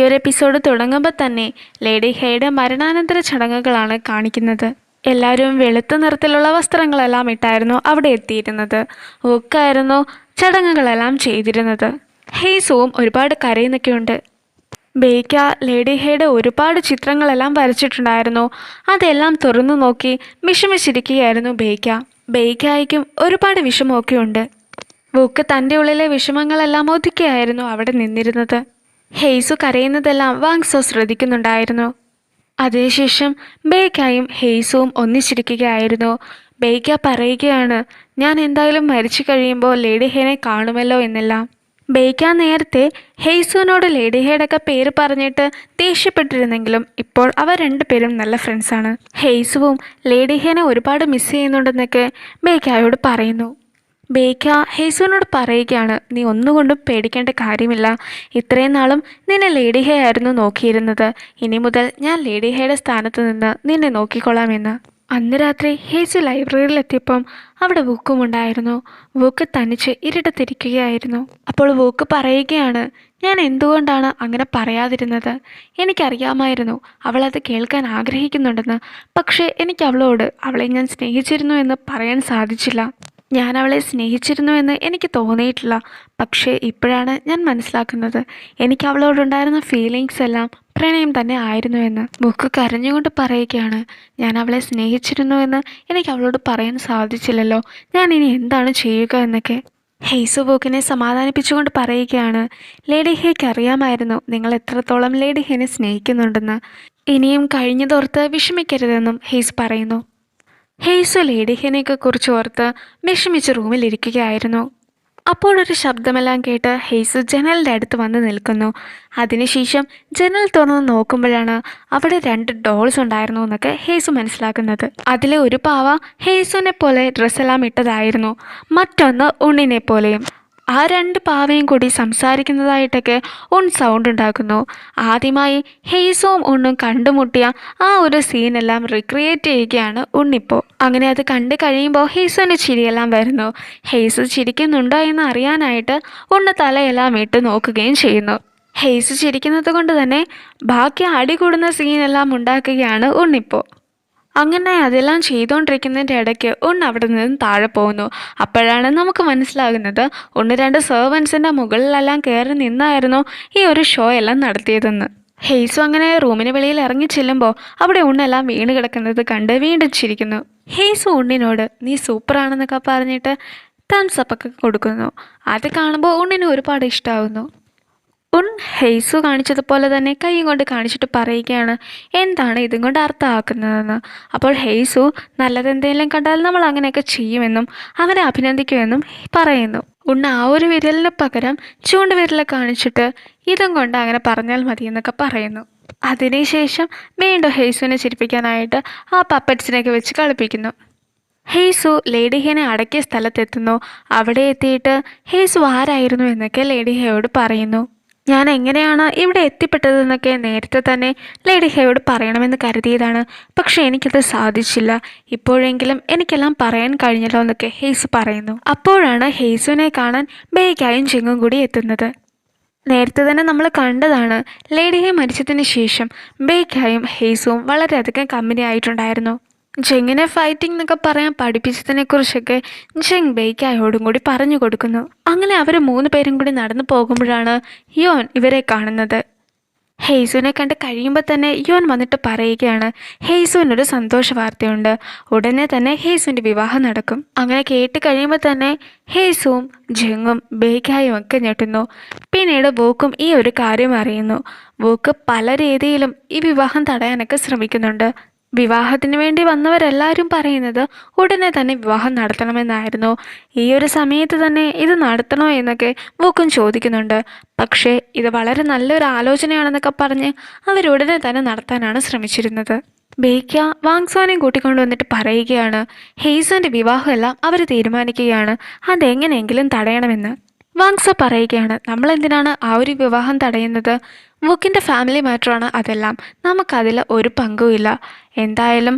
ഒരു എപ്പിസോഡ് തുടങ്ങുമ്പോൾ തന്നെ ലേഡി ഹെയുടെ മരണാനന്തര ചടങ്ങുകളാണ് കാണിക്കുന്നത്. എല്ലാവരും വെളുത്ത നിറത്തിലുള്ള വസ്ത്രങ്ങളെല്ലാം ഇട്ടായിരുന്നു അവിടെ എത്തിയിരുന്നത്. ഒക്കായിരുന്നു ചടങ്ങുകളെല്ലാം ചെയ്തിരുന്നത്. ഹെയ്സുവും ഒരുപാട് കരയുന്നൊക്കെയുണ്ട്. ബേക്ക ലേഡി ഹെയുടെ ഒരുപാട് ചിത്രങ്ങളെല്ലാം വരച്ചിട്ടുണ്ടായിരുന്നു. അതെല്ലാം തുറന്നു നോക്കി വിഷമിച്ചിരിക്കുകയായിരുന്നു ബേക്ക. ബേക്കായിക്കും ഒരുപാട് വിഷമമൊക്കെ ഉണ്ട്. വൂക്ക് തൻ്റെ ഉള്ളിലെ വിഷമങ്ങളെല്ലാം ഒതുക്കിയായിരുന്നു അവിടെ നിന്നിരുന്നത്. ഹെയ്സു കരയുന്നതെല്ലാം വാങ്സോ ശ്രദ്ധിക്കുന്നുണ്ടായിരുന്നു. അതിനുശേഷം ബേക്കായും ഹെയ്സുവും ഒന്നിച്ചിരിക്കുകയായിരുന്നു. ബേക്ക പറയുകയാണ്, ഞാൻ എന്തായാലും മരിച്ചു കഴിയുമ്പോൾ ലേഡി ഹെനെ കാണുമല്ലോ എന്നെല്ലാം. ബേക്ക നേരത്തെ ഹെയ്സുവിനോട് ലേഡി ഹെയുടെയൊക്കെ പേര് പറഞ്ഞിട്ട് ദേഷ്യപ്പെട്ടിരുന്നെങ്കിലും ഇപ്പോൾ അവർ രണ്ടുപേരും നല്ല ഫ്രണ്ട്സാണ്. ഹെയ്സുവും ലേഡി ഹെനെ ഒരുപാട് മിസ് ചെയ്യുന്നുണ്ടെന്നൊക്കെ ബേക്കായോട് പറയുന്നു. ബേക്ക ഹെയ്സുവിനോട് പറയുകയാണ്, നീ ഒന്നുകൊണ്ടും പേടിക്കേണ്ട കാര്യമില്ല. ഇത്രയും നാളും നിന്നെ ലേഡി ഹെ ആയിരുന്നു നോക്കിയിരുന്നത്. ഇനി മുതൽ ഞാൻ ലേഡി ഹെയുടെ സ്ഥാനത്ത് നിന്ന് നിന്നെ നോക്കിക്കൊള്ളാമെന്ന്. അന്ന് രാത്രി ഹെയ്സു ലൈബ്രറിയിലെത്തിയപ്പം അവിടെ വൂക്കുമുണ്ടായിരുന്നു. വൂക്ക് തനിച്ച് ഇരുട്ടത്തിരിക്കുകയായിരുന്നു. അപ്പോൾ വൂക്ക് പറയുകയാണ്, ഞാൻ എന്തുകൊണ്ടാണ് അങ്ങനെ പറയാതിരുന്നത്? എനിക്കറിയാമായിരുന്നു അവളത് കേൾക്കാൻ ആഗ്രഹിക്കുന്നുണ്ടെന്ന്. പക്ഷേ എനിക്ക് അവളെ ഞാൻ സ്നേഹിച്ചിരുന്നു എന്ന് പറയാൻ സാധിച്ചില്ല. ഞാൻ അവളെ സ്നേഹിച്ചിരുന്നു എന്ന് എനിക്ക് തോന്നിയിട്ടില്ല. പക്ഷേ ഇപ്പോഴാണ് ഞാൻ മനസ്സിലാക്കുന്നത് എനിക്ക് അവളോടുണ്ടായിരുന്ന ഫീലിങ്സ് എല്ലാം പ്രണയം തന്നെ ആയിരുന്നു എന്ന്. ബുക്ക് കരഞ്ഞുകൊണ്ട് പറയുകയാണ്, ഞാൻ അവളെ സ്നേഹിച്ചിരുന്നു എന്ന് എനിക്ക് അവളോട് പറയാൻ സാധിച്ചില്ലല്ലോ. ഞാൻ ഇനി എന്താണ് ചെയ്യുക എന്നൊക്കെ. ഹെയ്സു ബുക്കിനെ സമാധാനിപ്പിച്ചുകൊണ്ട് പറയുകയാണ്, ലേഡി ഹെയ്ക്ക് അറിയാമായിരുന്നു നിങ്ങൾ എത്രത്തോളം ലേഡി ഹെനെ സ്നേഹിക്കുന്നുണ്ടെന്ന്. ഇനിയും കഴിഞ്ഞതോർത്ത് വിഷമിക്കരുതെന്നും ഹെയ്സ് പറയുന്നു. ഹെയ്സു ലേഡി ഹെനെയൊക്കെ കുറിച്ച് ഓർത്ത് വിഷമിച്ച് റൂമിലിരിക്കുകയായിരുന്നു. അപ്പോഴൊരു ശബ്ദമെല്ലാം കേട്ട് ഹെയ്സു ജനലിൻ്റെ അടുത്ത് വന്ന് നിൽക്കുന്നു. അതിനുശേഷം ജനൽ തുറന്ന് നോക്കുമ്പോഴാണ് അവിടെ 2 ഡോൾസ് ഉണ്ടായിരുന്നു എന്നൊക്കെ ഹെയ്സു മനസ്സിലാക്കുന്നത്. അതിലെ ഒരു പാവ ഹെയ്സുവിനെ പോലെ ഡ്രസ്സെല്ലാം ഇട്ടതായിരുന്നു, മറ്റൊന്ന് ഉണ്ണിനെ പോലെയും. ആ 2 പാവയും കൂടി സംസാരിക്കുന്നതായിട്ടൊക്കെ സൗണ്ട് ഉണ്ടാക്കുന്നു. ആദ്യമായി ഹെയ്സുവും ഉണ്ണും കണ്ടുമുട്ടിയ ആ ഒരു സീനെല്ലാം റിക്രിയേറ്റ് ചെയ്യുകയാണ് ഉണ്ണിപ്പോൾ. അങ്ങനെ അത് കണ്ടു കഴിയുമ്പോൾ ഹെയ്സുവിൻ്റെ ചിരിയെല്ലാം വരുന്നു. ഹെയ്സു ചിരിക്കുന്നുണ്ടോ എന്ന് അറിയാനായിട്ട് ഉണ്ണ് തലയെല്ലാം ഇട്ട് നോക്കുകയും ചെയ്യുന്നു. ഹെയ്സു ചിരിക്കുന്നത് കൊണ്ട് തന്നെ ബാക്കി അടികൂടുന്ന സീനെല്ലാം ഉണ്ടാക്കുകയാണ് ഉണ്ണിപ്പോൾ. അങ്ങനെ അതെല്ലാം ചെയ്തുകൊണ്ടിരിക്കുന്നതിൻ്റെ ഇടയ്ക്ക് അവിടെ നിന്ന് താഴെ പോകുന്നു. അപ്പോഴാണ് നമുക്ക് മനസ്സിലാകുന്നത് 2 സെർവൻസിൻ്റെ മുകളിലെല്ലാം കയറി നിന്നായിരുന്നു ഈ ഒരു ഷോ എല്ലാം നടത്തിയതെന്ന്. ഹെയ്സു അങ്ങനെ റൂമിന് വെളിയിൽ ഇറങ്ങി ചെല്ലുമ്പോൾ അവിടെ എല്ലാം വീണ് കിടക്കുന്നത് കണ്ട് വീണ്ടും ചിരിക്കുന്നു. ഹെയ്സു ഉണ്ണിനോട് നീ സൂപ്പറാണെന്നൊക്കെ പറഞ്ഞിട്ട് തംസപ്പൊക്കെ കൊടുക്കുന്നു. അത് കാണുമ്പോൾ ഉണ്ണിന് ഒരുപാട് ഇഷ്ടമാകുന്നു. ഹെയ്സു കാണിച്ചതുപോലെ തന്നെ കൈ കൊണ്ട് കാണിച്ചിട്ട് പറയുകയാണ്, എന്താണ് ഇതും കൊണ്ട് അർത്ഥമാക്കുന്നതെന്ന്. അപ്പോൾ ഹെയ്സു നല്ലതെന്തെങ്കിലും കണ്ടാൽ നമ്മൾ അങ്ങനെയൊക്കെ ചെയ്യുമെന്നും അവനെ അഭിനന്ദിക്കുമെന്നും പറയുന്നു. ആ ഒരു വിരലിന് പകരം ചൂണ്ടുവിരൽ കാണിച്ചിട്ട് ഇതും കൊണ്ട് അങ്ങനെ പറഞ്ഞാൽ മതി എന്നൊക്കെ പറയുന്നു. അതിനുശേഷം വീണ്ടും ഹെയ്സുവിനെ ചിരിപ്പിക്കാനായിട്ട് ആ പപ്പറ്റ്സിനെയൊക്കെ വെച്ച് കളിപ്പിക്കുന്നു. ഹെയ്സു ലേഡി ഹെനെ അടക്കിയ സ്ഥലത്തെത്തുന്നു. അവിടെ എത്തിയിട്ട് ഹെയ്സു ആരായിരുന്നു എന്നൊക്കെ ലേഡി ഹെയോട് പറയുന്നു. ഞാൻ എങ്ങനെയാണ് ഇവിടെ എത്തിപ്പെട്ടതെന്നൊക്കെ നേരത്തെ തന്നെ ലേഡി ഹെയോട് പറയണമെന്ന് കരുതിയതാണ്. പക്ഷേ എനിക്കത് സാധിച്ചില്ല. ഇപ്പോഴെങ്കിലും എനിക്കെല്ലാം പറയാൻ കഴിഞ്ഞല്ലോ എന്നൊക്കെ ഹെയ്സു പറയുന്നു. അപ്പോഴാണ് ഹെയ്സുവിനെ കാണാൻ ബേക്കായും ജിങ്ങും കൂടി എത്തുന്നത്. നേരത്തെ തന്നെ നമ്മൾ കണ്ടതാണ്, ലേഡി ഹെ മരിച്ചതിന് ശേഷം ബേക്കായും ഹെയ്സുവും വളരെയധികം കമ്പനി ആയിട്ടുണ്ടായിരുന്നു. ജെങ്ങിനെ ഫൈറ്റിംഗ് എന്നൊക്കെ പറയാൻ പഠിപ്പിച്ചതിനെക്കുറിച്ചൊക്കെ ജെങ് ബേക്കായോടും കൂടി പറഞ്ഞു കൊടുക്കുന്നു. അങ്ങനെ അവർ 3 പേരും കൂടി നടന്നു പോകുമ്പോഴാണ് യോൻ ഇവരെ കാണുന്നത്. ഹെയ്സുവിനെ കണ്ട് കഴിയുമ്പോൾ തന്നെ യോൻ വന്നിട്ട് പറയുകയാണ്, ഹെയ്സുവിനൊരു സന്തോഷ വാർത്തയുണ്ട്, ഉടനെ തന്നെ ഹെയ്സുവിൻ്റെ വിവാഹം നടക്കും. അങ്ങനെ കേട്ട് കഴിയുമ്പോൾ തന്നെ ഹെയ്സുവും ജെങ്ങും ബേക്കായും ഒക്കെ ഞെട്ടുന്നു. പിന്നീട് വൂക്കും ഈ ഒരു കാര്യം അറിയുന്നു. വൂക്ക് പല രീതിയിലും ഈ വിവാഹം തടയാനൊക്കെ ശ്രമിക്കുന്നുണ്ട്. വിവാഹത്തിന് വേണ്ടി വന്നവരെല്ലാവരും പറയുന്നത് ഉടനെ തന്നെ വിവാഹം നടത്തണമെന്നായിരുന്നു. ഈ ഒരു സമയത്ത് തന്നെ ഇത് നടത്തണോ എന്നൊക്കെ വൂക്കും ചോദിക്കുന്നുണ്ട്. പക്ഷേ ഇത് വളരെ നല്ലൊരു ആലോചനയാണെന്നൊക്കെ പറഞ്ഞ് അവരുടനെ തന്നെ നടത്താനാണ് ശ്രമിച്ചിരുന്നത്. ബേക്ക വാങ്സോനെയും കൂട്ടിക്കൊണ്ടുവന്നിട്ട് പറയുകയാണ്, ഹെയ്സുവിൻ്റെ വിവാഹമെല്ലാം അവർ തീരുമാനിക്കുകയാണ്, അതെങ്ങനെയെങ്കിലും തടയണമെന്ന്. വാങ്സോ പറയുകയാണ്, നമ്മളെന്തിനാണ് ആ ഒരു വിവാഹം തടയുന്നത്? വുക്കിൻ്റെ ഫാമിലി മാറ്ററാണ് അതെല്ലാം, നമുക്കതിൽ ഒരു പങ്കുമില്ല. എന്തായാലും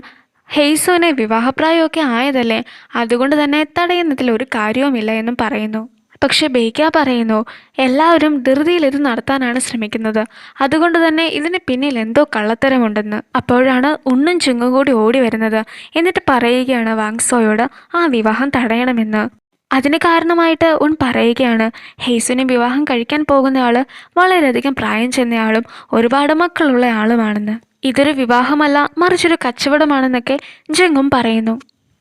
ഹെയ്സുവിനെ വിവാഹപ്രായമൊക്കെ ആയതല്ലേ, അതുകൊണ്ട് തന്നെ തടയുന്നതിൽ ഒരു കാര്യവുമില്ല എന്നും പറയുന്നു. പക്ഷെ ബേക്ക പറയുന്നു എല്ലാവരും ധൃതിയിൽ ഇത് നടത്താനാണ് ശ്രമിക്കുന്നത്, അതുകൊണ്ട് തന്നെ ഇതിന് പിന്നിൽ എന്തോ കള്ളത്തരമുണ്ടെന്ന്. അപ്പോഴാണ് ഉണ്ണും ചുങ്ങും കൂടി ഓടി വരുന്നത്. എന്നിട്ട് പറയുകയാണ് വാങ്സോയോട് ആ വിവാഹം തടയണമെന്ന്. അതിന് കാരണമായിട്ട് ഉൺ പറയുകയാണ് ഹെയ്സുവിനെ വിവാഹം കഴിക്കാൻ പോകുന്നയാള് വളരെയധികം പ്രായം ചെന്നയാളും ഒരുപാട് മക്കളുള്ള ആളുമാണെന്ന്. ഇതൊരു വിവാഹമല്ല, മറിച്ചൊരു കച്ചവടമാണെന്നൊക്കെ ജങ്ങും പറയുന്നു.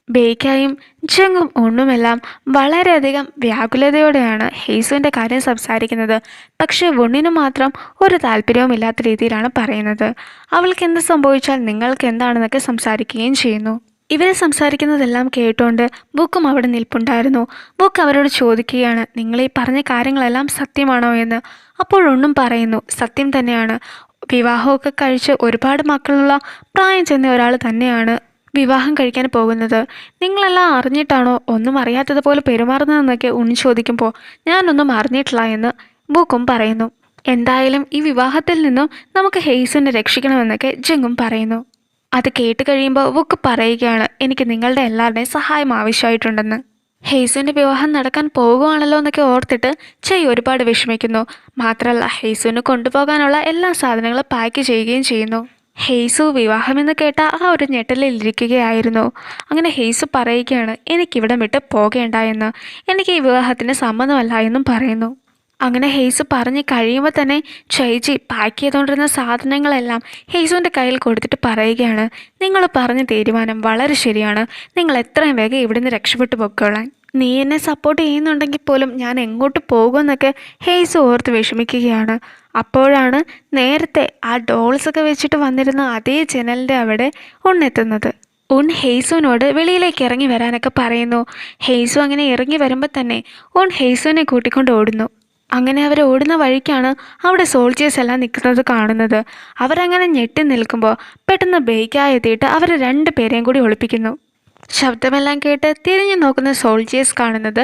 ബേക്കായും ജങ്ങും ഉണ്ണുമെല്ലാം വളരെയധികം വ്യാകുലതയോടെയാണ് ഹെയ്സുവിൻ്റെ കാര്യം സംസാരിക്കുന്നത്. പക്ഷേ ഉണ്ണിന് മാത്രം ഒരു താല്പര്യവുമില്ലാത്ത രീതിയിലാണ് പറയുന്നത്. അവൾക്ക് എന്ത് സംഭവിച്ചാൽ നിങ്ങൾക്ക് എന്താണെന്നൊക്കെ സംസാരിക്കുകയും ചെയ്യുന്നു. ഇവരെ സംസാരിക്കുന്നതെല്ലാം കേട്ടുകൊണ്ട് ബുക്കും അവിടെ നിൽപ്പുണ്ടായിരുന്നു. ബുക്ക് അവരോട് ചോദിക്കുകയാണ് നിങ്ങൾ ഈ പറഞ്ഞ കാര്യങ്ങളെല്ലാം സത്യമാണോ എന്ന്. അപ്പോഴൊന്നും പറയുന്നു സത്യം തന്നെയാണ്, വിവാഹമൊക്കെ കഴിച്ച് ഒരുപാട് മക്കളുള്ള പ്രായം ചെന്ന ഒരാൾ തന്നെയാണ് വിവാഹം കഴിക്കാൻ പോകുന്നത്. നിങ്ങളെല്ലാം അറിഞ്ഞിട്ടാണോ ഒന്നും അറിയാത്തതുപോലെ പെരുമാറുന്നതെന്നൊക്കെ ഉണ്ണി ചോദിക്കുമ്പോൾ ഞാനൊന്നും അറിഞ്ഞിട്ടില്ല എന്ന് ബുക്കും പറയുന്നു. എന്തായാലും ഈ വിവാഹത്തിൽ നിന്നും നമുക്ക് ഹെയ്സുവിനെ രക്ഷിക്കണമെന്നൊക്കെ ജങ്ങും പറയുന്നു. അത് കേട്ട് കഴിയുമ്പോൾ ബുക്ക് പറയുകയാണ് എനിക്ക് നിങ്ങളുടെ എല്ലാവരുടെയും സഹായം ആവശ്യമായിട്ടുണ്ടെന്ന്. ഹെയ്സുവിൻ്റെ വിവാഹം നടക്കാൻ പോകുകയാണല്ലോ എന്നൊക്കെ ഓർത്തിട്ട് ചെയ് ഒരുപാട് വിഷമിക്കുന്നു. മാത്രമല്ല ഹെയ്സുവിന് കൊണ്ടുപോകാനുള്ള എല്ലാ സാധനങ്ങളും പാക്ക് ചെയ്യുകയും ചെയ്യുന്നു. ഹെയ്സു വിവാഹമെന്ന് കേട്ട ആ ഒരു ഞെട്ടലിലിരിക്കുകയായിരുന്നു. അങ്ങനെ ഹെയ്സു പറയുകയാണ് എനിക്കിവിടെ വിട്ട് പോകേണ്ട എന്ന്, എനിക്ക് ഈ വിവാഹത്തിന് സമ്മതമല്ല എന്നും പറയുന്നു. അങ്ങനെ ഹെയ്സു പറഞ്ഞ് കഴിയുമ്പോൾ തന്നെ ചേച്ചി പാക്ക് ചെയ്തുകൊണ്ടിരുന്ന സാധനങ്ങളെല്ലാം ഹെയ്സുവിൻ്റെ കയ്യിൽ കൊടുത്തിട്ട് പറയുകയാണ് നിങ്ങൾ പറഞ്ഞ തീരുമാനം വളരെ ശരിയാണ്, നിങ്ങൾ എത്രയും വേഗം ഇവിടുന്ന് രക്ഷപ്പെട്ടു പൊക്കോളാൻ. നീ എന്നെ സപ്പോർട്ട് ചെയ്യുന്നുണ്ടെങ്കിൽ പോലും ഞാൻ എങ്ങോട്ട് പോകുമെന്നൊക്കെ ഹെയ്സു ഓർത്ത് വിഷമിക്കുകയാണ്. അപ്പോഴാണ് നേരത്തെ ആ ഡോൾസൊക്കെ വെച്ചിട്ട് വന്നിരുന്ന അതേ ജനലിൻ്റെ അവിടെ ഉണ്ണെത്തുന്നത്. ഉൺ ഹെയ്സുവിനോട് വെളിയിലേക്ക് ഇറങ്ങി വരാനൊക്കെ പറയുന്നു. ഹെയ്സു അങ്ങനെ ഇറങ്ങി വരുമ്പോൾ തന്നെ ഉൺ ഹെയ്സുവിനെ കൂട്ടിക്കൊണ്ട് ഓടുന്നു. അങ്ങനെ അവർ ഓടുന്ന വഴിക്കാണ് അവിടെ സോൾജേഴ്സ് എല്ലാം നിൽക്കുന്നത് കാണുന്നത്. അവരങ്ങനെ ഞെട്ടി നിൽക്കുമ്പോൾ പെട്ടെന്ന് ബേക്കായി എത്തിയിട്ട് അവർ 2 പേരെയും കൂടി ഒളിപ്പിക്കുന്നു. ശബ്ദമെല്ലാം കേട്ട് തിരിഞ്ഞു നോക്കുന്ന സോൾജേഴ്സ് കാണുന്നത്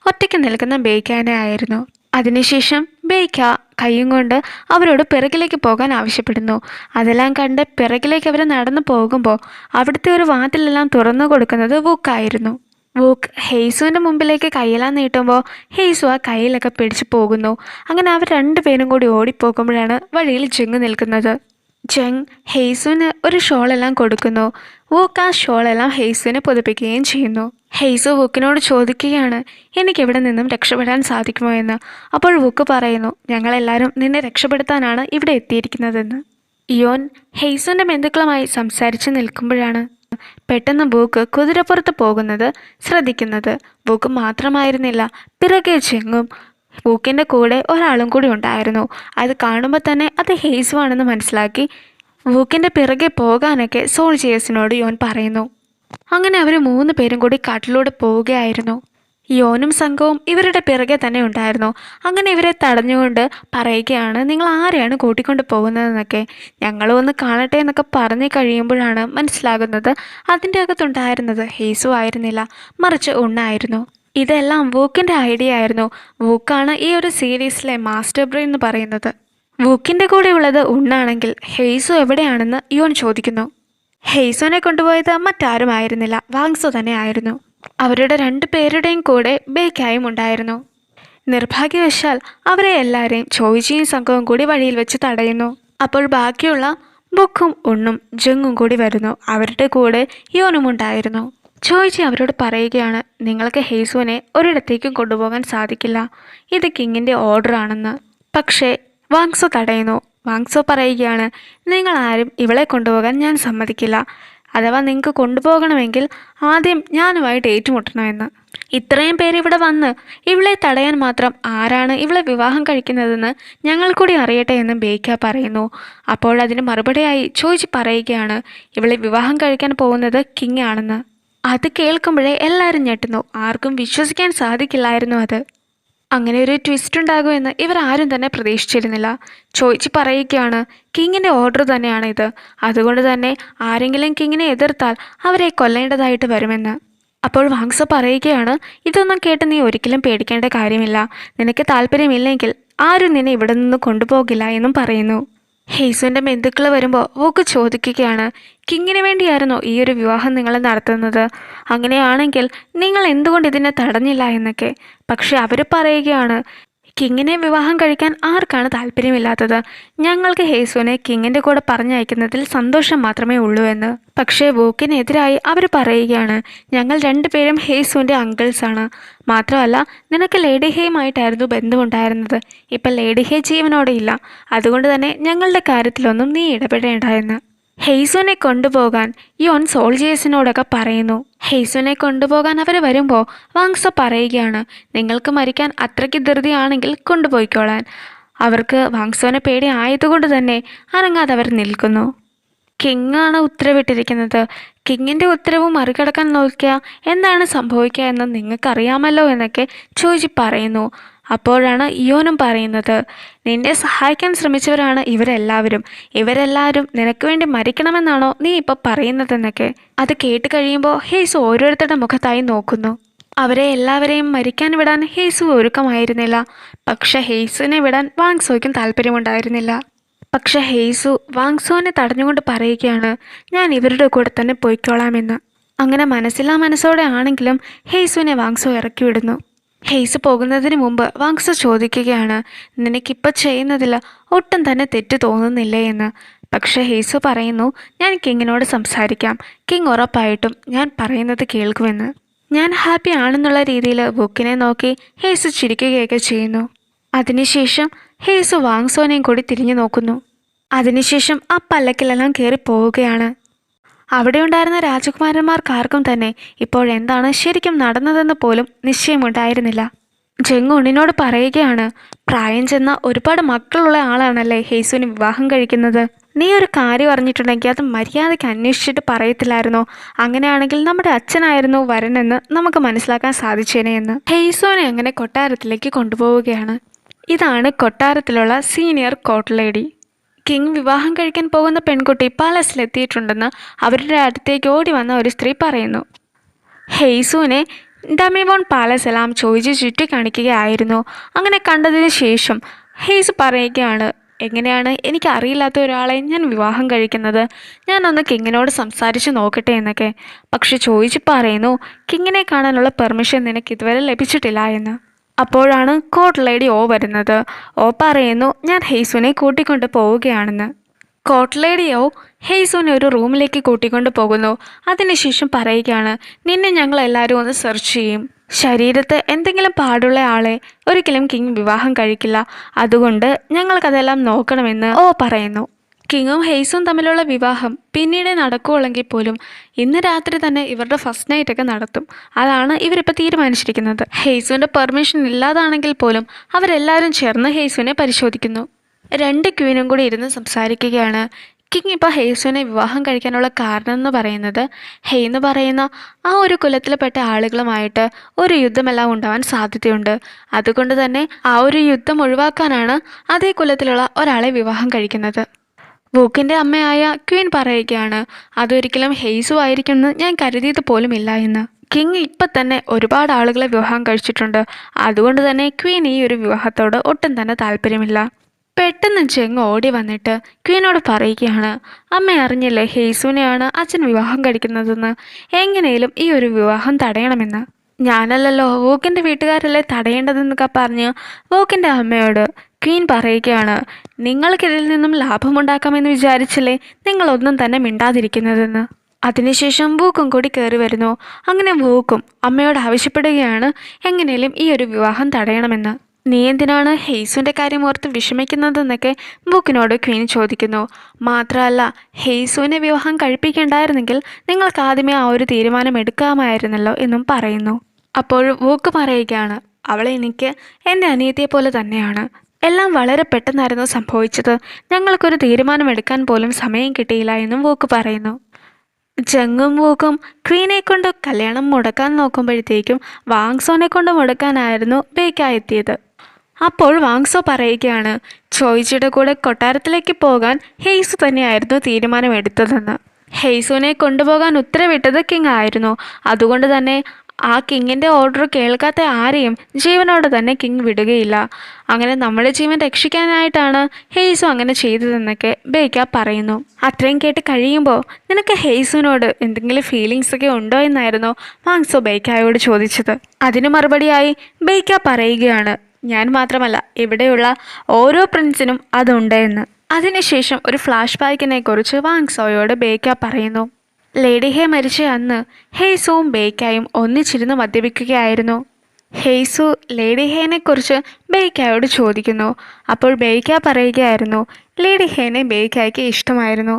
ഒറ്റയ്ക്ക് നിൽക്കുന്ന ബേക്കാനെ ആയിരുന്നു. അതിനുശേഷം ബേക്ക കൈയും കൊണ്ട് അവരോട് പിറകിലേക്ക് പോകാൻ ആവശ്യപ്പെടുന്നു. അതെല്ലാം കണ്ട് പിറകിലേക്ക് അവർ നടന്നു പോകുമ്പോൾ അവിടുത്തെ ഒരു വാതിലെല്ലാം തുറന്നു കൊടുക്കുന്നത് വൂക്കായിരുന്നു. വൂക്ക് ഹെയ്സുവിൻ്റെ മുമ്പിലേക്ക് കയ്യെല്ലാം നീട്ടുമ്പോൾ ഹെയ്സു ആ കയ്യിലൊക്കെ പിടിച്ചു പോകുന്നു. അങ്ങനെ അവർ 2 പേരും കൂടി ഓടിപ്പോകുമ്പോഴാണ് വഴിയിൽ ജങ് നിൽക്കുന്നത്. ജങ് ഹെയ്സുവിന് ഒരു ഷോളെല്ലാം കൊടുക്കുന്നു. വൂക്ക് ആ ഷോളെല്ലാം ഹെയ്സുവിനെ പുതുപ്പിക്കുകയും ചെയ്യുന്നു. ഹെയ്സു വൂക്കിനോട് ചോദിക്കുകയാണ് എനിക്കിവിടെ നിന്നും രക്ഷപ്പെടാൻ സാധിക്കുമോ എന്ന്. അപ്പോൾ വൂക്ക് പറയുന്നു ഞങ്ങളെല്ലാവരും നിന്നെ രക്ഷപ്പെടുത്താനാണ് ഇവിടെ എത്തിയിരിക്കുന്നതെന്ന്. ഇയോൻ ഹെയ്സുവിൻ്റെ ബന്ധുക്കളുമായി സംസാരിച്ച് നിൽക്കുമ്പോഴാണ് പെട്ടെന്ന് ബൂക്ക് കുതിരപ്പുറത്ത് പോകുന്നത് ശ്രദ്ധിക്കുന്നത്. ബൂക്ക് മാത്രമായിരുന്നില്ല, പിറകെ ജങ്ങും ബൂക്കിൻ്റെ കൂടെ ഒരാളും കൂടി ഉണ്ടായിരുന്നു. അത് കാണുമ്പോൾ തന്നെ അത് ഹെയ്സു ആണെന്ന് മനസ്സിലാക്കി ബൂക്കിൻ്റെ പിറകെ പോകാനൊക്കെ സോൾജിയേഴ്സിനോട് യോൻ പറയുന്നു. അങ്ങനെ അവർ 3 പേരും കൂടി കാട്ടിലൂടെ പോവുകയായിരുന്നു. യോനും സംഘവും ഇവരുടെ പിറകെ തന്നെ ഉണ്ടായിരുന്നു. അങ്ങനെ ഇവരെ തടഞ്ഞുകൊണ്ട് പറയുകയാണ് നിങ്ങൾ ആരെയാണ് കൂട്ടിക്കൊണ്ട് പോകുന്നതെന്നൊക്കെ. ഞങ്ങളും ഒന്ന് കാണട്ടെ എന്നൊക്കെ പറഞ്ഞു കഴിയുമ്പോഴാണ് മനസ്സിലാകുന്നത് അതിൻ്റെ അകത്തുണ്ടായിരുന്നത് ഹെയ്സു ആയിരുന്നില്ല, മറിച്ച് ഉണ്ണായിരുന്നു. ഇതെല്ലാം വൂക്കിൻ്റെ ഐഡിയ ആയിരുന്നു. വൂക്കാണ് ഈ ഒരു സീരീസിലെ മാസ്റ്റർ ബ്രെയിൻ എന്ന് പറയുന്നത്. വൂക്കിൻ്റെ കൂടെ ഉള്ളത് ഉണ്ണാണെങ്കിൽ ഹെയ്സു എവിടെയാണെന്ന് യോൻ ചോദിക്കുന്നു. ഹെയ്സുവിനെ കൊണ്ടുപോയത് മറ്റാരും ആയിരുന്നില്ല, വാങ്സോ തന്നെ ആയിരുന്നു. അവരുടെ 2 പേരുടെയും കൂടെ ബേക്കായും ഉണ്ടായിരുന്നു. നിർഭാഗ്യവശാൽ അവരെ എല്ലാവരെയും ചോയ്ജിയും സംഘവും കൂടി വഴിയിൽ വെച്ച് തടയുന്നു. അപ്പോൾ ബാക്കിയുള്ള ബുക്കും ഉണ്ണും ജങ്ങും കൂടി വരുന്നു. അവരുടെ കൂടെ യോനും ഉണ്ടായിരുന്നു. ചോയ്ജി അവരോട് പറയുകയാണ് നിങ്ങൾക്ക് ഹെയ്സുവിനെ ഒരിടത്തേക്കും കൊണ്ടുപോകാൻ സാധിക്കില്ല, ഇത് കിങ്ങിൻ്റെ ഓർഡർ ആണെന്ന്. പക്ഷേ വാങ്സോ തടയുന്നു. വാങ്സോ പറയുകയാണ് നിങ്ങളാരും ഇവളെ കൊണ്ടുപോകാൻ ഞാൻ സമ്മതിക്കില്ല, അഥവാ നിങ്ങൾക്ക് കൊണ്ടുപോകണമെങ്കിൽ ആദ്യം ഞാനുമായിട്ട് ഏറ്റുമുട്ടണമെന്ന്. ഇത്രയും പേര് ഇവിടെ വന്ന് ഇവളെ തടയാൻ മാത്രം ആരാണ് ഇവളെ വിവാഹം കഴിക്കുന്നതെന്ന് ഞങ്ങൾ കൂടി അറിയട്ടെ എന്ന് ബേക്ക പറയുന്നു. അപ്പോഴതിന് മറുപടിയായി ചോയ്ജി പറയുകയാണ് ഇവളെ വിവാഹം കഴിക്കാൻ പോകുന്നത് കിങ് ആണെന്ന്. അത് കേൾക്കുമ്പോഴേ എല്ലാവരും ഞെട്ടുന്നു. ആർക്കും വിശ്വസിക്കാൻ സാധിക്കില്ലായിരുന്നു അത്. അങ്ങനെ ഒരു ട്വിസ്റ്റ് ഉണ്ടാകുമെന്ന് ഇവർ ആരും തന്നെ പ്രതീക്ഷിച്ചിരുന്നില്ല. ചോയ്ജി പറയുകയാണ് കിങ്ങിൻ്റെ ഓർഡർ തന്നെയാണ് ഇത്, അതുകൊണ്ട് തന്നെ ആരെങ്കിലും കിങ്ങിനെ എതിർത്താൽ അവരെ കൊല്ലേണ്ടതായിട്ട് വരുമെന്ന്. അപ്പോൾ വാങ്സോ പറയുകയാണ് ഇതൊന്നും കേട്ട് നീ ഒരിക്കലും പേടിക്കേണ്ട കാര്യമില്ല, നിനക്ക് താല്പര്യമില്ലെങ്കിൽ ആരും നിന്നെ ഇവിടെ നിന്ന് കൊണ്ടുപോകില്ല എന്നും പറയുന്നു. ഹെയ്സുവിൻ്റെ ബന്ധുക്കൾ വരുമ്പോൾ വോക്ക് ചോദിക്കുകയാണ്, കിങ്ങിന് വേണ്ടിയായിരുന്നോ ഈ ഒരു വിവാഹം നിങ്ങൾ നടത്തുന്നത്? അങ്ങനെയാണെങ്കിൽ നിങ്ങൾ എന്തുകൊണ്ട് ഇതിനെ തടഞ്ഞില്ല എന്നൊക്കെ. പക്ഷെ അവർ പറയുകയാണ്, കിങ്ങിനെ വിവാഹം കഴിക്കാൻ ആർക്കാണ് താല്പര്യമില്ലാത്തത്? ഞങ്ങൾക്ക് ഹെയ്സുവിനെ കിങ്ങിൻ്റെ കൂടെ പറഞ്ഞയക്കുന്നതിൽ സന്തോഷം മാത്രമേ ഉള്ളൂ എന്ന്. പക്ഷേ വോക്കിനെതിരായി അവർ പറയുകയാണ്, ഞങ്ങൾ രണ്ടുപേരും ഹെയ്സുവിൻ്റെ അങ്കിൾസാണ്. മാത്രമല്ല നിനക്ക് ലേഡി ഹേയുമായിട്ടായിരുന്നു ബന്ധമുണ്ടായിരുന്നത്. ഇപ്പം ലേഡി ഹേ ജീവനോടെ ഇല്ല. അതുകൊണ്ട് തന്നെ ഞങ്ങളുടെ കാര്യത്തിലൊന്നും നീ ഇടപെടേണ്ട എന്ന് ഹെയ്സുവിനെ കൊണ്ടുപോകാൻ യോൻ സോൾജിയേഴ്സിനോടൊക്കെ പറയുന്നു. ഹെയ്സുവിനെ കൊണ്ടുപോകാൻ അവർ വരുമ്പോൾ വാങ്സോ പറയുകയാണ്, നിങ്ങൾക്ക് മരിക്കാൻ അത്രയ്ക്ക് ധൃതിയാണെങ്കിൽ കൊണ്ടുപോയിക്കോളാൻ. അവർക്ക് വാങ്സോനെ പേടി ആയതുകൊണ്ട് തന്നെ അനങ്ങാതെ അവർ നിൽക്കുന്നു. കിങ്ങാണ് ഉത്തരവിട്ടിരിക്കുന്നത്. കിങ്ങിൻ്റെ ഉത്തരവ് മറികടക്കാൻ നോക്കിയാൽ എന്താണ് സംഭവിക്കുക എന്ന് നിങ്ങൾക്കറിയാമല്ലോ എന്നൊക്കെ ചോദിച്ച് പറയുന്നു. അപ്പോഴാണ് ഇയോനും പറയുന്നത്, നിന്നെ സഹായിക്കാൻ ശ്രമിച്ചവരാണ് ഇവരെല്ലാവരും നിനക്ക് വേണ്ടി മരിക്കണമെന്നാണോ നീ ഇപ്പോൾ പറയുന്നതെന്നൊക്കെ. അത് കേട്ട് കഴിയുമ്പോൾ ഹെയ്സു ഓരോരുത്തരുടെ മുഖത്തായി നോക്കുന്നു. അവരെ എല്ലാവരെയും മരിക്കാൻ വിടാൻ ഹെയ്സു ഒരുക്കമായിരുന്നില്ല. പക്ഷെ ഹെയ്സുവിനെ വിടാൻ വാങ്സോയ്ക്കും താല്പര്യമുണ്ടായിരുന്നില്ല. പക്ഷെ ഹെയ്സു വാങ്സോനെ തടഞ്ഞുകൊണ്ട് പറയുകയാണ്, ഞാൻ ഇവരുടെ കൂടെ തന്നെ പോയിക്കോളാമെന്ന്. അങ്ങനെ മനസ്സില്ലാ മനസ്സോടെ ആണെങ്കിലും ഹെയ്സുവിനെ വാങ്സോ ഇറക്കി വിടുന്നു. ഹെയ്സ് പോകുന്നതിന് മുമ്പ് വാങ്സോ ചോദിക്കുകയാണ്, നിനക്കിപ്പോൾ ചെയ്യുന്നതിൽ ഒട്ടും തന്നെ തെറ്റ് തോന്നുന്നില്ലേ എന്ന്. പക്ഷേ ഹെയ്സു പറയുന്നു, ഞാൻ കിങ്ങിനോട് സംസാരിക്കാം. കിങ് ഉറപ്പായിട്ടും ഞാൻ പറയുന്നത് കേൾക്കുമെന്ന്. ഞാൻ ഹാപ്പി ആണെന്നുള്ള രീതിയിൽ ബുക്കിനെ നോക്കി ഹെയ്സു ചിരിക്കുകയൊക്കെ ചെയ്യുന്നു. അതിനുശേഷം ഹെയ്സു വാങ്സോനെയും കൂടി തിരിഞ്ഞു നോക്കുന്നു. അതിനുശേഷം ആ പല്ലക്കിലെല്ലാം കയറി പോവുകയാണ്. അവിടെ ഉണ്ടായിരുന്ന രാജകുമാരന്മാർക്കാർക്കും തന്നെ ഇപ്പോഴെന്താണ് ശരിക്കും നടന്നതെന്ന് പോലും നിശ്ചയമുണ്ടായിരുന്നില്ല. ജെങ് ഉണ്ണിനോട് പറയുകയാണ്, പ്രായം ചെന്ന ഒരുപാട് മക്കളുള്ള ആളാണല്ലേ ഹെയ്സുവിന് വിവാഹം കഴിക്കുന്നത്. നീ ഒരു കാര്യം അറിഞ്ഞിട്ടുണ്ടെങ്കിൽ അത് മര്യാദയ്ക്ക് അന്വേഷിച്ചിട്ട് പറയത്തില്ലായിരുന്നോ? അങ്ങനെയാണെങ്കിൽ നമ്മുടെ അച്ഛനായിരുന്നു വരനെന്ന് നമുക്ക് മനസ്സിലാക്കാൻ സാധിച്ചേനെ എന്ന്. ഹെയ്സുവിനെ അങ്ങനെ കൊട്ടാരത്തിലേക്ക് കൊണ്ടുപോവുകയാണ്. ഇതാണ് കൊട്ടാരത്തിലുള്ള സീനിയർ കോർട്ട് ലേഡി. കിങ് വിവാഹം കഴിക്കാൻ പോകുന്ന പെൺകുട്ടി പാലസിലെത്തിയിട്ടുണ്ടെന്ന് അവരുടെ അടുത്തേക്ക് ഓടി വന്ന ഒരു സ്ത്രീ പറയുന്നു. ഹെയ്സുവിനെ ഡമിവോൺ പാലസ് എല്ലാം ചോദിച്ച് ചുറ്റിക്കാണിക്കുകയായിരുന്നു. അങ്ങനെ കണ്ടതിന് ശേഷം ഹെയ്സ് പറയുകയാണ്, എങ്ങനെയാണ് എനിക്ക് അറിയില്ലാത്ത ഒരാളെ ഞാൻ വിവാഹം കഴിക്കുന്നത്? ഞാനൊന്ന് കിങ്ങിനോട് സംസാരിച്ച് നോക്കട്ടെ എന്നൊക്കെ. പക്ഷെ ചോദിച്ച് പറയുന്നു, കിങ്ങിനെ കാണാനുള്ള പെർമിഷൻ നിനക്ക് ഇതുവരെ ലഭിച്ചിട്ടില്ല എന്ന്. അപ്പോഴാണ് കോർട്ട് ലേഡി ഓ വരുന്നത്. ഓ പറയുന്നു, ഞാൻ ഹെയ്സുവിനെ കൂട്ടിക്കൊണ്ട് പോവുകയാണെന്ന്. കോർട്ട് ലേഡി ഓ ഹെയ്സുവിനെ ഒരു റൂമിലേക്ക് കൂട്ടിക്കൊണ്ട് പോകുന്നു. അതിനുശേഷം പറയുകയാണ്, നിന്നെ ഞങ്ങൾ എല്ലാവരും ഒന്ന് സെർച്ച് ചെയ്യും. ശരീരത്ത് എന്തെങ്കിലും പാടുള്ള ആളെ ഒരിക്കലും കിങ് വിവാഹം കഴിക്കില്ല. അതുകൊണ്ട് ഞങ്ങൾക്കതെല്ലാം നോക്കണമെന്ന് ഓ പറയുന്നു. കിങ്ങും ഹെയ്സും തമ്മിലുള്ള വിവാഹം പിന്നീട് നടക്കുകയുള്ളെങ്കിൽ പോലും ഇന്ന് രാത്രി തന്നെ ഇവരുടെ ഫസ്റ്റ് നൈറ്റൊക്കെ നടത്തും. അതാണ് ഇവരിപ്പോൾ തീരുമാനിച്ചിരിക്കുന്നത്. ഹെയ്സുവിൻ്റെ പെർമിഷൻ ഇല്ലാതാണെങ്കിൽ പോലും അവരെല്ലാവരും ചേർന്ന് ഹെയ്സുവിനെ പരിശോധിക്കുന്നു. രണ്ട് ക്വീനും കൂടി ഇരുന്ന് സംസാരിക്കുകയാണ്. കിങ് ഇപ്പോൾ ഹെയ്സുവിനെ വിവാഹം കഴിക്കാനുള്ള കാരണം എന്ന് പറയുന്നത്, ഹെയ് എന്ന് പറയുന്ന ആ ഒരു കുലത്തിൽപ്പെട്ട ആളുകളുമായിട്ട് ഒരു യുദ്ധമെല്ലാം ഉണ്ടാവാൻ സാധ്യതയുണ്ട്. അതുകൊണ്ട് തന്നെ ആ ഒരു യുദ്ധം ഒഴിവാക്കാനാണ് അതേ കുലത്തിലുള്ള ഒരാളെ വിവാഹം കഴിക്കുന്നത്. വൂക്കിൻ്റെ അമ്മയായ ക്വീൻ പറയുകയാണ്, അതൊരിക്കലും ഹെയ്സു ആയിരിക്കുമെന്ന് ഞാൻ കരുതിയത് പോലുമില്ല എന്ന്. കിങ് ഇപ്പം തന്നെ ഒരുപാട് ആളുകളെ വിവാഹം കഴിച്ചിട്ടുണ്ട്. അതുകൊണ്ട് തന്നെ ക്വീൻ ഈ ഒരു വിവാഹത്തോട് ഒട്ടും തന്നെ താല്പര്യമില്ല. പെട്ടെന്ന് ജെങ് ഓടി വന്നിട്ട് ക്വീനോട് പറയുകയാണ്, അമ്മ അറിഞ്ഞില്ലേ ഹെയ്സുവിനെയാണ് അച്ഛൻ വിവാഹം കഴിക്കുന്നതെന്ന്. എങ്ങനെയും ഈ ഒരു വിവാഹം തടയണമെന്ന്. ഞാനല്ലല്ലോ, വൂക്കിൻ്റെ വീട്ടുകാരല്ലേ തടയേണ്ടതെന്നൊക്കെ പറഞ്ഞ് വൂക്കിൻ്റെ അമ്മയോട് ക്വീൻ പറയുകയാണ്, നിങ്ങൾക്കിതിൽ നിന്നും ലാഭമുണ്ടാക്കാമെന്ന് വിചാരിച്ചില്ലേ നിങ്ങളൊന്നും തന്നെ മിണ്ടാതിരിക്കുന്നതെന്ന്. അതിനുശേഷം വൂക്കും കൂടി കയറി വരുന്നു. അങ്ങനെ വൂക്കും അമ്മയോട് ആവശ്യപ്പെടുകയാണ്, എങ്ങനെയും ഈ ഒരു വിവാഹം തടയണമെന്ന്. നീ എന്തിനാണ് ഹെയ്സുവിൻ്റെ കാര്യം ഓർത്ത് വിഷമിക്കുന്നതെന്നൊക്കെ വൂക്കിനോട് ക്വീൻ ചോദിക്കുന്നു. മാത്രമല്ല, ഹെയ്സുവിനെ വിവാഹം കഴിപ്പിക്കേണ്ടായിരുന്നെങ്കിൽ നിങ്ങൾക്ക് ആദ്യമേ ആ ഒരു തീരുമാനം എടുക്കാമായിരുന്നല്ലോ എന്നും പറയുന്നു. അപ്പോൾ വൂക്ക് പറയുകയാണ്, അവളെ എനിക്ക് എൻ്റെ അനിയത്തിയെ പോലെ തന്നെയാണ്. എല്ലാം വളരെ പെട്ടെന്നായിരുന്നു സംഭവിച്ചത്. ഞങ്ങൾക്കൊരു തീരുമാനമെടുക്കാൻ പോലും സമയം കിട്ടിയില്ല എന്നും വൂക്ക് പറയുന്നു. ജെങ്ങും വൂക്കും ക്വീനെ കൊണ്ട് കല്യാണം മുടക്കാൻ നോക്കുമ്പോഴത്തേക്കും വാങ്സോനെ കൊണ്ട് മുടക്കാനായിരുന്നു ബേക്കായി എത്തിയത്. അപ്പോൾ വാങ്സോ പറയുകയാണ്, ചോയ്ജിയുടെ കൂടെ കൊട്ടാരത്തിലേക്ക് പോകാൻ ഹെയ്സു തന്നെയായിരുന്നു തീരുമാനമെടുത്തതെന്ന്. ഹെയ്സുവിനെ കൊണ്ടുപോകാൻ ഉത്തരവിട്ടത് കിങ് ആയിരുന്നു. അതുകൊണ്ട് തന്നെ ആ കിങ്ങിൻ്റെ ഓർഡർ കേൾക്കാത്ത ആരെയും ജീവനോടെ തന്നെ കിങ് വിടുകയില്ല. അങ്ങനെ നമ്മുടെ ജീവൻ രക്ഷിക്കാനായിട്ടാണ് ഹെയ്സു അങ്ങനെ ചെയ്തതെന്നൊക്കെ ബേക്ക പറയുന്നു. അത്രയും കേട്ട് കഴിയുമ്പോൾ നിനക്ക് ഹെയ്സുവിനോട് എന്തെങ്കിലും ഫീലിങ്സ് ഒക്കെ ഉണ്ടോ എന്നായിരുന്നു വാങ്സോ ബേക്കായോട് ചോദിച്ചത്. അതിന് മറുപടിയായി ബേക്ക പറയുകയാണ്, ഞാൻ മാത്രമല്ല ഇവിടെയുള്ള ഓരോ പ്രിൻസിനും അതുണ്ട് എന്ന്. അതിനുശേഷം ഒരു ഫ്ലാഷ് ബാക്കിനെ കുറിച്ച് വാങ്സോയോട് ബേക്ക പറയുന്നു. ലേഡി ഹേ മരിച്ച അന്ന് ഹെയ്സുവും ബേക്കായും ഒന്നിച്ചിരുന്ന് മദ്യപിക്കുകയായിരുന്നു. ഹെയ്സു ലേഡി ഹേനെ കുറിച്ച് ബേക്കായോട് ചോദിക്കുന്നു. അപ്പോൾ ബേക്ക പറയുകയായിരുന്നു, ലേഡി ഹേനെ ബേക്കായ്ക്ക് ഇഷ്ടമായിരുന്നു.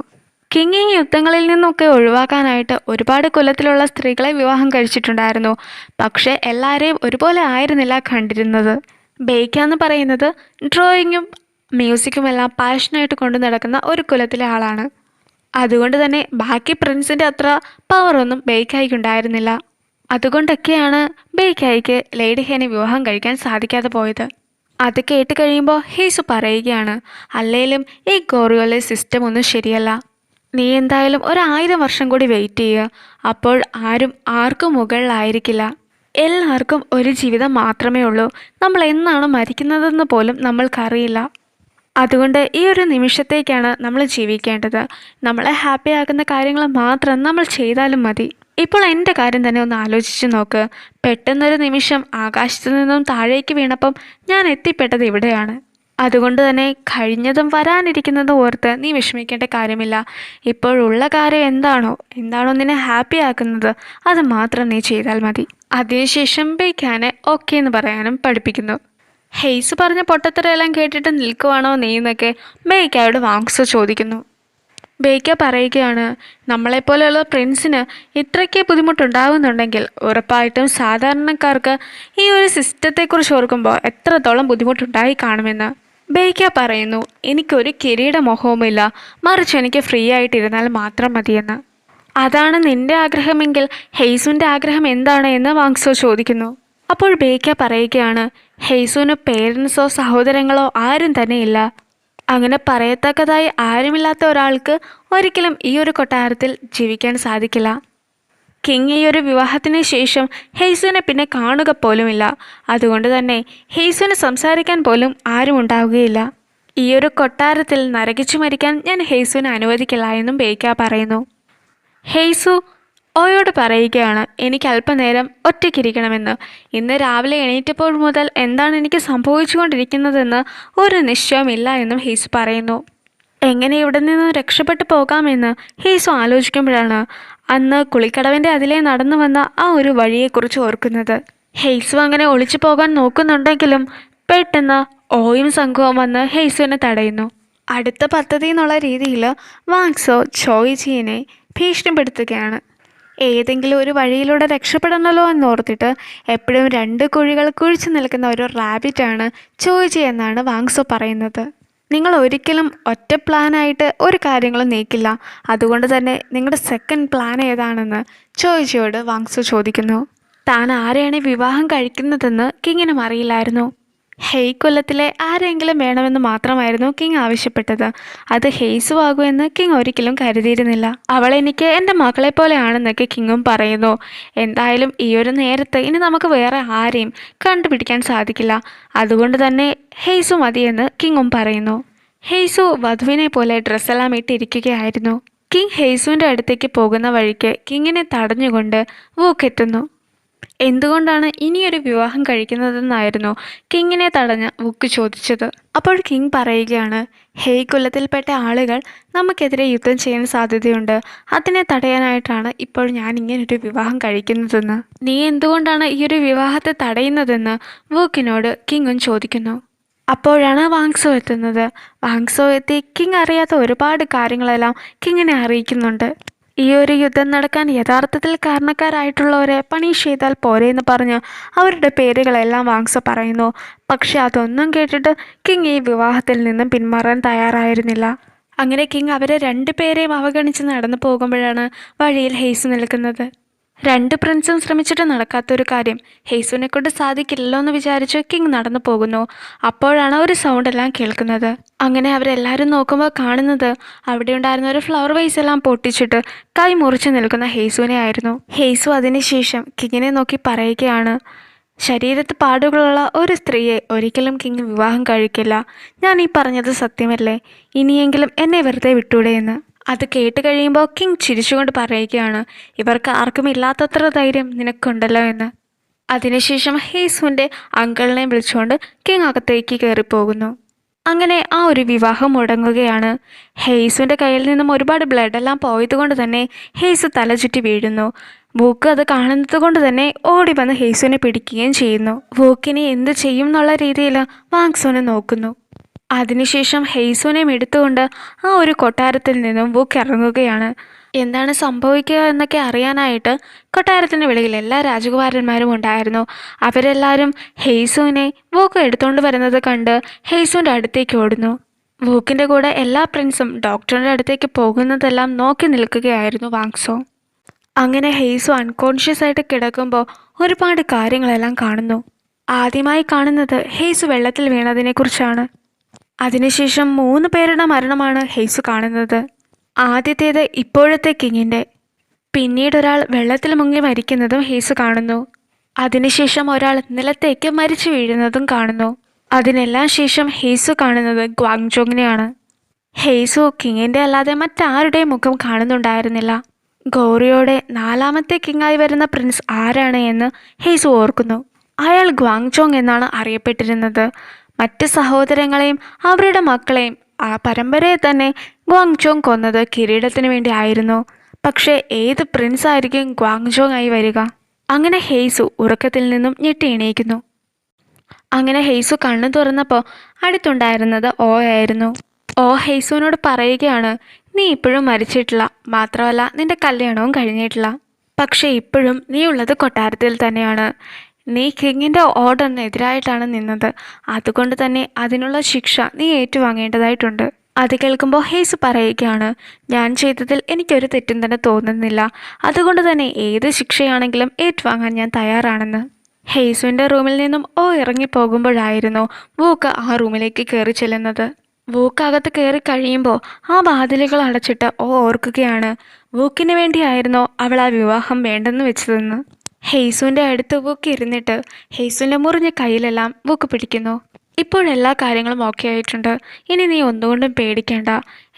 കിങ് ഈ യുദ്ധങ്ങളിൽ നിന്നൊക്കെ ഒഴിവാക്കാനായിട്ട് ഒരുപാട് കുലത്തിലുള്ള സ്ത്രീകളെ വിവാഹം കഴിച്ചിട്ടുണ്ടായിരുന്നു. പക്ഷേ എല്ലാവരെയും ഒരുപോലെ ആയിരുന്നില്ല കണ്ടിരുന്നത്. ബേക്ക എന്ന് പറയുന്നത് ഡ്രോയിങ്ങും മ്യൂസിക്കുമെല്ലാം പാഷനായിട്ട് കൊണ്ടു നടക്കുന്ന ഒരു കുലത്തിലെ ആളാണ്. അതുകൊണ്ട് തന്നെ ബാക്കി പ്രിൻസിൻ്റെ അത്ര പവറൊന്നും ബേക്കായിക്ക് ഉണ്ടായിരുന്നില്ല. അതുകൊണ്ടൊക്കെയാണ് ബേക്കായിക്ക് ലേഡി ഹേനെ വിവാഹം കഴിക്കാൻ സാധിക്കാതെ പോയത്. അത് കേട്ട് കഴിയുമ്പോൾ ഹെയ്സു പറയുകയാണ്, അല്ലേലും ഈ ഗോറിയോലെ സിസ്റ്റം ഒന്നും ശരിയല്ല. നീ എന്തായാലും 1000 വർഷം കൂടി വെയിറ്റ് ചെയ്യുക. അപ്പോൾ ആരും ആർക്കും മുകളിലായിരിക്കില്ല. എല്ലാവർക്കും ഒരു ജീവിതം മാത്രമേ ഉള്ളൂ. നമ്മൾ എന്നാണ് മരിക്കുന്നതെന്ന് പോലും നമ്മൾക്കറിയില്ല. അതുകൊണ്ട് ഈ ഒരു നിമിഷത്തേക്കാണ് നമ്മൾ ജീവിക്കേണ്ടത്. നമ്മളെ ഹാപ്പി ആക്കുന്ന കാര്യങ്ങൾ മാത്രം നമ്മൾ ചെയ്താലും മതി. ഇപ്പോൾ എൻ്റെ കാര്യം തന്നെ ഒന്ന് ആലോചിച്ച് നോക്ക്. പെട്ടെന്നൊരു നിമിഷം ആകാശത്തു നിന്നും താഴേക്ക് വീണപ്പം ഞാൻ എത്തിപ്പെട്ടത് ഇവിടെയാണ്. അതുകൊണ്ട് തന്നെ കഴിഞ്ഞതും വരാനിരിക്കുന്നതും ഓർത്ത് നീ വിഷമിക്കേണ്ട കാര്യമില്ല. ഇപ്പോഴുള്ള കാര്യം എന്താണോ നിന്നെ ഹാപ്പി ആക്കുന്നത് അത് മാത്രം നീ ചെയ്താൽ മതി. അതിനുശേഷം ബേക്കാനെ ഓക്കെ എന്ന് പറയാനും പഠിപ്പിക്കുന്നു. ഹെയ്സ് പറഞ്ഞ പൊട്ടത്തരെല്ലാം കേട്ടിട്ട് നിൽക്കുവാണോ നീ എന്നൊക്കെ ബേക്കായോട് വാങ്സോ ചോദിക്കുന്നു. ബേക്ക പറയുകയാണ്, നമ്മളെപ്പോലെയുള്ള പ്രിൻസിന് ഇത്രയ്ക്ക് ബുദ്ധിമുട്ടുണ്ടാകുന്നുണ്ടെങ്കിൽ ഉറപ്പായിട്ടും സാധാരണക്കാർക്ക് ഈ ഒരു സിസ്റ്റത്തെക്കുറിച്ച് ഓർക്കുമ്പോൾ എത്രത്തോളം ബുദ്ധിമുട്ടുണ്ടായി കാണുമെന്ന്. ബേക്ക പറയുന്നു, എനിക്കൊരു കിരീട മോഹവുമില്ല, മറിച്ച് എനിക്ക് ഫ്രീ ആയിട്ടിരുന്നാൽ മാത്രം മതിയെന്ന്. അതാണ് നിന്റെ ആഗ്രഹമെങ്കിൽ ഹെയ്സുവിൻ്റെ ആഗ്രഹം എന്താണ് എന്ന് വാങ്സോ ചോദിക്കുന്നു. അപ്പോൾ ബേക്ക പറയുകയാണ്, ഹെയ്സുവിന് പേരൻസോ സഹോദരങ്ങളോ ആരും തന്നെയില്ല. അങ്ങനെ പറയത്തക്കതായി ആരുമില്ലാത്ത ഒരാൾക്ക് ഒരിക്കലും ഈ ഒരു കൊട്ടാരത്തിൽ ജീവിക്കാൻ സാധിക്കില്ല. കിങ് ഈ ഒരു വിവാഹത്തിന് ശേഷം ഹെയ്സുവിനെ പിന്നെ കാണുക പോലുമില്ല. അതുകൊണ്ട് തന്നെ ഹെയ്സുവിന് സംസാരിക്കാൻ പോലും ആരും ഉണ്ടാവുകയില്ല. ഈ ഒരു കൊട്ടാരത്തിൽ നരകിച്ചു മരിക്കാൻ ഞാൻ ഹെയ്സുവിനെ അനുവദിക്കില്ല എന്നും ബേക്ക പറയുന്നു. ഹെയ്സു ഓയോട് പറയുകയാണ്, എനിക്ക് അല്പനേരം ഒറ്റയ്ക്കിരിക്കണമെന്ന്. ഇന്ന് രാവിലെ എണീറ്റപ്പോൾ മുതൽ എന്താണ് എനിക്ക് സംഭവിച്ചുകൊണ്ടിരിക്കുന്നതെന്ന് ഒരു നിശ്ചയമില്ല എന്നും ഹെയ്സു പറയുന്നു. എങ്ങനെ ഇവിടെ നിന്ന് രക്ഷപ്പെട്ടു പോകാമെന്ന് ഹെയ്സു ആലോചിക്കുമ്പോഴാണ് അന്ന് കുളിക്കടവിൻ്റെ അതിലേ നടന്നു വന്ന ആ ഒരു വഴിയെക്കുറിച്ച് ഓർക്കുന്നത്. ഹെയ്സു അങ്ങനെ ഒളിച്ചു പോകാൻ നോക്കുന്നുണ്ടെങ്കിലും പെട്ടെന്ന് ഓയും സംഘവും വന്ന് ഹെയ്സുവിനെ തടയുന്നു. അടുത്ത പദ്ധതി എന്നുള്ള രീതിയിൽ വാങ്സോ ചോയ്ജിയെ ഭീഷണിപ്പെടുത്തുകയാണ്. ഏതെങ്കിലും ഒരു വഴിയിലൂടെ രക്ഷപ്പെടണമല്ലോ എന്നോർത്തിട്ട് എപ്പോഴും 2 കുഴികൾ കുഴിച്ചു നിൽക്കുന്ന ഒരു റാബിറ്റാണ് ചോയ്ജി എന്നാണ് വാങ്സോ പറയുന്നത്. നിങ്ങൾ ഒരിക്കലും ഒറ്റ പ്ലാനായിട്ട് ഒരു കാര്യങ്ങളും നീക്കില്ല. അതുകൊണ്ട് തന്നെ നിങ്ങളുടെ സെക്കൻഡ് പ്ലാൻ ഏതാണെന്ന് ചോയ്ജിയോട് വാങ്സോ ചോദിക്കുന്നു. താൻ ആരെയാണ് വിവാഹം കഴിക്കുന്നതെന്ന് കിങ്ങിനും അറിയില്ലായിരുന്നു. ഹെയ് കൊല്ലത്തിലെ ആരെങ്കിലും വേണമെന്ന് മാത്രമായിരുന്നു കിങ് ആവശ്യപ്പെട്ടത്. അത് ഹെയ്സു ആകുമെന്ന് കിങ് ഒരിക്കലും കരുതിയിരുന്നില്ല. അവൾ എനിക്ക് എൻ്റെ മകളെ പോലെയാണെന്നൊക്കെ കിങ്ങും പറയുന്നു. എന്തായാലും ഈ ഒരു നേരത്ത് ഇനി നമുക്ക് വേറെ ആരെയും കണ്ടുപിടിക്കാൻ സാധിക്കില്ല. അതുകൊണ്ട് തന്നെ ഹെയ്സു മതിയെന്ന് കിങ്ങും പറയുന്നു. ഹെയ്സു വധുവിനെ പോലെ ഡ്രസ്സെല്ലാം ഇട്ടിരിക്കുകയായിരുന്നു. കിങ് ഹെയ്സുവിൻ്റെ അടുത്തേക്ക് പോകുന്ന വഴിക്ക് കിങ്ങിനെ തടഞ്ഞുകൊണ്ട് വൂക്കെത്തുന്നു. എന്തുകൊണ്ടാണ് ഇനിയൊരു വിവാഹം കഴിക്കുന്നതെന്നായിരുന്നു കിങ്ങിനെ തടഞ്ഞ് വുക്ക് ചോദിച്ചത്. അപ്പോൾ കിങ് പറയുകയാണ്, ഹെയ് കുലത്തിൽപ്പെട്ട ആളുകൾ നമുക്കെതിരെ യുദ്ധം ചെയ്യാൻ സാധ്യതയുണ്ട്. അതിനെ തടയാനായിട്ടാണ് ഇപ്പോൾ ഞാൻ ഇങ്ങനൊരു വിവാഹം കഴിക്കുന്നതെന്ന്. നീ എന്തുകൊണ്ടാണ് ഈ ഒരു വിവാഹത്തെ തടയുന്നതെന്ന് വൂക്കിനോട് കിങ്ങും ചോദിക്കുന്നു. അപ്പോഴാണ് വാങ്സോ എത്തുന്നത്. വാങ്സോ എത്തി കിങ് അറിയാത്ത ഒരുപാട് കാര്യങ്ങളെല്ലാം കിങ്ങിനെ അറിയിക്കുന്നുണ്ട്. ഈ ഒരു യുദ്ധം നടക്കാൻ യഥാർത്ഥത്തിൽ കാരണക്കാരായിട്ടുള്ളവരെ പണിഷ് ചെയ്താൽ പോരെയെന്ന് പറഞ്ഞ് അവരുടെ പേരുകളെല്ലാം വാങ്സോ പറയുന്നു. പക്ഷെ അതൊന്നും കേട്ടിട്ട് കിങ് ഈ വിവാഹത്തിൽ നിന്നും പിന്മാറാൻ തയ്യാറായിരുന്നില്ല. അങ്ങനെ കിങ് അവരെ 2 പേരെയും അവഗണിച്ച് നടന്നു പോകുമ്പോഴാണ് വഴിയിൽ ഹെയ്സ് നിൽക്കുന്നത്. രണ്ട് പ്രിൻസും ശ്രമിച്ചിട്ട് നടക്കാത്തൊരു കാര്യം ഹെയ്സുവിനെ കൊണ്ട് സാധിക്കില്ലല്ലോ എന്ന് വിചാരിച്ച് കിങ് നടന്നു പോകുന്നു. അപ്പോഴാണ് ഒരു സൗണ്ട് എല്ലാം കേൾക്കുന്നത്. അങ്ങനെ അവരെല്ലാവരും നോക്കുമ്പോൾ കാണുന്നത് അവിടെ ഉണ്ടായിരുന്ന ഒരു ഫ്ലവർ വൈസ് എല്ലാം പൊട്ടിച്ചിട്ട് കൈ മുറിച്ച് നിൽക്കുന്ന ഹെയ്സുവിനെ ആയിരുന്നു. ഹെയ്സു അതിനുശേഷം കിങ്ങിനെ നോക്കി പറയുകയാണ്, ശരീരത്ത് പാടുകളുള്ള ഒരു സ്ത്രീയെ ഒരിക്കലും കിങ് വിവാഹം കഴിക്കില്ല. ഞാൻ ഈ പറഞ്ഞത് സത്യമല്ലേ? ഇനിയെങ്കിലും എന്നെ വെറുതെ വിട്ടൂടെ എന്ന്. അത് കേട്ട് കഴിയുമ്പോൾ കിങ് ചിരിച്ചുകൊണ്ട് പറയുകയാണ്, ഇവർക്ക് ആർക്കും ഇല്ലാത്തത്ര ധൈര്യം നിനക്കുണ്ടല്ലോ എന്ന്. അതിനുശേഷം ഹെയ്സുവിൻ്റെ അങ്കിളിനെ വിളിച്ചുകൊണ്ട് കിങ് അകത്തേക്ക് കയറിപ്പോകുന്നു. അങ്ങനെ ആ ഒരു വിവാഹം മുടങ്ങുകയാണ്. ഹെയ്സുവിൻ്റെ കയ്യിൽ നിന്നും ഒരുപാട് ബ്ലഡെല്ലാം പോയതുകൊണ്ട് തന്നെ ഹെയ്സു തലചുറ്റി വീഴുന്നു. വൂക്ക് അത് കാണുന്നത് കൊണ്ട് തന്നെ ഓടി വന്ന് ഹെയ്സുവിനെ പിടിക്കുകയും ചെയ്യുന്നു. വൂക്കിനെ എന്ത് ചെയ്യും എന്നുള്ള രീതിയിൽ വാങ്സോനെ നോക്കുന്നു. അതിനുശേഷം ഹെയ്സുവിനെയും എടുത്തുകൊണ്ട് ആ ഒരു കൊട്ടാരത്തിൽ നിന്നും വൂക്ക് ഇറങ്ങുകയാണ്. എന്താണ് സംഭവിക്കുക എന്നൊക്കെ അറിയാനായിട്ട് കൊട്ടാരത്തിന് വെളിയിൽ എല്ലാ രാജകുമാരന്മാരും ഉണ്ടായിരുന്നു. അവരെല്ലാവരും ഹെയ്സുവിനെ വൂക്ക് എടുത്തുകൊണ്ട് വരുന്നത് കണ്ട് ഹെയ്സുവിൻ്റെ അടുത്തേക്ക് ഓടുന്നു. വൂക്കിൻ്റെ കൂടെ എല്ലാ പ്രിൻസും ഡോക്ടറിൻ്റെ അടുത്തേക്ക് പോകുന്നതെല്ലാം നോക്കി നിൽക്കുകയായിരുന്നു വാങ്സോ. അങ്ങനെ ഹെയ്സു അൺകോൺഷ്യസ് ആയിട്ട് കിടക്കുമ്പോൾ ഒരുപാട് കാര്യങ്ങളെല്ലാം കാണുന്നു. ആദ്യമായി കാണുന്നത് ഹെയ്സു വെള്ളത്തിൽ വീണതിനെക്കുറിച്ചാണ്. അതിനുശേഷം 3 പേരുടെ മരണമാണ് ഹെയ്സു കാണുന്നത്. ആദ്യത്തേത് ഇപ്പോഴത്തെ കിങ്ങിൻ്റെ. പിന്നീട് ഒരാൾ വെള്ളത്തിൽ മുങ്ങി മരിക്കുന്നതും ഹെയ്സു കാണുന്നു. അതിനുശേഷം ഒരാൾ നിലത്തേക്ക് മരിച്ചു വീഴുന്നതും കാണുന്നു. അതിനെല്ലാം ശേഷം ഹെയ്സു കാണുന്നത് ഗ്വാങ്ജോങ്ങിനെയാണ്. ഹെയ്സു കിങ്ങിൻ്റെ അല്ലാതെ മറ്റാരുടെയും മുഖം കാണുന്നുണ്ടായിരുന്നില്ല. ഗൗറിയോടെ 4ാമത്തെ കിങ്ങായി വരുന്ന പ്രിൻസ് ആരാണ് എന്ന് ഹെയ്സു ഓർക്കുന്നു. അയാൾ ഗ്വാങ്ജോങ് എന്നാണ് അറിയപ്പെട്ടിരുന്നത്. മറ്റ് സഹോദരങ്ങളെയും അവരുടെ മക്കളെയും ആ പരമ്പരയെ തന്നെ ഗ്വാങ്ജോങ് കൊന്നത് കിരീടത്തിന് വേണ്ടി ആയിരുന്നു. പക്ഷേ ഏത് പ്രിൻസ് ആയിരിക്കും ഗ്വാങ്ജോങ് ആയി വരിക? അങ്ങനെ ഹെയ്സു ഉറക്കത്തിൽ നിന്നും ഞെട്ടി എണീക്കുന്നു. അങ്ങനെ ഹെയ്സു കണ്ണു തുറന്നപ്പോൾ അടുത്തുണ്ടായിരുന്നത് ഓ ആയിരുന്നു. ഓ ഹെയ്സുവിനോട് പറയുകയാണ്, നീ ഇപ്പോഴും മരിച്ചിട്ടില്ല, മാത്രമല്ല നിന്റെ കല്യാണവും കഴിഞ്ഞിട്ടില്ല. പക്ഷേ ഇപ്പോഴും നീ ഉള്ളത് കൊട്ടാരത്തിൽ തന്നെയാണ്. നീ കിങ്ങിൻ്റെ ഓർഡറിനെതിരായിട്ടാണ് നിന്നത്. അതുകൊണ്ട് തന്നെ അതിനുള്ള ശിക്ഷ നീ ഏറ്റുവാങ്ങേണ്ടതായിട്ടുണ്ട്. അത് കേൾക്കുമ്പോൾ ഹെയ്സു പറയുകയാണ്, ഞാൻ ചെയ്തതിൽ എനിക്കൊരു തെറ്റും തന്നെ തോന്നുന്നില്ല. അതുകൊണ്ട് തന്നെ ഏത് ശിക്ഷയാണെങ്കിലും ഏറ്റുവാങ്ങാൻ ഞാൻ തയ്യാറാണെന്ന്. ഹെയ്സുവിൻ്റെ റൂമിൽ നിന്നും ഓ ഇറങ്ങിപ്പോകുമ്പോഴായിരുന്നു വൂക്ക് ആ റൂമിലേക്ക് കയറി ചെല്ലുന്നത്. വൂക്ക് അകത്ത് കയറി കഴിയുമ്പോൾ ആ വാതിലുകൾ അടച്ചിട്ട് ഓ ഓർക്കുകയാണ്, വൂക്കിന് വേണ്ടിയായിരുന്നോ അവൾ ആ വിവാഹം വേണ്ടെന്ന് വെച്ചതെന്ന്. ഹെയ്സുവിൻ്റെ അടുത്ത് വൂക്ക് ഇരുന്നിട്ട് ഹെയ്സുവിൻ്റെ മുറിഞ്ഞ കയ്യിലെല്ലാം വൂക്ക് പിടിക്കുന്നു. ഇപ്പോഴെല്ലാ കാര്യങ്ങളും ഓക്കെ ആയിട്ടുണ്ട്, ഇനി നീ ഒന്നുകൊണ്ടും പേടിക്കേണ്ട,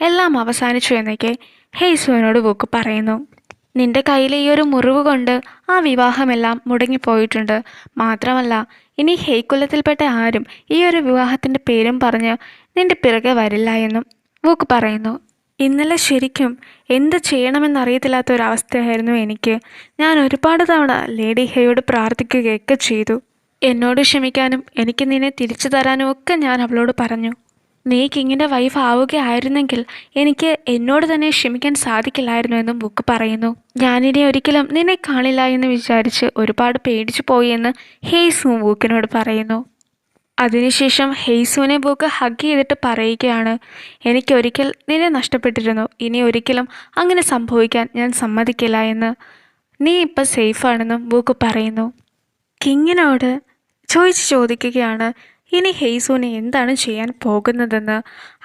എല്ലാം അവസാനിച്ചു എന്നൊക്കെ ഹെയ്സുവിനോട് വൂക്ക് പറയുന്നു. നിന്റെ കയ്യിലെ ഈ ഒരു മുറിവ് കൊണ്ട് ആ വിവാഹമെല്ലാം മുടങ്ങിപ്പോയിട്ടുണ്ട്. മാത്രമല്ല ഇനി ഹെയ്ക്കുലത്തിൽപ്പെട്ട ആരും ഈ ഒരു വിവാഹത്തിൻ്റെ പേരും പറഞ്ഞ് നിന്റെ പിറകെ വരില്ല എന്നും വൂക്ക് പറയുന്നു. ഇന്നലെ ശരിക്കും എന്ത് ചെയ്യണമെന്നറിയത്തില്ലാത്ത ഒരവസ്ഥയായിരുന്നു എനിക്ക്. ഞാൻ ഒരുപാട് തവണ ലേഡി ഹെയോട് പ്രാർത്ഥിക്കുകയൊക്കെ ചെയ്തു. എന്നോട് ക്ഷമിക്കാനും എനിക്ക് നിന്നെ തിരിച്ചു തരാനും ഒക്കെ ഞാൻ അവളോട് പറഞ്ഞു. നീ കിങ്ങിൻ്റെ വൈഫ് ആവുകയായിരുന്നെങ്കിൽ എനിക്ക് എന്നോട് തന്നെ ക്ഷമിക്കാൻ സാധിക്കില്ലായിരുന്നു എന്നും ബുക്ക് പറയുന്നു. ഞാനിനി ഒരിക്കലും നിന്നെ കാണില്ല എന്ന് വിചാരിച്ച് ഒരുപാട് പേടിച്ചു പോയി എന്ന് ഹെയ്സു വൂക്കിനോട് പറയുന്നു. അതിനുശേഷം ഹെയ്സുവിനെ ബുക്ക് ഹഗ് ചെയ്തിട്ട് പറയുകയാണ്, എനിക്കൊരിക്കൽ നിന്നെ നഷ്ടപ്പെട്ടിരുന്നു, ഇനി ഒരിക്കലും അങ്ങനെ സംഭവിക്കാൻ ഞാൻ സമ്മതിക്കില്ല എന്ന്. നീ ഇപ്പം സേഫാണെന്നും ബുക്ക് പറയുന്നു. കിങ്ങിനോട് ചോദിക്കുകയാണ് ഇനി ഹെയ്സുവിനെ എന്താണ് ചെയ്യാൻ പോകുന്നതെന്ന്.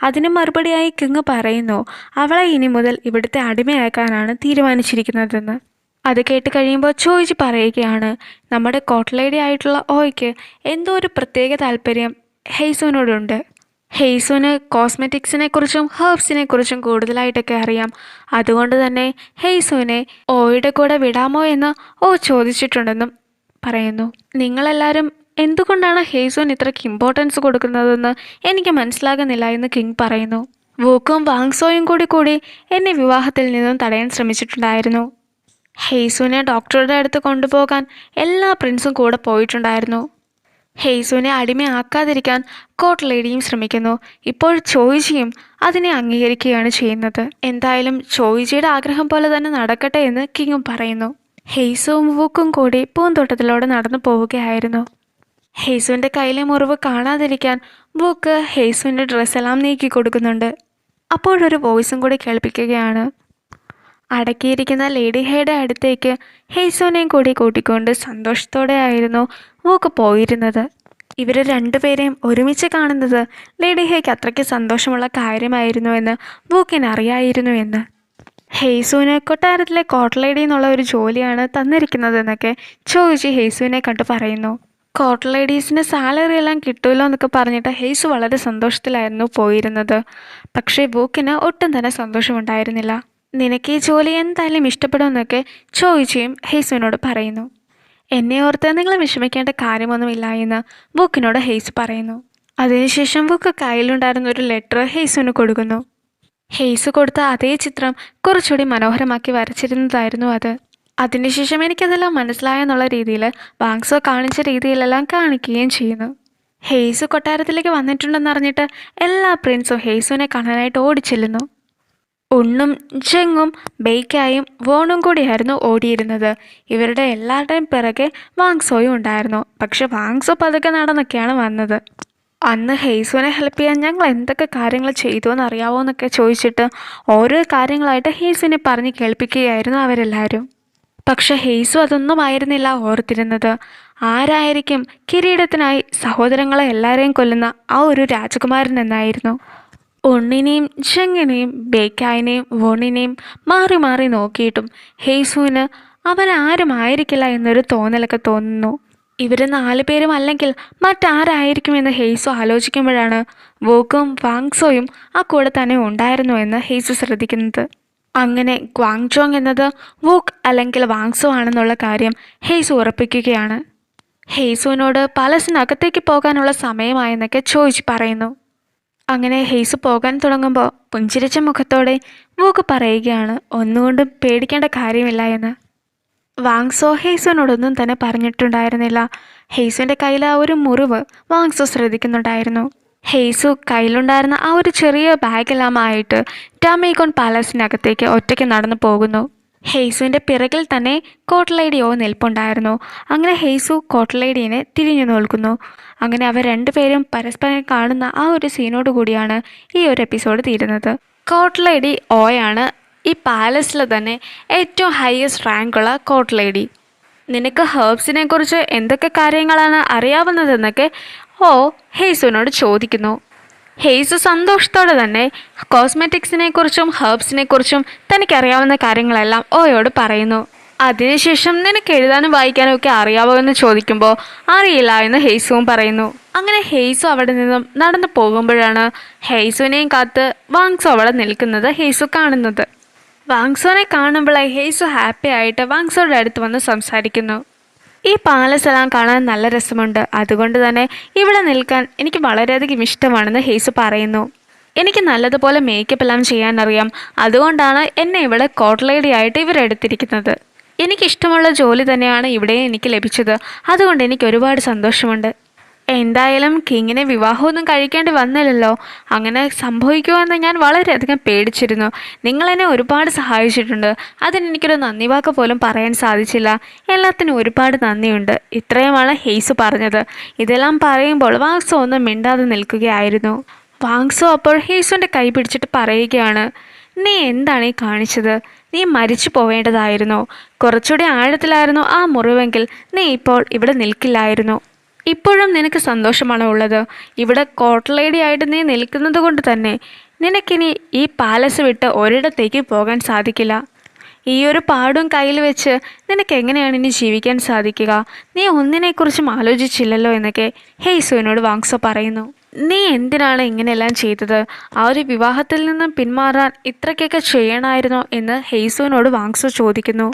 അതിന് മറുപടിയായി കിങ് പറയുന്നു, അവളെ ഇനി മുതൽ ഇവിടുത്തെ അടിമയാക്കാനാണ് തീരുമാനിച്ചിരിക്കുന്നതെന്ന്. അത് കേട്ട് കഴിയുമ്പോൾ ചോദിച്ച് പറയുകയാണ്, നമ്മുടെ കോട്ട്ലേഡി ആയിട്ടുള്ള ഓയ്ക്ക് എന്തോ ഒരു പ്രത്യേക താല്പര്യം ഹെയ്സുവിനോടുണ്ട്. ഹെയ്സുവിന് കോസ്മെറ്റിക്സിനെ കുറിച്ചും ഹെർബ്സിനെ കുറിച്ചും കൂടുതലായിട്ടൊക്കെ അറിയാം. അതുകൊണ്ട് തന്നെ ഹെയ്സുവിനെ ഓയുടെ കൂടെ വിടാമോ എന്ന് ഓ ചോദിച്ചിട്ടുണ്ടെന്നും പറയുന്നു. നിങ്ങളെല്ലാവരും എന്തുകൊണ്ടാണ് ഹെയ്സുവിന് ഇത്രയ്ക്ക് ഇമ്പോർട്ടൻസ് കൊടുക്കുന്നതെന്ന് എനിക്ക് മനസ്സിലാകുന്നില്ല എന്ന് കിങ് പറയുന്നു. വൂക്കും വാങ്സോയും കൂടി എന്നെ വിവാഹത്തിൽ നിന്നും തടയാൻ ശ്രമിച്ചിട്ടുണ്ടായിരുന്നു. ഹെയ്സുവിനെ ഡോക്ടറുടെ അടുത്ത് കൊണ്ടുപോകാൻ എല്ലാ പ്രിൻസും കൂടെ പോയിട്ടുണ്ടായിരുന്നു. ഹെയ്സുവിനെ അടിമയാക്കാതിരിക്കാൻ കോർട്ട് ലേഡിയും ശ്രമിക്കുന്നു. ഇപ്പോൾ ചോയ്ജിയും അതിനെ അംഗീകരിക്കുകയാണ് ചെയ്യുന്നത്. എന്തായാലും ചോയ്ജിയുടെ ആഗ്രഹം പോലെ തന്നെ നടക്കട്ടെ എന്ന് കിങ്ങും പറയുന്നു. ഹെയ്സുവും വൂക്കും കൂടി പൂന്തോട്ടത്തിലൂടെ നടന്നു പോവുകയായിരുന്നു. ഹെയ്സുവിൻ്റെ കയ്യിലെ മുറിവ് കാണാതിരിക്കാൻ വൂക്ക് ഹെയ്സുവിൻ്റെ ഡ്രസ്സെല്ലാം നീക്കി കൊടുക്കുന്നുണ്ട്. അപ്പോഴൊരു വോയിസും കൂടി കേൾപ്പിക്കുകയാണ്, അടക്കിയിരിക്കുന്ന ലേഡി ഹേയുടെ അടുത്തേക്ക് ഹെയ്സോനെയും കൂടി കൂട്ടിക്കൊണ്ട് സന്തോഷത്തോടെ ആയിരുന്നു വൂക്ക് പോയിരുന്നത്. ഇവർ രണ്ടുപേരെയും ഒരുമിച്ച് കാണുന്നത് ലേഡി ഹേയ്ക്ക് അത്രയ്ക്ക് സന്തോഷമുള്ള കാര്യമായിരുന്നു എന്ന് വൂക്കിന് അറിയായിരുന്നു എന്ന്. ഹെയ്സൂന് കൊട്ടാരത്തിലെ കോർട്ട് ലേഡി എന്നുള്ള ഒരു ജോലിയാണ് തന്നിരിക്കുന്നതെന്നൊക്കെ ചോദിച്ച് ഹെയ്സുവിനെ കണ്ടു പറയുന്നു. കോർട്ട് ലേഡീസിന് സാലറി എല്ലാം കിട്ടുമല്ലോ എന്നൊക്കെ പറഞ്ഞിട്ട് ഹെയ്സു വളരെ സന്തോഷത്തിലായിരുന്നു പോയിരുന്നത്. പക്ഷേ വൂക്കിന് ഒട്ടും തന്നെ സന്തോഷമുണ്ടായിരുന്നില്ല. നിനക്ക് ഈ ജോലി എന്തായാലും ഇഷ്ടപ്പെടുമെന്നൊക്കെ ചോദിച്ചും ഹെയ്സുവിനോട് പറയുന്നു. എന്നെ ഓർത്ത് നിങ്ങൾ വിഷമിക്കേണ്ട കാര്യമൊന്നുമില്ല എന്ന് വൂക്കിനോട് ഹെയ്സ് പറയുന്നു. അതിനുശേഷം വൂക്ക് കയ്യിലുണ്ടായിരുന്ന ഒരു ലെറ്റർ ഹെയ്സുവിന് കൊടുക്കുന്നു. ഹെയ്സ് കൊടുത്ത അതേ ചിത്രം കുറച്ചുകൂടി മനോഹരമാക്കി വരച്ചിരുന്നതായിരുന്നു അത്. അതിനുശേഷം എനിക്കതെല്ലാം മനസ്സിലായെന്നുള്ള രീതിയിൽ വാങ്സോ കാണിച്ച രീതിയിലെല്ലാം കാണിക്കുകയും ചെയ്യുന്നു. ഹെയ്സ് കൊട്ടാരത്തിലേക്ക് വന്നിട്ടുണ്ടെന്നറിഞ്ഞിട്ട് എല്ലാ പ്രിൻസും ഹെയ്സുവിനെ കാണാനായിട്ട് ഓടിച്ചെല്ലുന്നു. ഉണ്ണും ജെങ്ങും ബെയ്ക്കായും വോണും കൂടിയായിരുന്നു ഓടിയിരുന്നത്. ഇവരുടെ എല്ലാവരുടെയും പിറകെ വാങ്സോയും ഉണ്ടായിരുന്നു. പക്ഷെ വാങ്സോ പതുക്കെ നടന്നൊക്കെയാണ് വന്നത്. അന്ന് ഹെയ്സുവിനെ ഹെൽപ്പ് ചെയ്യാൻ ഞങ്ങൾ എന്തൊക്കെ കാര്യങ്ങൾ ചെയ്തു എന്നറിയാവോ എന്നൊക്കെ ചോദിച്ചിട്ട് ഓരോ കാര്യങ്ങളായിട്ട് ഹെയ്സുവിനെ പറഞ്ഞ് കേൾപ്പിക്കുകയായിരുന്നു അവരെല്ലാവരും. പക്ഷെ ഹെയ്സു അതൊന്നും ആയിരുന്നില്ല ഓർത്തിരുന്നത്. ആരായിരിക്കും കിരീടത്തിനായി സഹോദരങ്ങളെ എല്ലാവരെയും കൊല്ലുന്ന ആ ഒരു രാജകുമാരൻ എന്നായിരുന്നു. ഉണ്ണിനെയും ജെങ്ങിനെയും ബേക്കായിനെയും വോണിനെയും മാറി മാറി നോക്കിയിട്ടും ഹെയ്സുവിന് അവരാരും ആയിരിക്കില്ല എന്നൊരു തോന്നലൊക്കെ തോന്നുന്നു. ഇവർ 4 പേരും അല്ലെങ്കിൽ മറ്റാരായിരിക്കുമെന്ന് ഹെയ്സു ആലോചിക്കുമ്പോഴാണ് വോക്കും വാങ്സോയും ആ കൂടെ തന്നെ ഉണ്ടായിരുന്നു എന്ന് ഹെയ്സു ശ്രദ്ധിക്കുന്നത്. അങ്ങനെ ഗ്വാങ്ജോങ് എന്നത് വൂക്ക് അല്ലെങ്കിൽ വാങ്സോ ആണെന്നുള്ള കാര്യം ഹെയ്സു ഉറപ്പിക്കുകയാണ്. ഹെയ്സുവിനോട് പാലസിനകത്തേക്ക് പോകാനുള്ള സമയമായെന്നൊക്കെ ചോദിച്ച് പറയുന്നു. അങ്ങനെ ഹെയ്സു പോകാൻ തുടങ്ങുമ്പോൾ പുഞ്ചിരിച്ച മുഖത്തോടെ വൂക്ക് പറയുകയാണ് ഒന്നുകൊണ്ടും പേടിക്കേണ്ട കാര്യമില്ല എന്ന്. വാങ്സോ ഹെയ്സുവിനോടൊന്നും തന്നെ പറഞ്ഞിട്ടുണ്ടായിരുന്നില്ല. ഹെയ്സുവിൻ്റെ കയ്യിൽ ആ ഒരു മുറിവ് വാങ്സോ ശ്രദ്ധിക്കുന്നുണ്ടായിരുന്നു. ഹെയ്സു കയ്യിലുണ്ടായിരുന്ന ആ ഒരു ചെറിയ ബാഗെല്ലാമായിട്ട് ഡാമേഗോൺ പാലസിനകത്തേക്ക് ഒറ്റയ്ക്ക് നടന്നു പോകുന്നു. ഹെയ്സുവിൻ്റെ പിറകിൽ തന്നെ കോർട്ട് ലേഡിയോ നിൽപ്പുണ്ടായിരുന്നു. അങ്ങനെ ഹെയ്സു കോർട്ട് ലേഡീനെ തിരിഞ്ഞു നോക്കുന്നു. അങ്ങനെ അവർ രണ്ടുപേരും പരസ്പരം കാണുന്ന ആ ഒരു സീനോട് കൂടിയാണ് ഈ ഒരു എപ്പിസോഡ് തീരുന്നത്. കോർട്ട് ലേഡി ഓയാണ് ഈ പാലസിൽ തന്നെ ഏറ്റവും ഹയസ്റ്റ് റാങ്കുള്ള കോർട്ട് ലേഡി. നിനക്ക് ഹെർബ്സിനെ കുറിച്ച് എന്തൊക്കെ കാര്യങ്ങളാണ് അറിയാവുന്നതെന്നൊക്കെ ഓ ഹെയ്സുവിനോട് ചോദിക്കുന്നു. ഹെയ്സു സന്തോഷത്തോടെ തന്നെ കോസ്മെറ്റിക്സിനെ കുറിച്ചും ഹെർബ്സിനെ കുറിച്ചും തനിക്കറിയാവുന്ന കാര്യങ്ങളെല്ലാം ഓയോട് പറയുന്നു. അതിനുശേഷം നിനക്ക് എഴുതാനും വായിക്കാനും ഒക്കെ അറിയാവോ എന്ന് ചോദിക്കുമ്പോൾ അറിയില്ല എന്ന് ഹെയ്സുവും പറയുന്നു. അങ്ങനെ ഹെയ്സു അവിടെ നിന്നും നടന്നു പോകുമ്പോഴാണ് ഹെയ്സുവിനെയും കാത്ത് വാങ്സോ അവിടെ നിൽക്കുന്നത് ഹെയ്സു കാണുന്നത്. വാങ്സോനെ കാണുമ്പോഴായി ഹെയ്സു ഹാപ്പി ആയിട്ട് വാങ്സോയുടെ അടുത്ത് വന്ന് സംസാരിക്കുന്നു. ഈ പാലസ് എല്ലാം കാണാൻ നല്ല രസമുണ്ട്, അതുകൊണ്ട് തന്നെ ഇവിടെ നിൽക്കാൻ എനിക്ക് വളരെയധികം ഇഷ്ടമാണെന്ന് ഹെയ്സു പറയുന്നു. എനിക്ക് നല്ലതുപോലെ മേക്കപ്പ് എല്ലാം ചെയ്യാനറിയാം, അതുകൊണ്ടാണ് എന്നെ ഇവിടെ കോർട്ട് ലേഡി ആയിട്ട് ഇവരെടുത്തിരിക്കുന്നത്. എനിക്കിഷ്ടമുള്ള ജോലി തന്നെയാണ് ഇവിടെ എനിക്ക് ലഭിച്ചത്, അതുകൊണ്ട് എനിക്ക് ഒരുപാട് സന്തോഷമുണ്ട്. എന്തായാലും കിങ്ങിനെ വിവാഹമൊന്നും കഴിക്കേണ്ടി വന്നില്ലല്ലോ. അങ്ങനെ സംഭവിക്കുമെന്ന് ഞാൻ വളരെയധികം പേടിച്ചിരുന്നു. നിങ്ങളെന്നെ ഒരുപാട് സഹായിച്ചിട്ടുണ്ട്, അതിനെനിക്കൊരു നന്ദി വാക്ക് പോലും പറയാൻ സാധിച്ചില്ല. എല്ലാത്തിനും ഒരുപാട് നന്ദിയുണ്ട്. ഇത്രയുമാണ് ഹെയ്സു പറഞ്ഞത്. ഇതെല്ലാം പറയുമ്പോൾ വാങ്സോ ഒന്നും മിണ്ടാതെ നിൽക്കുകയായിരുന്നു. വാങ്സോ അപ്പോൾ ഹെയ്സുവിൻ്റെ കൈ പിടിച്ചിട്ട് പറയുകയാണ്, നീ എന്താണ് ഈ കാണിച്ചത്? നീ മരിച്ചു പോവേണ്ടതായിരുന്നു. കുറച്ചുകൂടി ആഴത്തിലായിരുന്നു ആ മുറിവെങ്കിൽ നീ ഇപ്പോൾ ഇവിടെ നിൽക്കില്ലായിരുന്നു. ഇപ്പോഴും നിനക്ക് സന്തോഷമാണോ ഉള്ളത്? ഇവിടെ കോർട്ട് ലേഡി ആയിട്ട് നീ നിൽക്കുന്നത് കൊണ്ട് തന്നെ നിനക്കിനി ഈ പാലസ് വിട്ട് ഒരിടത്തേക്ക് പോകാൻ സാധിക്കില്ല. ഈ ഒരു പാടും കയ്യിൽ വെച്ച് നിനക്ക് എങ്ങനെയാണ് ഇനി ജീവിക്കാൻ സാധിക്കുക? നീ ഒന്നിനെക്കുറിച്ചും ആലോചിച്ചില്ലല്ലോ എന്നൊക്കെ ഹെയ്സുവിനോട് വാങ്സോ പറയുന്നു. നീ എന്തിനാണ് ഇങ്ങനെയെല്ലാം ചെയ്തത്? ആ ഒരു വിവാഹത്തിൽ നിന്നും പിന്മാറാൻ ഇത്രയ്ക്കൊക്കെ ചെയ്യണമായിരുന്നോ എന്ന് ഹെയ്സുവിനോട് വാങ്സോ ചോദിക്കുന്നു.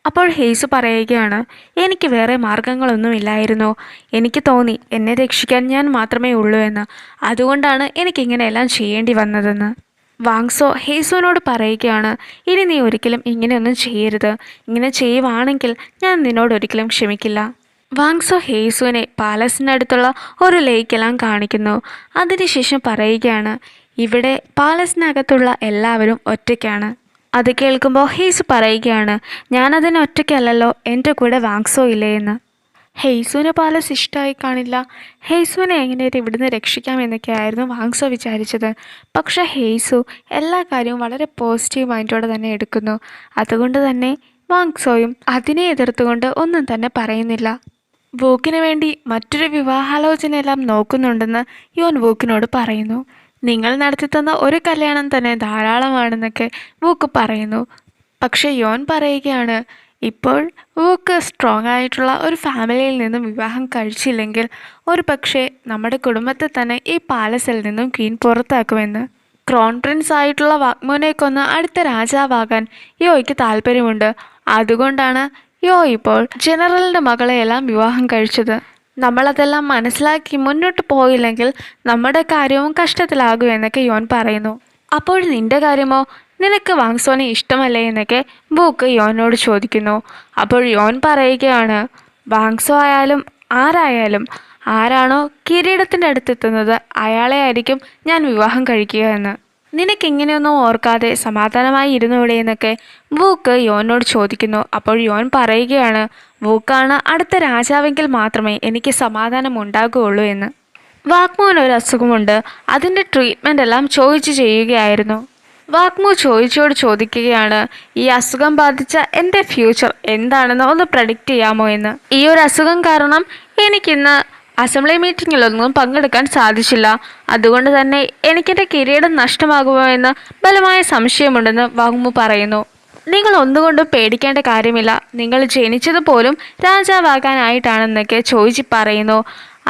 അപ്പോൾ ഹെയ്സു പറയുകയാണ്, എനിക്ക് വേറെ മാർഗങ്ങളൊന്നുമില്ലായിരുന്നു. എനിക്ക് തോന്നി എന്നെ രക്ഷിക്കാൻ ഞാൻ മാത്രമേ ഉള്ളൂ എന്ന്, അതുകൊണ്ടാണ് എനിക്കിങ്ങനെയെല്ലാം ചെയ്യേണ്ടി വന്നതെന്ന്. വാങ്സോ ഹെയ്സുവിനോട് പറയുകയാണ്, ഇനി നീ ഒരിക്കലും ഇങ്ങനെയൊന്നും ചെയ്യരുത്. ഇങ്ങനെ ചെയ്യുവാണെങ്കിൽ ഞാൻ നിന്നോട് ഒരിക്കലും ക്ഷമിക്കില്ല. വാങ്സോ ഹെയ്സുവിനെ പാലസിനടുത്തുള്ള ഒരു ലേക്കെല്ലാം കാണിക്കുന്നു. അതിനുശേഷം പറയുകയാണ്, ഇവിടെ പാലസിനകത്തുള്ള എല്ലാവരും ഒറ്റയ്ക്കാണ്. അത് കേൾക്കുമ്പോൾ ഹെയ്സു പറയുകയാണ്, ഞാനതിന് ഒറ്റയ്ക്കല്ലല്ലോ, എൻ്റെ കൂടെ വാങ്സോ ഇല്ലേ എന്ന്. ഹെയ്സുവിന് പാലസ് ഇഷ്ടമായി കാണില്ല. ഹെയ്സുവിനെ എങ്ങനെയായിട്ട് ഇവിടുന്ന് രക്ഷിക്കാമെന്നൊക്കെയായിരുന്നു വാങ്സോ വിചാരിച്ചത്. പക്ഷേ ഹെയ്സു എല്ലാ കാര്യവും വളരെ പോസിറ്റീവ് മൈൻഡോടെ തന്നെ എടുക്കുന്നു. അതുകൊണ്ട് തന്നെ വാങ്സോയും അതിനെ എതിർത്തുകൊണ്ട് ഒന്നും തന്നെ പറയുന്നില്ല. വൂക്കിന് വേണ്ടി മറ്റൊരു വിവാഹാലോചനയെല്ലാം നോക്കുന്നുണ്ടെന്ന് യോൻ വൂക്കിനോട് പറയുന്നു. നിങ്ങൾ നടത്തിത്തന്ന ഒരു കല്യാണം തന്നെ ധാരാളമാണെന്നൊക്കെ വൂക്ക് പറയുന്നു. പക്ഷേ യോൻ പറയുകയാണ്, ഇപ്പോൾ വൂക്ക് സ്ട്രോങ് ആയിട്ടുള്ള ഒരു ഫാമിലിയിൽ നിന്നും വിവാഹം കഴിച്ചില്ലെങ്കിൽ ഒരു പക്ഷേ നമ്മുടെ കുടുംബത്തെ തന്നെ ഈ പാലസിൽ നിന്നും ക്വീൻ പുറത്താക്കുമെന്ന്. ക്രോൺ പ്രിൻസ് ആയിട്ടുള്ള വാഗ്മോനെ കൊന്ന് അടുത്ത രാജാവാകാൻ യോയ്ക്ക് താല്പര്യമുണ്ട്. അതുകൊണ്ടാണ് യോ ഇപ്പോൾ ജനറലിൻ്റെ മകളെയെല്ലാം വിവാഹം കഴിച്ചത്. നമ്മളതെല്ലാം മനസ്സിലാക്കി മുന്നോട്ട് പോയില്ലെങ്കിൽ നമ്മുടെ കാര്യവും കഷ്ടത്തിലാകുമെന്നൊക്കെ യോൻ പറയുന്നു. അപ്പോൾ നിന്റെ കാര്യമോ? നിനക്ക് വാങ്സോനെ ഇഷ്ടമല്ലേ എന്നൊക്കെ ബൂക്ക് യോനോട് ചോദിക്കുന്നു. അപ്പോൾ യോൻ പറയുകയാണ്, വാങ്സോ ആയാലും ആരായാലും ആരാണോ കിരീടത്തിൻ്റെ അടുത്തെത്തുന്നത് അയാളെ ആയിരിക്കും ഞാൻ വിവാഹം കഴിക്കുക എന്ന്. നിനക്കിങ്ങനെയൊന്നും ഓർക്കാതെ സമാധാനമായി ഇരുന്നൂടെ എന്നൊക്കെ വൂക്ക് യോനോട് ചോദിക്കുന്നു. അപ്പോൾ യോൻ പറയുകയാണ്, വൂക്കാണ് അടുത്ത രാജാവെങ്കിൽ മാത്രമേ എനിക്ക് സമാധാനം ഉണ്ടാകുകയുള്ളൂ എന്ന്. വാഗ്മോന് ഒരു അസുഖമുണ്ട്, അതിൻ്റെ ട്രീറ്റ്മെൻ്റ് എല്ലാം ചോദിച്ചു ചെയ്യുകയായിരുന്നു. വാഗ്മോ ചോദിക്കുകയാണ്, ഈ അസുഖം ബാധിച്ച എൻ്റെ ഫ്യൂച്ചർ എന്താണെന്ന് ഒന്ന് പ്രഡിക്റ്റ് ചെയ്യാമോ എന്ന്. ഈ ഒരു അസുഖം കാരണം എനിക്കിന്ന് അസംബ്ലി മീറ്റിങ്ങിലൊന്നും പങ്കെടുക്കാൻ സാധിച്ചില്ല. അതുകൊണ്ട് തന്നെ എനിക്കെൻ്റെ കിരീടം നഷ്ടമാകുമോ എന്ന് ബലമായ സംശയമുണ്ടെന്ന് വാഗ്മു പറയുന്നു. നിങ്ങൾ ഒന്നുകൊണ്ടും പേടിക്കേണ്ട കാര്യമില്ല, നിങ്ങൾ ജനിച്ചത് പോലും രാജാവാകാനായിട്ടാണെന്നൊക്കെ ചോദിച്ച് പറയുന്നു.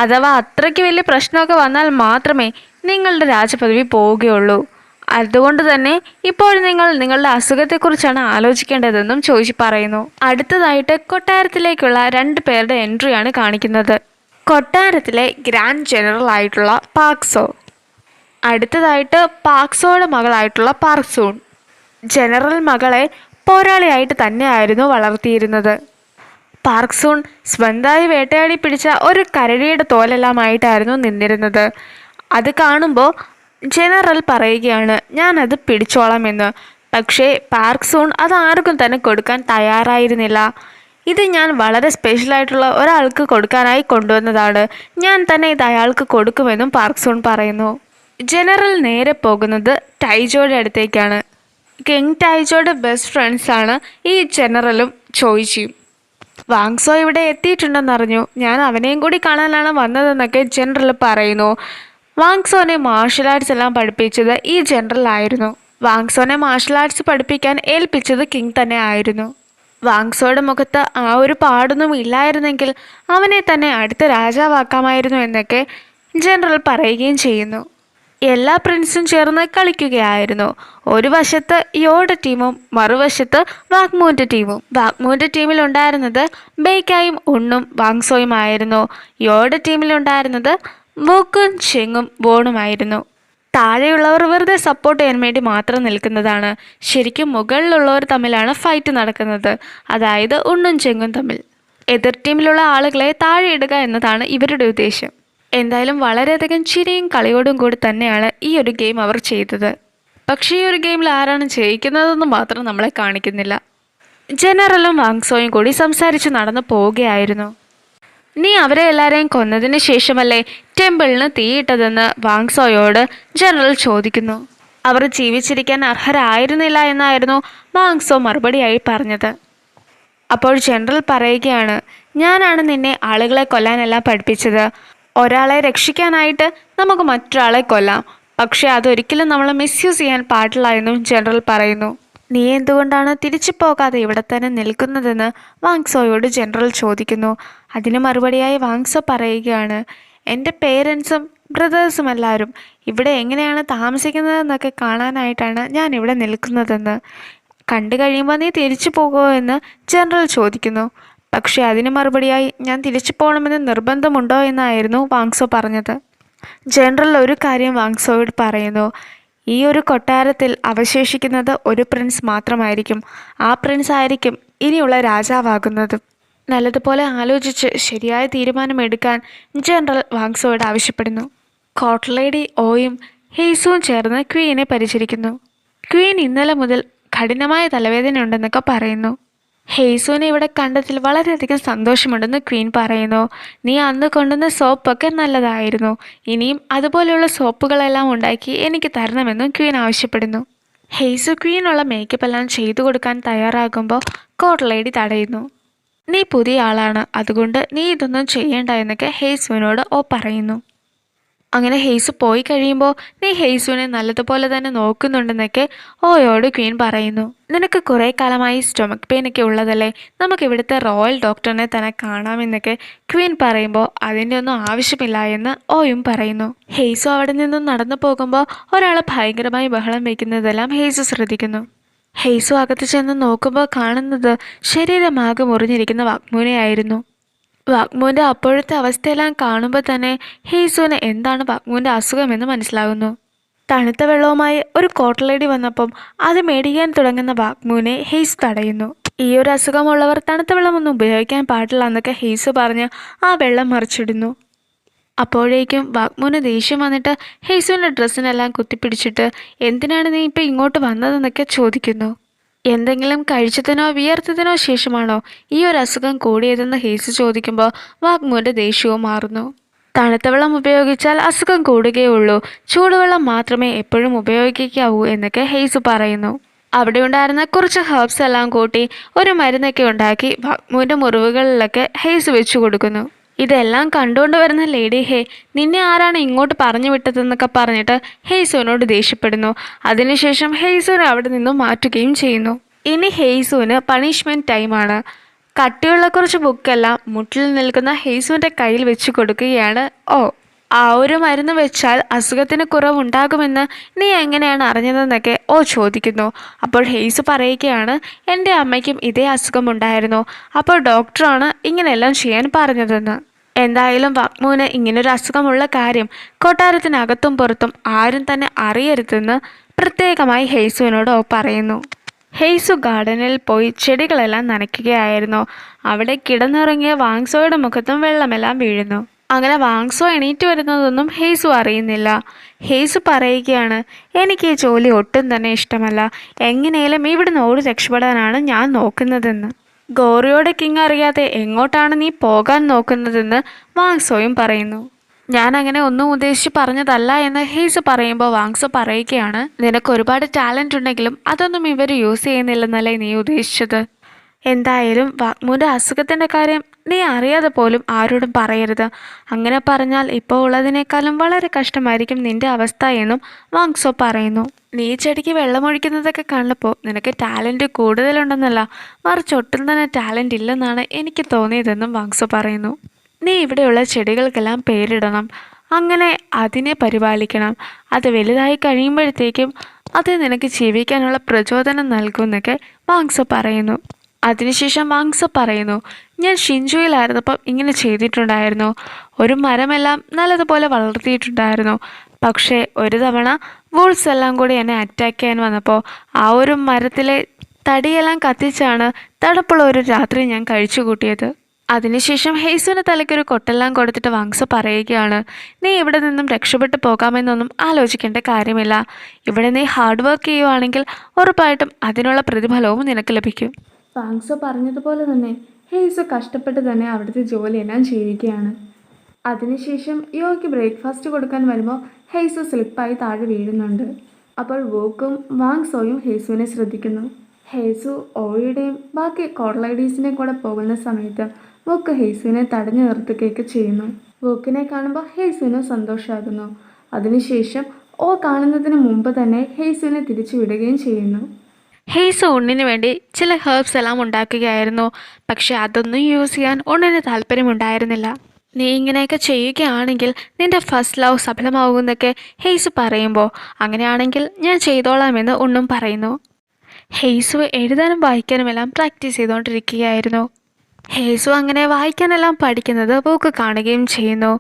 അഥവാ അത്രയ്ക്ക് വലിയ പ്രശ്നമൊക്കെ വന്നാൽ മാത്രമേ നിങ്ങളുടെ രാജപദവി പോവുകയുള്ളൂ. അതുകൊണ്ട് തന്നെ ഇപ്പോൾ നിങ്ങൾ നിങ്ങളുടെ അസുഖത്തെക്കുറിച്ചാണ് ആലോചിക്കേണ്ടതെന്നും ചോദിച്ച് പറയുന്നു. അടുത്തതായിട്ട് കൊട്ടാരത്തിലേക്കുള്ള 2 പേരുടെ എൻട്രിയാണ് കാണിക്കുന്നത്. കൊട്ടാരത്തിലെ ഗ്രാൻഡ് ജനറൽ ആയിട്ടുള്ള പാക്സോ, അടുത്തതായിട്ട് പാക്സോയുടെ മകളായിട്ടുള്ള പാർക്സൂൺ. ജനറൽ മകളെ പോരാളിയായിട്ട് തന്നെയായിരുന്നു വളർത്തിയിരുന്നത്. പാർക്സൂൺ സ്വന്തമായി വേട്ടയാടി പിടിച്ച ഒരു കരടിയുടെ തോലെല്ലാമായിട്ടായിരുന്നു നിന്നിരുന്നത്. അത് കാണുമ്പോൾ ജനറൽ പറയുകയാണ്, ഞാനത് പിടിച്ചോളാമെന്ന്. പക്ഷേ പാർക്സൂൺ അത് ആർക്കും തന്നെ കൊടുക്കാൻ തയ്യാറായിരുന്നില്ല. ഇത് ഞാൻ വളരെ സ്പെഷ്യലായിട്ടുള്ള ഒരാൾക്ക് കൊടുക്കാനായി കൊണ്ടുവന്നതാണ്, ഞാൻ തന്നെ ഇത് അയാൾക്ക് കൊടുക്കുമെന്നും പാർക്സൂൺ പറയുന്നു. ജനറൽ നേരെ പോകുന്നത് ടൈജോയുടെ അടുത്തേക്കാണ്. കിങ് ടൈജോയുടെ ബെസ്റ്റ് ഫ്രണ്ട്സാണ് ഈ ജനറലും ചോയിച്ചിയും. വാങ്സോ ഇവിടെ എത്തിയിട്ടുണ്ടെന്നറിഞ്ഞു, ഞാൻ അവനെയും കൂടി കാണാനാണ് വന്നതെന്നൊക്കെ ജനറൽ പറയുന്നു. വാങ്സോനെ മാർഷൽ ആർട്സ് എല്ലാം പഠിപ്പിച്ചത് ഈ ജനറൽ ആയിരുന്നു. വാങ്സോനെ മാർഷൽ ആർട്സ് പഠിപ്പിക്കാൻ ഏൽപ്പിച്ചത് കിങ് തന്നെ ആയിരുന്നു. വാങ്സോയുടെ മുഖത്ത് ആ ഒരു പാടൊന്നും ഇല്ലായിരുന്നെങ്കിൽ അവനെ തന്നെ അടുത്ത രാജാവാക്കാമായിരുന്നു എന്നൊക്കെ ജനറൽ പറയുകയും ചെയ്യുന്നു. എല്ലാ പ്രിൻസും ചേർന്ന് കളിക്കുകയായിരുന്നു. ഒരു വശത്ത് യോയുടെ ടീമും മറുവശത്ത് വാഗ്മൂൻ്റെ ടീമും. വാഗ്മൂൻ്റെ ടീമിലുണ്ടായിരുന്നത് ബെയ്ക്കായും ഉണ്ണും വാങ്സോയുമായിരുന്നു. യോയുടെ ടീമിലുണ്ടായിരുന്നത് വൂക്കും ചെങ്ങും വോണുമായിരുന്നു. താഴെയുള്ളവർ വെറുതെ സപ്പോർട്ട് ചെയ്യാൻ വേണ്ടി മാത്രം നിൽക്കുന്നതാണ്. ശരിക്കും മുകളിലുള്ളവർ തമ്മിലാണ് ഫൈറ്റ് നടക്കുന്നത്, അതായത് ഉണ്ണും ചെങ്ങും തമ്മിൽ. എതിർ ടീമിലുള്ള ആളുകളെ താഴെ ഇടുക എന്നതാണ് ഇവരുടെ ഉദ്ദേശം. എന്തായാലും വളരെയധികം ചിരിയും കളിയോടും കൂടി തന്നെയാണ് ഈ ഒരു ഗെയിം അവർ ചെയ്തത്. പക്ഷേ ഈ ഒരു ഗെയിമിൽ ആരാണ് ജയിക്കുന്നതെന്ന് മാത്രം നമ്മളെ കാണിക്കുന്നില്ല. ജനറലും വാങ്സോയും കൂടി സംസാരിച്ച് നടന്നു പോവുകയായിരുന്നു. നീ അവരെ എല്ലാവരെയും കൊന്നതിന് ശേഷമല്ലേ ടെമ്പിളിന് തീയിട്ടതെന്ന് വാങ്സോയോട് ജനറൽ ചോദിക്കുന്നു. അവർ ജീവിച്ചിരിക്കാൻ അർഹരായിരുന്നില്ല എന്നായിരുന്നു വാങ്സോ മറുപടിയായി പറഞ്ഞത്. അപ്പോൾ ജനറൽ പറയുകയാണ്, ഞാനാണ് നിന്നെ ആളുകളെ കൊല്ലാനെല്ലാം പഠിപ്പിച്ചത്. ഒരാളെ രക്ഷിക്കാനായിട്ട് നമുക്ക് മറ്റൊരാളെ കൊല്ലാം, പക്ഷേ അതൊരിക്കലും നമ്മൾ മിസ്യൂസ് ചെയ്യാൻ പാടില്ല എന്നും ജനറൽ പറയുന്നു. നീ എന്തുകൊണ്ടാണ് തിരിച്ചു പോകാതെ ഇവിടെ തന്നെ നിൽക്കുന്നതെന്ന് വാങ്സോയോട് ജനറൽ ചോദിക്കുന്നു. അതിന് മറുപടിയായി വാങ്സോ പറയുകയാണ്, എൻ്റെ പേരൻസും ബ്രദേഴ്സും എല്ലാവരും ഇവിടെ എങ്ങനെയാണ് താമസിക്കുന്നതെന്നൊക്കെ കാണാനായിട്ടാണ് ഞാൻ ഇവിടെ നിൽക്കുന്നതെന്ന്. കണ്ടു കഴിയുമ്പോൾ നീ തിരിച്ചു പോകുമോ എന്ന് ജനറൽ ചോദിക്കുന്നു. പക്ഷേ അതിന് മറുപടിയായി ഞാൻ തിരിച്ചു പോകണമെന്ന് നിർബന്ധമുണ്ടോ എന്നായിരുന്നു വാങ്സോ പറഞ്ഞത്. ജനറൽ ഒരു കാര്യം വാങ്സോയോട് പറയുന്നു, ഈ ഒരു കൊട്ടാരത്തിൽ അവശേഷിക്കുന്നത് ഒരു പ്രിൻസ് മാത്രമായിരിക്കും. ആ പ്രിൻസ് ആയിരിക്കും ഇനിയുള്ള രാജാവാകുന്നത്. നല്ലതുപോലെ ആലോചിച്ച് ശരിയായ തീരുമാനമെടുക്കാൻ ജനറൽ വാങ്സോയോട് ആവശ്യപ്പെടുന്നു. കോർട്ട് ലേഡി ഓയും ഹെയ്സുവും ചേർന്ന് ക്വീനെ പരിചരിക്കുന്നു. ക്വീൻ ഇന്നലെ മുതൽ കഠിനമായ തലവേദന ഉണ്ടെന്നൊക്കെ പറയുന്നു. ഹെയ്സുവിനെ ഇവിടെ കണ്ടതിൽ വളരെയധികം സന്തോഷമുണ്ടെന്ന് ക്വീൻ പറയുന്നു. നീ അന്ന് കൊണ്ടുവന്ന സോപ്പൊക്കെ നല്ലതായിരുന്നു. ഇനിയും അതുപോലെയുള്ള സോപ്പുകളെല്ലാം ഉണ്ടാക്കി എനിക്ക് തരണമെന്നും ക്വീൻ ആവശ്യപ്പെടുന്നു. ഹെയ്സു ക്വീനുള്ള മേക്കപ്പ് എല്ലാം ചെയ്തു കൊടുക്കാൻ തയ്യാറാകുമ്പോൾ കോർട്ട് ലേഡി തടയുന്നു. നീ പുതിയ ആളാണ്, അതുകൊണ്ട് നീ ഇതൊന്നും ചെയ്യേണ്ട എന്നൊക്കെ ഹെയ്സുവിനോട് പറയുന്നു. അങ്ങനെ ഹെയ്സു പോയി കഴിയുമ്പോൾ നീ ഹെയ്സുവിനെ നല്ലതുപോലെ തന്നെ നോക്കുന്നുണ്ടെന്നൊക്കെ ഓയോട് ക്വീൻ പറയുന്നു. നിനക്ക് കുറേ കാലമായി സ്റ്റൊമക് പെയിൻ ഒക്കെ ഉള്ളതല്ലേ, നമുക്ക് ഇവിടുത്തെ റോയൽ ഡോക്ടറിനെ തന്നെ കാണാമെന്നൊക്കെ ക്വീൻ പറയുമ്പോൾ അതിൻ്റെ ഒന്നും ആവശ്യമില്ല എന്ന് ഓയും പറയുന്നു. ഹെയ്സു അവിടെ നിന്നും നടന്നു പോകുമ്പോൾ ഒരാൾ ഭയങ്കരമായി ബഹളം വയ്ക്കുന്നതെല്ലാം ഹെയ്സു ശ്രദ്ധിക്കുന്നു. ഹെയ്സു അകത്ത് ചെന്ന് നോക്കുമ്പോൾ കാണുന്നത് ശരീരമാകെ മുറിഞ്ഞിരിക്കുന്ന വാഗ്മൂനെയായിരുന്നു. വാഗ്മൂൻ്റെ അപ്പോഴത്തെ അവസ്ഥയെല്ലാം കാണുമ്പോൾ തന്നെ ഹെയ്സുവിന് എന്താണ് വാഗ്മൂൻ്റെ അസുഖമെന്ന് മനസ്സിലാകുന്നു. തണുത്ത വെള്ളവുമായി ഒരു കോട്ടലേടി വന്നപ്പം അത് മേടിക്കാൻ തുടങ്ങുന്ന വാഗ്മൂനെ ഹെയ്സ് തടയുന്നു. ഈ ഒരു അസുഖമുള്ളവർ തണുത്ത വെള്ളമൊന്നും ഉപയോഗിക്കാൻ പാടില്ല എന്നൊക്കെ ഹെയ്സ് പറഞ്ഞ് ആ വെള്ളം മറിച്ചിടുന്നു. അപ്പോഴേക്കും വാഗ്മൂന് ദേഷ്യം വന്നിട്ട് ഹെയ്സുവിൻ്റെ ഡ്രസ്സിനെല്ലാം കുത്തിപ്പിടിച്ചിട്ട് എന്തിനാണ് നീ ഇപ്പം ഇങ്ങോട്ട് വന്നതെന്നൊക്കെ ചോദിക്കുന്നു. എന്തെങ്കിലും കഴിച്ചതിനോ വിയർത്തതിനോ ശേഷമാണോ ഈ ഒരു അസുഖം കൂടിയതെന്ന് ഹെയ്സ് ചോദിക്കുമ്പോൾ വാഗ്മൂൻ്റെ ദേഷ്യവും മാറുന്നു. തണുത്ത വെള്ളം ഉപയോഗിച്ചാൽ അസുഖം കൂടുകയുള്ളൂ, ചൂടുവെള്ളം മാത്രമേ എപ്പോഴും ഉപയോഗിക്കാവൂ എന്നൊക്കെ ഹെയ്സ് പറയുന്നു. അവിടെ ഉണ്ടായിരുന്ന കുറച്ച് ഹെർബ്സ് എല്ലാം കൂട്ടി ഒരു മരുന്നൊക്കെ ഉണ്ടാക്കി വാഗ്മൂൻ്റെ മുറിവുകളിലൊക്കെ ഹെയ്സ് വെച്ചു കൊടുക്കുന്നു. ഇതെല്ലാം കണ്ടുകൊണ്ട് വരുന്ന ലേഡി ഹേ നിന്നെ ആരാണ് ഇങ്ങോട്ട് പറഞ്ഞു വിട്ടതെന്നൊക്കെ പറഞ്ഞിട്ട് ഹെയ്സുവിനോട് ദേഷ്യപ്പെടുന്നു. അതിനുശേഷം ഹെയ്സുവിനെ അവിടെ നിന്നും മാറ്റുകയും ചെയ്യുന്നു. ഇനി ഹെയ്സുവിന് പണിഷ്മെൻറ്റ് ടൈമാണ്. കട്ടിയുള്ള കുറച്ച് ബുക്കെല്ലാം മുട്ടിൽ നിൽക്കുന്ന ഹെയ്സുവിൻ്റെ കയ്യിൽ വെച്ച് കൊടുക്കുകയാണ്. ആ ഒരു മരുന്ന് വെച്ചാൽ അസുഖത്തിന് കുറവുണ്ടാകുമെന്ന് നീ എങ്ങനെയാണ് അറിഞ്ഞതെന്നൊക്കെ ചോദിക്കുന്നു. അപ്പോൾ ഹെയ്സ് പറയുകയാണ്, എൻ്റെ അമ്മയ്ക്കും ഇതേ അസുഖമുണ്ടായിരുന്നു, അപ്പോൾ ഡോക്ടറാണ് ഇങ്ങനെയെല്ലാം ചെയ്യാൻ പറഞ്ഞതെന്ന്. എന്തായാലും വാഗ്മൂന് ഇങ്ങനൊരു അസുഖമുള്ള കാര്യം കൊട്ടാരത്തിനകത്തും പുറത്തും ആരും തന്നെ അറിയരുതെന്ന് പ്രത്യേകമായി ഹെയ്സുവിനോട് പറയുന്നു. ഹെയ്സു ഗാർഡനിൽ പോയി ചെടികളെല്ലാം നനയ്ക്കുകയായിരുന്നു. അവിടെ കിടന്നുറങ്ങിയ വാങ്സോയുടെ മുഖത്തും വെള്ളമെല്ലാം വീഴുന്നു. അങ്ങനെ വാങ്സോ എണീറ്റ് വരുന്നതൊന്നും ഹെയ്സു അറിയുന്നില്ല. ഹെയ്സു പറയുകയാണ്, എനിക്ക് ഈ ജോലി ഒട്ടും തന്നെ ഇഷ്ടമല്ല, എങ്ങനെയും ഇവിടുന്ന് ഓടി രക്ഷപ്പെടാനാണ് ഞാൻ നോക്കുന്നതെന്ന്. ഗോറിയോടെ കിങ് അറിയാതെ എങ്ങോട്ടാണ് നീ പോകാൻ നോക്കുന്നതെന്ന് വാങ്സോയും പറയുന്നു. ഞാൻ അങ്ങനെ ഒന്നും ഉദ്ദേശിച്ച് പറഞ്ഞതല്ല എന്ന് ഹെയ്സ് പറയുമ്പോൾ വാങ്സോ പറയുകയാണ്, നിനക്ക് ഒരുപാട് ടാലൻ്റ് ഉണ്ടെങ്കിലും അതൊന്നും ഇവർ യൂസ് ചെയ്യുന്നില്ലെന്നല്ലേ നീ ഉദ്ദേശിച്ചത്. എന്തായാലും വാഗ്മൂൻ്റെ അസുഖത്തിൻ്റെ കാര്യം നീ അറിയാതെ പോലും ആരോടും പറയരുത്. അങ്ങനെ പറഞ്ഞാൽ ഇപ്പോൾ ഉള്ളതിനേക്കാളും വളരെ കഷ്ടമായിരിക്കും നിൻ്റെ അവസ്ഥ എന്നും വാങ്സോ പറയുന്നു. നീ ചെടിക്ക് വെള്ളമൊഴിക്കുന്നതൊക്കെ കണ്ടപ്പോൾ നിനക്ക് ടാലൻറ്റ് കൂടുതലുണ്ടെന്നല്ല, മറിച്ച് ഒട്ടും തന്നെ ടാലൻ്റ് ഇല്ലെന്നാണ് എനിക്ക് തോന്നിയതെന്നും വാങ്സോ പറയുന്നു. നീ ഇവിടെയുള്ള ചെടികൾക്കെല്ലാം പേരിടണം, അങ്ങനെ അതിനെ പരിപാലിക്കണം. അത് വലുതായി കഴിയുമ്പോഴത്തേക്കും അത് നിനക്ക് ജീവിക്കാനുള്ള പ്രചോദനം നൽകുമെന്നൊക്കെ വാങ്സോ പറയുന്നു. അതിനുശേഷം വാങ്സോ പറയുന്നു, ഞാൻ ഷിൻജുയിലായിരുന്നപ്പം ഇങ്ങനെ ചെയ്തിട്ടുണ്ടായിരുന്നു. ഒരു മരമെല്ലാം നല്ലതുപോലെ വളർത്തിയിട്ടുണ്ടായിരുന്നു. പക്ഷേ ഒരു തവണ വൂൾസ് എല്ലാം കൂടി എന്നെ അറ്റാക്ക് ചെയ്യാൻ വന്നപ്പോൾ ആ ഒരു മരത്തിലെ തടിയെല്ലാം കത്തിച്ചാണ് തണുപ്പുള്ള ഒരു രാത്രി ഞാൻ കഴിച്ചു കൂട്ടിയത്. അതിനുശേഷം ഹെയ്സുവിൻ്റെ തലയ്ക്കൊരു കൊട്ടെല്ലാം കൊടുത്തിട്ട് വാങ്സോ പറയുകയാണ്, നീ ഇവിടെ നിന്നും രക്ഷപ്പെട്ടു പോകാമെന്നൊന്നും ആലോചിക്കേണ്ട കാര്യമില്ല. ഇവിടെ നീ ഹാർഡ് വർക്ക് ചെയ്യുവാണെങ്കിൽ ഉറപ്പായിട്ടും അതിനുള്ള പ്രതിഫലവും നിനക്ക് ലഭിക്കും. വാങ്സോ പറഞ്ഞതുപോലെ തന്നെ ഹെയ്സു കഷ്ടപ്പെട്ട് തന്നെ അവിടുത്തെ ജോലിയെല്ലാം ചെയ്യുകയാണ്. അതിനുശേഷം യോയ്ക്ക് ബ്രേക്ക്ഫാസ്റ്റ് കൊടുക്കാൻ വരുമ്പോൾ ഹെയ്സു സ്ലിപ്പായി താഴെ വീഴുന്നുണ്ട്. അപ്പോൾ വോക്കും വാങ്സോയും ഹെയ്സുവിനെ ശ്രദ്ധിക്കുന്നു. ഹെയ്സു ഓയുടെയും ബാക്കി കോഡ്ലൈഡീസിൻ്റെയും കൂടെ പോകുന്ന സമയത്ത് വോക്ക് ഹെയ്സുവിനെ തടഞ്ഞു നിർത്തുകയൊക്കെ ചെയ്യുന്നു. വോക്കിനെ കാണുമ്പോൾ ഹെയ്സുവിന് സന്തോഷമാകുന്നു. അതിനുശേഷം കാണുന്നതിന് മുമ്പ് തന്നെ ഹെയ്സുവിനെ തിരിച്ചു വിടുകയും ചെയ്യുന്നു. ഹെയ്സു ഉണ്ണിന് വേണ്ടി ചില ഹെർബ്സ് എല്ലാം ഉണ്ടാക്കുകയായിരുന്നു. പക്ഷെ അതൊന്നും യൂസ് ചെയ്യാൻ ഉണ്ണിന് താല്പര്യമുണ്ടായിരുന്നില്ല. നീ ഇങ്ങനെയൊക്കെ ചെയ്യുകയാണെങ്കിൽ നിൻ്റെ ഫസ്റ്റ് ലവ് സഫലമാകുമെന്നൊക്കെ ഹെയ്സു പറയുമ്പോൾ അങ്ങനെയാണെങ്കിൽ ഞാൻ ചെയ്തോളാമെന്ന് ഉണ്ണും പറയുന്നു. ഹെയ്സു എഴുതാനും വായിക്കാനുമെല്ലാം പ്രാക്ടീസ് ചെയ്തുകൊണ്ടിരിക്കുകയായിരുന്നു. ഹെയ്സു അങ്ങനെ വായിക്കാനെല്ലാം പഠിക്കുന്നത് വോക്ക് കാണുകയും ചെയ്യുന്നു.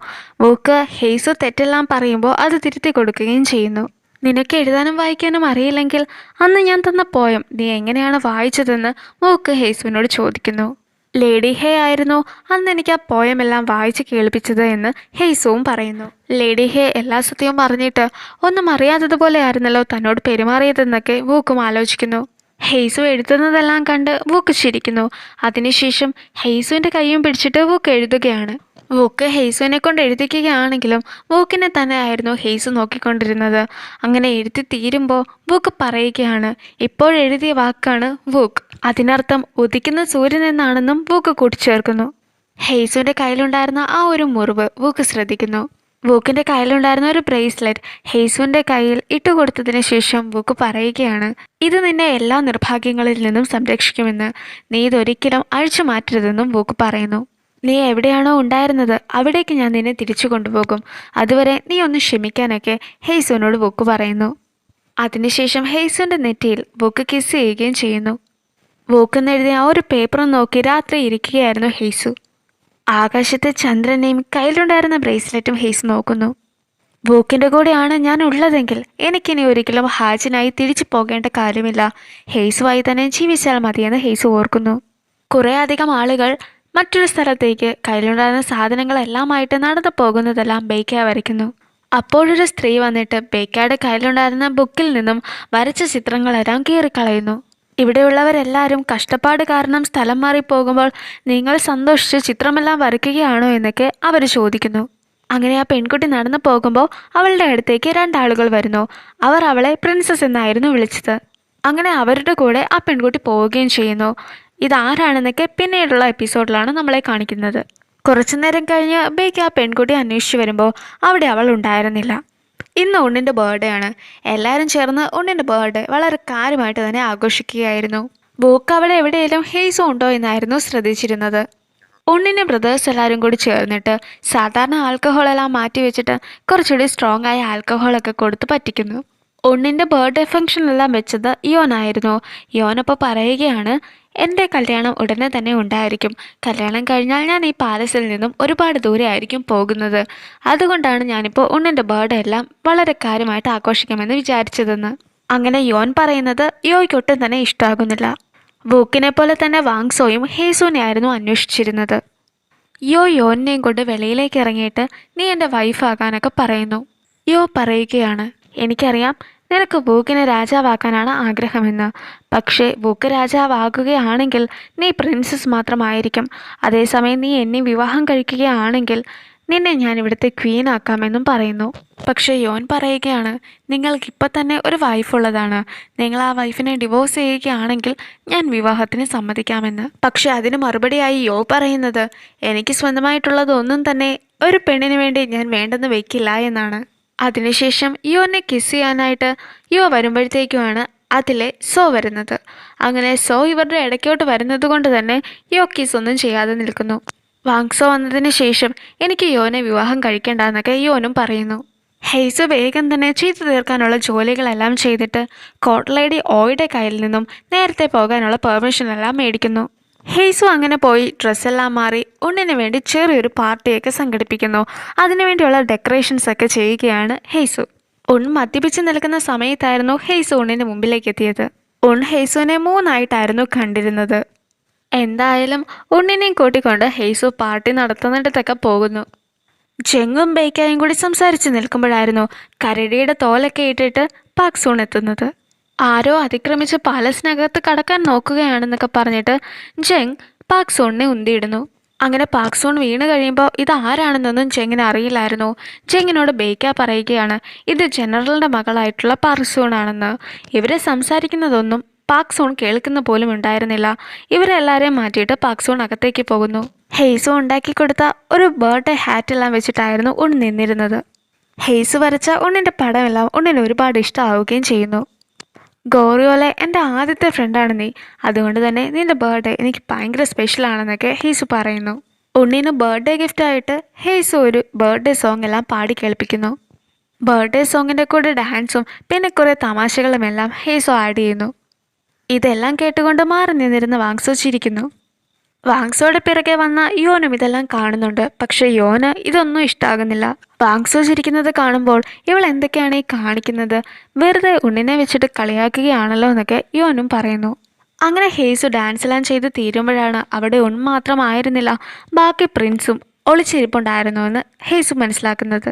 വോക്ക് ഹെയ്സു തെറ്റെല്ലാം പറയുമ്പോൾ അത് തിരുത്തി കൊടുക്കുകയും ചെയ്യുന്നു. നിനക്ക് എഴുതാനും വായിക്കാനും അറിയില്ലെങ്കിൽ അന്ന് ഞാൻ തന്ന പോയം നീ എങ്ങനെയാണ് വായിച്ചതെന്ന് വോക്ക് ഹെയ്സുവിനോട് ചോദിക്കുന്നു. ലേഡി ഹേ ആയിരുന്നു അന്ന് എനിക്ക് ആ പോയമെല്ലാം വായിച്ച് കേൾപ്പിച്ചത് എന്ന് ഹെയ്സുവും പറയുന്നു. ലേഡി ഹേ എല്ലാ സത്യവും അറിഞ്ഞിട്ട് ഒന്നും അറിയാത്തതുപോലെ ആയിരുന്നല്ലോ തന്നോട് പെരുമാറിയതെന്നൊക്കെ വോക്കും ആലോചിക്കുന്നു. ഹെയ്സു എഴുതുന്നതെല്ലാം കണ്ട് വൂക്ക് ചിരിക്കുന്നു. അതിനുശേഷം ഹെയ്സുവിൻ്റെ കൈയും പിടിച്ചിട്ട് വൂക്ക് എഴുതുകയാണ്. വൂക്ക് ഹെയ്സുവിനെ കൊണ്ട് എഴുതിക്കുകയാണെങ്കിലും വൂക്കിനെ തന്നെ ആയിരുന്നു ഹെയ്സു നോക്കിക്കൊണ്ടിരുന്നത്. അങ്ങനെ എഴുതി തീരുമ്പോൾ വൂക്ക് പറയുകയാണ്, ഇപ്പോഴെഴുതിയ വാക്കാണ് വൂക്ക്, അതിനർത്ഥം ഉദിക്കുന്ന സൂര്യൻ എന്നാണെന്നും വൂക്ക് കൂട്ടിച്ചേർക്കുന്നു. ഹെയ്സുവിൻ്റെ കയ്യിലുണ്ടായിരുന്ന ആ ഒരു മുറിവ് വൂക്ക് ശ്രദ്ധിക്കുന്നു. വൂക്കിൻ്റെ കയ്യിലുണ്ടായിരുന്ന ഒരു ബ്രേസ്ലെറ്റ് ഹെയ്സുവിൻ്റെ കയ്യിൽ ഇട്ടുകൊടുത്തതിന് ശേഷം വൂക്ക് പറയുകയാണ്, ഇത് നിന്നെ എല്ലാ നിർഭാഗ്യങ്ങളിൽ നിന്നും സംരക്ഷിക്കുമെന്ന്, നീ ഇതൊരിക്കലും അഴിച്ചു മാറ്റരുതെന്നും വൂക്ക് പറയുന്നു. നീ എവിടെയാണോ ഉണ്ടായിരുന്നത് അവിടേക്ക് ഞാൻ നിന്നെ തിരിച്ചു കൊണ്ടുപോകും, അതുവരെ നീ ഒന്ന് ക്ഷമിക്കാനൊക്കെ ഹെയ്സുവിനോട് വൂക്ക് പറയുന്നു. അതിനുശേഷം ഹെയ്സുവിൻ്റെ നെറ്റിയിൽ വൂക്ക് കിസ് ചെയ്യുകയും ചെയ്യുന്നു. വൂക്കെന്ന് എഴുതിയ ആ ഒരു പേപ്പറും നോക്കി രാത്രി ഇരിക്കുകയായിരുന്നു ഹെയ്സു. ആകാശത്തെ ചന്ദ്രനെയും കയ്യിലുണ്ടായിരുന്ന ബ്രേസ്ലെറ്റും ഹെയ്സ് നോക്കുന്നു. വൂക്കിൻ്റെ കൂടെയാണ് ഞാൻ ഉള്ളതെങ്കിൽ എനിക്കിനി ഒരിക്കലും ഹാജിനായി തിരിച്ചു പോകേണ്ട കാര്യമില്ല, ഹെയ്സുമായി തന്നെ ജീവിച്ചാൽ മതിയെന്ന് ഹെയ്സ് ഓർക്കുന്നു. കുറേ അധികം ആളുകൾ മറ്റൊരു സ്ഥലത്തേക്ക് കയ്യിലുണ്ടായിരുന്ന സാധനങ്ങളെല്ലാമായിട്ട് നടന്നു പോകുന്നതെല്ലാം ബേക്ക വരയ്ക്കുന്നു. അപ്പോഴൊരു സ്ത്രീ വന്നിട്ട് ബേക്കയുടെ കയ്യിലുണ്ടായിരുന്ന ബുക്കിൽ നിന്നും വരച്ച ചിത്രങ്ങളെല്ലാം കീറിക്കളയുന്നു. ഇവിടെയുള്ളവരെല്ലാവരും കഷ്ടപ്പാട് കാരണം സ്ഥലം മാറിപ്പോകുമ്പോൾ നിങ്ങൾ സന്തോഷിച്ച് ചിത്രമെല്ലാം വരയ്ക്കുകയാണോ എന്നൊക്കെ അവർ ചോദിക്കുന്നു. അങ്ങനെ ആ പെൺകുട്ടി നടന്നു പോകുമ്പോൾ അവളുടെ അടുത്തേക്ക് രണ്ടാളുകൾ വരുന്നു. അവർ അവളെ പ്രിൻസസ് എന്നായിരുന്നു വിളിച്ചത്. അങ്ങനെ അവരുടെ കൂടെ ആ പെൺകുട്ടി പോവുകയും ചെയ്യുന്നു. ഇതാരാണെന്നൊക്കെ പിന്നീടുള്ള എപ്പിസോഡിലാണ് നമ്മളെ കാണിക്കുന്നത്. കുറച്ചു നേരം കഴിഞ്ഞ് ബേക്ക് ആ പെൺകുട്ടി അന്വേഷിച്ച് വരുമ്പോൾ അവിടെ അവൾ ഉണ്ടായിരുന്നില്ല. ഇന്ന് ഉണ്ണിൻ്റെ ബർത്ത്ഡേ ആണ്. എല്ലാവരും ചേർന്ന് ഉണ്ണിൻ്റെ ബർത്ത്ഡേ വളരെ കാര്യമായിട്ട് തന്നെ ആഘോഷിക്കുകയായിരുന്നു. വൂക്ക് അവിടെ എവിടെയെങ്കിലും ഹെയ്സു ഉണ്ടോ എന്നായിരുന്നു ശ്രദ്ധിച്ചിരുന്നത്. ഉണ്ണിൻ്റെ ബ്രദേഴ്സ് എല്ലാവരും കൂടി ചേർന്നിട്ട് സാധാരണ ആൽക്കഹോളെല്ലാം മാറ്റി വെച്ചിട്ട് കുറച്ചുകൂടി സ്ട്രോങ് ആയ ആൽക്കഹോളൊക്കെ കൊടുത്ത് പറ്റിക്കുന്നു. ഉണ്ണിൻ്റെ ബർത്ത്ഡേ ഫംഗ്ഷനെല്ലാം വെച്ചത് യോനായിരുന്നു. യോനപ്പോൾ പറയുകയാണ്, എൻ്റെ കല്യാണം ഉടനെ തന്നെ ഉണ്ടായിരിക്കും. കല്യാണം കഴിഞ്ഞാൽ ഞാൻ ഈ പാലസിൽ നിന്നും ഒരുപാട് ദൂരെ ആയിരിക്കും പോകുന്നത്. അതുകൊണ്ടാണ് ഞാനിപ്പോൾ ഉണ്ണിൻ്റെ ബർത്ത്ഡേ എല്ലാം വളരെ കാര്യമായിട്ട് ആഘോഷിക്കാമെന്ന് വിചാരിച്ചതെന്ന്. അങ്ങനെ യോൻ പറയുന്നത് യോയ്ക്ക് ഒട്ടും തന്നെ ഇഷ്ടമാകുന്നില്ല. വൂക്കിനെ പോലെ തന്നെ വാങ്സോയും ഹേസുവിനെ ആയിരുന്നു അന്വേഷിച്ചിരുന്നത്. യോനിനെയും കൊണ്ട് വെളിയിലേക്ക് ഇറങ്ങിയിട്ട് നീ എൻ്റെ വൈഫാകാനൊക്കെ പറയുന്നു. പറയുകയാണ്, എനിക്കറിയാം നിനക്ക് വൂക്കിനെ രാജാവാക്കാനാണ് ആഗ്രഹമെന്ന്. പക്ഷേ വൂക്ക് രാജാവാകുകയാണെങ്കിൽ നീ പ്രിൻസസ് മാത്രമായിരിക്കും. അതേസമയം നീ എന്നെ വിവാഹം കഴിക്കുകയാണെങ്കിൽ നിന്നെ ഞാൻ ഇവിടുത്തെ ക്വീൻ ആക്കാമെന്നും പറയുന്നു. പക്ഷേ യോൻ പറയുകയാണ്, നിങ്ങൾക്കിപ്പോൾ തന്നെ ഒരു വൈഫുള്ളതാണ്. നിങ്ങൾ ആ വൈഫിനെ ഡിവോഴ്സ് ചെയ്യുകയാണെങ്കിൽ ഞാൻ വിവാഹത്തിന് സമ്മതിക്കാമെന്ന്. പക്ഷെ അതിന് മറുപടിയായി പറയുന്നത്, എനിക്ക് സ്വന്തമായിട്ടുള്ളതൊന്നും തന്നെ ഒരു പെണ്ണിന് വേണ്ടി ഞാൻ വേണ്ടെന്ന് വെക്കില്ല എന്നാണ്. അതിനുശേഷം യോനെ കിസ് ചെയ്യാനായിട്ട് വരുമ്പോഴത്തേക്കുമാണ് അതിലെ സോ വരുന്നത്. അങ്ങനെ സോ ഇവരുടെ ഇടയ്ക്കോട്ട് വരുന്നത് കൊണ്ട് തന്നെ കിസ് ഒന്നും ചെയ്യാതെ നിൽക്കുന്നു. വാങ്സോ വന്നതിന് ശേഷം എനിക്ക് യോനെ വിവാഹം കഴിക്കേണ്ടെന്നൊക്കെ യോനും പറയുന്നു. ഹെയ്സ് വേഗം തന്നെ ചെയ്തു തീർക്കാനുള്ള ജോലികളെല്ലാം ചെയ്തിട്ട് കോട്ട് ലേഡി ഓയുടെ കയ്യിൽ നിന്നും നേരത്തെ പോകാനുള്ള പെർമിഷൻ എല്ലാം മേടിക്കുന്നു. ഹെയ്സു അങ്ങനെ പോയി ഡ്രസ്സെല്ലാം മാറി ഉണ്ണിന് വേണ്ടി ചെറിയൊരു പാർട്ടിയൊക്കെ സംഘടിപ്പിക്കുന്നു. അതിനുവേണ്ടിയുള്ള ഡെക്കറേഷൻസ് ഒക്കെ ചെയ്യുകയാണ് ഹെയ്സു. മദ്യപിച്ച് നിൽക്കുന്ന സമയത്തായിരുന്നു ഹെയ്സു ഉണ്ണിന് മുമ്പിലേക്ക് എത്തിയത്. ഹെയ്സുവിനെ 3 കണ്ടിരുന്നത്. എന്തായാലും ഉണ്ണിനെയും കൂട്ടിക്കൊണ്ട് ഹെയ്സു പാർട്ടി നടത്തുന്നിടത്തൊക്കെ പോകുന്നു. ജെങ്ങും ബേക്കായും കൂടി സംസാരിച്ച് നിൽക്കുമ്പോഴായിരുന്നു കരടിയുടെ തോലൊക്കെ ഇട്ടിട്ട് പാക്സൂൺ എത്തുന്നത്. ആരോ അതിക്രമിച്ച് പാലസിനകത്ത് കടക്കാൻ നോക്കുകയാണെന്നൊക്കെ പറഞ്ഞിട്ട് ജെങ് പാക്സൂണിനെ ഉന്തിയിടുന്നു. അങ്ങനെ പാക്സൂൺ വീണ് കഴിയുമ്പോൾ ഇത് ആരാണെന്നൊന്നും ജെങ്ങിന് അറിയില്ലായിരുന്നു. ജെങ്ങിനോട് ബേക്ക പറയുകയാണ്, ഇത് ജനറലിൻ്റെ മകളായിട്ടുള്ള പാക്സൂണാണെന്ന്. ഇവരെ സംസാരിക്കുന്നതൊന്നും പാക്സൂൺ കേൾക്കുന്ന പോലും ഉണ്ടായിരുന്നില്ല. ഇവരെല്ലാവരെയും മാറ്റിയിട്ട് പാക്സൂൺ അകത്തേക്ക് പോകുന്നു. ഹെയ്സു ഉണ്ടാക്കി കൊടുത്ത ഒരു ബർത്ത്ഡേ ഹാറ്റെല്ലാം വെച്ചിട്ടായിരുന്നു ഉണ്ണി നിന്നിരുന്നത്. ഹെയ്സു വരച്ച ഉണ്ണിൻ്റെ പടമെല്ലാം ഉണ്ണിന് ഒരുപാട് ഇഷ്ടമാവുകയും ചെയ്യുന്നു. ഗോറിയോലെ എൻ്റെ ആദ്യത്തെ ഫ്രണ്ടാണ് നീ, അതുകൊണ്ട് തന്നെ നിൻ്റെ ബർത്ത്ഡേ എനിക്ക് ഭയങ്കര സ്പെഷ്യലാണെന്നൊക്കെ ഹെയ്സു പറയുന്നു. ഉണ്ണിന് ബർത്ത്ഡേ ഗിഫ്റ്റായിട്ട് ഹെയ്സു ഒരു ബർത്ത്ഡേ സോങ് എല്ലാം പാടി കേൾപ്പിക്കുന്നു. ബർത്ത്ഡേ സോങ്ങിൻ്റെ കൂടെ ഡാൻസും പിന്നെ കുറേ തമാശകളുമെല്ലാം ഹെയ്സു ആഡ് ചെയ്യുന്നു. ഇതെല്ലാം കേട്ടുകൊണ്ട് മാറി നിന്നിരുന്ന വാങ്സോ ചിരിക്കുന്നു. വാങ്സോയുടെ പിറകെ വന്ന യോനും ഇതെല്ലാം കാണുന്നുണ്ട്. പക്ഷെ യോന് ഇതൊന്നും ഇഷ്ടമാകുന്നില്ല. വാങ്സോ ചിരിക്കുന്നത് കാണുമ്പോൾ ഇവൾ എന്തൊക്കെയാണ് ഈ കാണിക്കുന്നത്, വെറുതെ ഉണ്ണിനെ വെച്ചിട്ട് കളിയാക്കുകയാണല്ലോ എന്നൊക്കെ യോനും പറയുന്നു. അങ്ങനെ ഹെയ്സു ഡാൻസെല്ലാം ചെയ്ത് തീരുമ്പോഴാണ് അവിടെ മാത്രമായിരുന്നില്ല, ബാക്കി പ്രിൻസും ഒളിച്ചിരിപ്പുണ്ടായിരുന്നു എന്ന് ഹെയ്സു മനസ്സിലാക്കുന്നത്.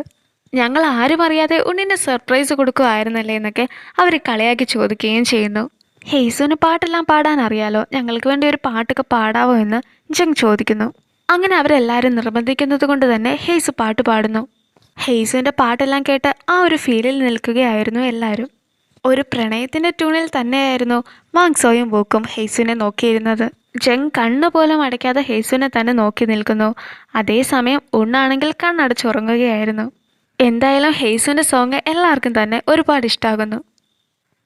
ഞങ്ങൾ ആരും അറിയാതെ ഉണ്ണിന് സർപ്രൈസ് കൊടുക്കുകയായിരുന്നല്ലേ എന്നൊക്കെ അവർ കളിയാക്കി ചോദിക്കുകയും ചെയ്യുന്നു. ഹെയ്സുവിന് പാട്ടെല്ലാം പാടാൻ അറിയാലോ, ഞങ്ങൾക്ക് വേണ്ടി ഒരു പാട്ടൊക്കെ പാടാവോ എന്ന് ജങ് ചോദിക്കുന്നു. അങ്ങനെ അവരെല്ലാവരും നിർബന്ധിക്കുന്നത് കൊണ്ട് തന്നെ ഹെയ്സ് പാട്ട് പാടുന്നു. ഹെയ്സുവിൻ്റെ പാട്ടെല്ലാം കേട്ട് ആ ഒരു ഫീലിൽ നിൽക്കുകയായിരുന്നു എല്ലാവരും. ഒരു പ്രണയത്തിൻ്റെ ട്യൂണിൽ തന്നെയായിരുന്നു വാങ്സോയും വോക്കും ഹെയ്സുവിനെ നോക്കിയിരുന്നത്. ജങ് കണ്ണു പോലും അടയ്ക്കാതെ ഹെയ്സുവിനെ തന്നെ നോക്കി നിൽക്കുന്നു. അതേസമയം ഉണ്ണാണെങ്കിൽ കണ്ണടച്ചുറങ്ങുകയായിരുന്നു. എന്തായാലും ഹെയ്സുവിൻ്റെ സോങ് എല്ലാവർക്കും തന്നെ ഒരുപാട് ഇഷ്ടമാകുന്നു.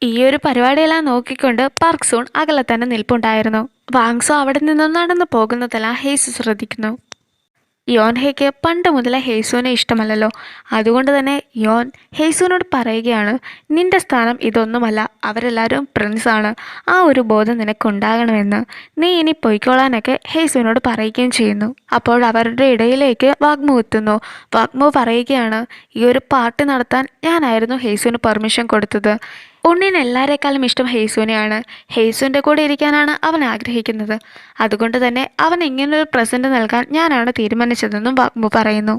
ഈ ഒരു പരിപാടിയെല്ലാം നോക്കിക്കൊണ്ട് പാർക്ക് സൂൺ അകലെ തന്നെ നിൽപ്പുണ്ടായിരുന്നു. വാങ്സോ അവിടെ നിന്നും നടന്നു പോകുന്നതെല്ലാം ഹെയ്സ് ശ്രദ്ധിക്കുന്നു. യോൻഹയ്ക്ക് പണ്ട് മുതലേ ഹെയ്സുവിനെ ഇഷ്ടമല്ലല്ലോ. അതുകൊണ്ട് തന്നെ യോൻ ഹെയ്സുവിനോട് പറയുകയാണ്, നിന്റെ സ്ഥാനം ഇതൊന്നുമല്ല, അവരെല്ലാവരും പ്രിൻസാണ്, ആ ഒരു ബോധം നിനക്കുണ്ടാകണമെന്ന്. നീ ഇനി പൊയ്ക്കോളാനൊക്കെ ഹെയ്സുവിനോട് പറയുകയും ചെയ്യുന്നു. അപ്പോൾ അവരുടെ ഇടയിലേക്ക് വാഗ്മു എത്തുന്നു. വാഗ്മു പറയുകയാണ്, ഈ ഒരു പാർട്ടി നടത്താൻ ഞാനായിരുന്നു ഹെയ്സുവിന് പെർമിഷൻ കൊടുത്തത്. ഉണ്ണിന് എല്ലാവരെക്കാളും ഇഷ്ടം ഹെയ്സുവിനെയാണ്. ഹെയ്സുവിൻ്റെ കൂടെ ഇരിക്കാനാണ് അവൻ ആഗ്രഹിക്കുന്നത്. അതുകൊണ്ട് തന്നെ അവൻ ഇങ്ങനൊരു പ്രസൻറ്റ് നൽകാൻ ഞാനാണ് തീരുമാനിച്ചതെന്നും വാഗ്മു പറയുന്നു.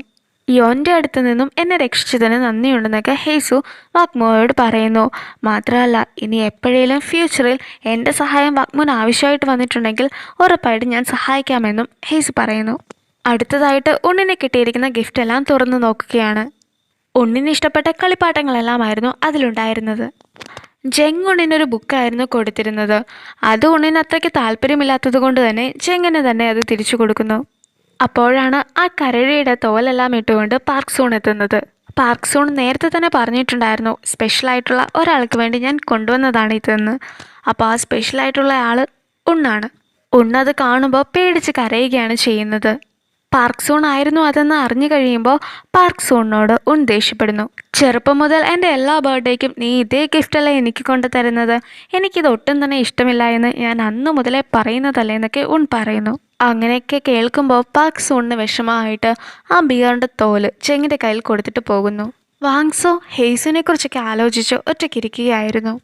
യോൻ്റെ അടുത്ത് നിന്നും എന്നെ രക്ഷിച്ചതിന് നന്ദിയുണ്ടെന്നൊക്കെ ഹെയ്സു വാഗ്മുവോട് പറയുന്നു. മാത്രമല്ല, ഇനി എപ്പോഴേലും ഫ്യൂച്ചറിൽ എൻ്റെ സഹായം വാഗ്മുവിന് ആവശ്യമായിട്ട് വന്നിട്ടുണ്ടെങ്കിൽ ഉറപ്പായിട്ട് ഞാൻ സഹായിക്കാമെന്നും ഹെയ്സു പറയുന്നു. അടുത്തതായിട്ട് ഉണ്ണിനെ കിട്ടിയിരിക്കുന്ന ഗിഫ്റ്റ് എല്ലാം തുറന്നു നോക്കുകയാണ്. ഉണ്ണിന് ഇഷ്ടപ്പെട്ട കളിപ്പാട്ടങ്ങളെല്ലാമായിരുന്നു അതിലുണ്ടായിരുന്നത്. ജങ് ഉണ്ണിനൊരു ബുക്കായിരുന്നു കൊടുത്തിരുന്നത്. അത് ഉണ്ണിന് അത്രയ്ക്ക് താല്പര്യമില്ലാത്തത് കൊണ്ട് തന്നെ ജങ്ങിന് തന്നെ അത് തിരിച്ചു കൊടുക്കുന്നു. അപ്പോഴാണ് ആ കരടിയുടെ തോലെല്ലാം ഇട്ടുകൊണ്ട് പാർക്ക് സൂൺ എത്തുന്നത്. പാർക്ക് സൂൺ നേരത്തെ തന്നെ പറഞ്ഞിട്ടുണ്ടായിരുന്നു, സ്പെഷ്യലായിട്ടുള്ള ഒരാൾക്ക് വേണ്ടി ഞാൻ കൊണ്ടുവന്നതാണ് ഇതെന്ന്. അപ്പോൾ ആ സ്പെഷ്യലായിട്ടുള്ള ആൾ ഉണ്ണാണ്. ഉണ്ണത് കാണുമ്പോൾ പേടിച്ച് കരയുകയാണ് ചെയ്യുന്നത്. പാർക്ക് സൂൺ ആയിരുന്നു അതെന്ന് അറിഞ്ഞു കഴിയുമ്പോൾ പാർക്ക് സൂണിനോട് ഉൺ ദേഷ്യപ്പെടുന്നു. ചെറുപ്പം മുതൽ എൻ്റെ എല്ലാ ബർത്ത്ഡേക്കും നീ ഇതേ ഗിഫ്റ്റല്ലേ എനിക്ക് കൊണ്ടു തരുന്നത്, എനിക്കിത് ഒട്ടും തന്നെ ഇഷ്ടമില്ല എന്ന് ഞാൻ അന്നു മുതലേ പറയുന്നതല്ലേ എന്നൊക്കെ ഉൺ പറയുന്നു. അങ്ങനെയൊക്കെ കേൾക്കുമ്പോൾ പാർക്ക് സൂണിന് വിഷമമായിട്ട് ആ ബിയറിൻ്റെ തോല് ചെങ്ങിൻ്റെ കയ്യിൽ കൊടുത്തിട്ട് പോകുന്നു. വാങ്സോ ഹെയ്സുവിനെ കുറിച്ചൊക്കെ ആലോചിച്ച് ഒറ്റയ്ക്കിരിക്കുകയായിരുന്നു.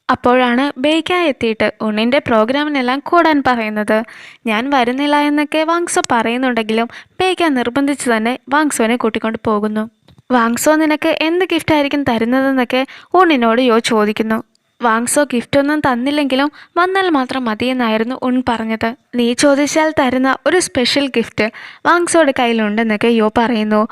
അപ്പോഴാണ് ബേക്ക എത്തിയിട്ട് ഉണ്ണിൻ്റെ പ്രോഗ്രാമിനെല്ലാം കൂടാൻ പറയുന്നത്. ഞാൻ വരുന്നില്ല എന്നൊക്കെ വാങ്സോ പറയുന്നുണ്ടെങ്കിലും ബേക്ക നിർബന്ധിച്ച് തന്നെ വാങ്സോനെ കൂട്ടിക്കൊണ്ട് പോകുന്നു. വാങ്സോ നിനക്ക് എന്ത് ഗിഫ്റ്റായിരിക്കും തരുന്നതെന്നൊക്കെ ഉണ്ണിനോട് യോ ചോദിക്കുന്നു. വാങ്സോ ഗിഫ്റ്റൊന്നും തന്നില്ലെങ്കിലും വന്നാൽ മാത്രം മതിയെന്നായിരുന്നു ഉൺ പറഞ്ഞത്. നീ ചോദിച്ചാൽ തരുന്ന ഒരു സ്പെഷ്യൽ ഗിഫ്റ്റ് വാങ്സോയുടെ കയ്യിലുണ്ടെന്നൊക്കെ യോ പറയുന്നു.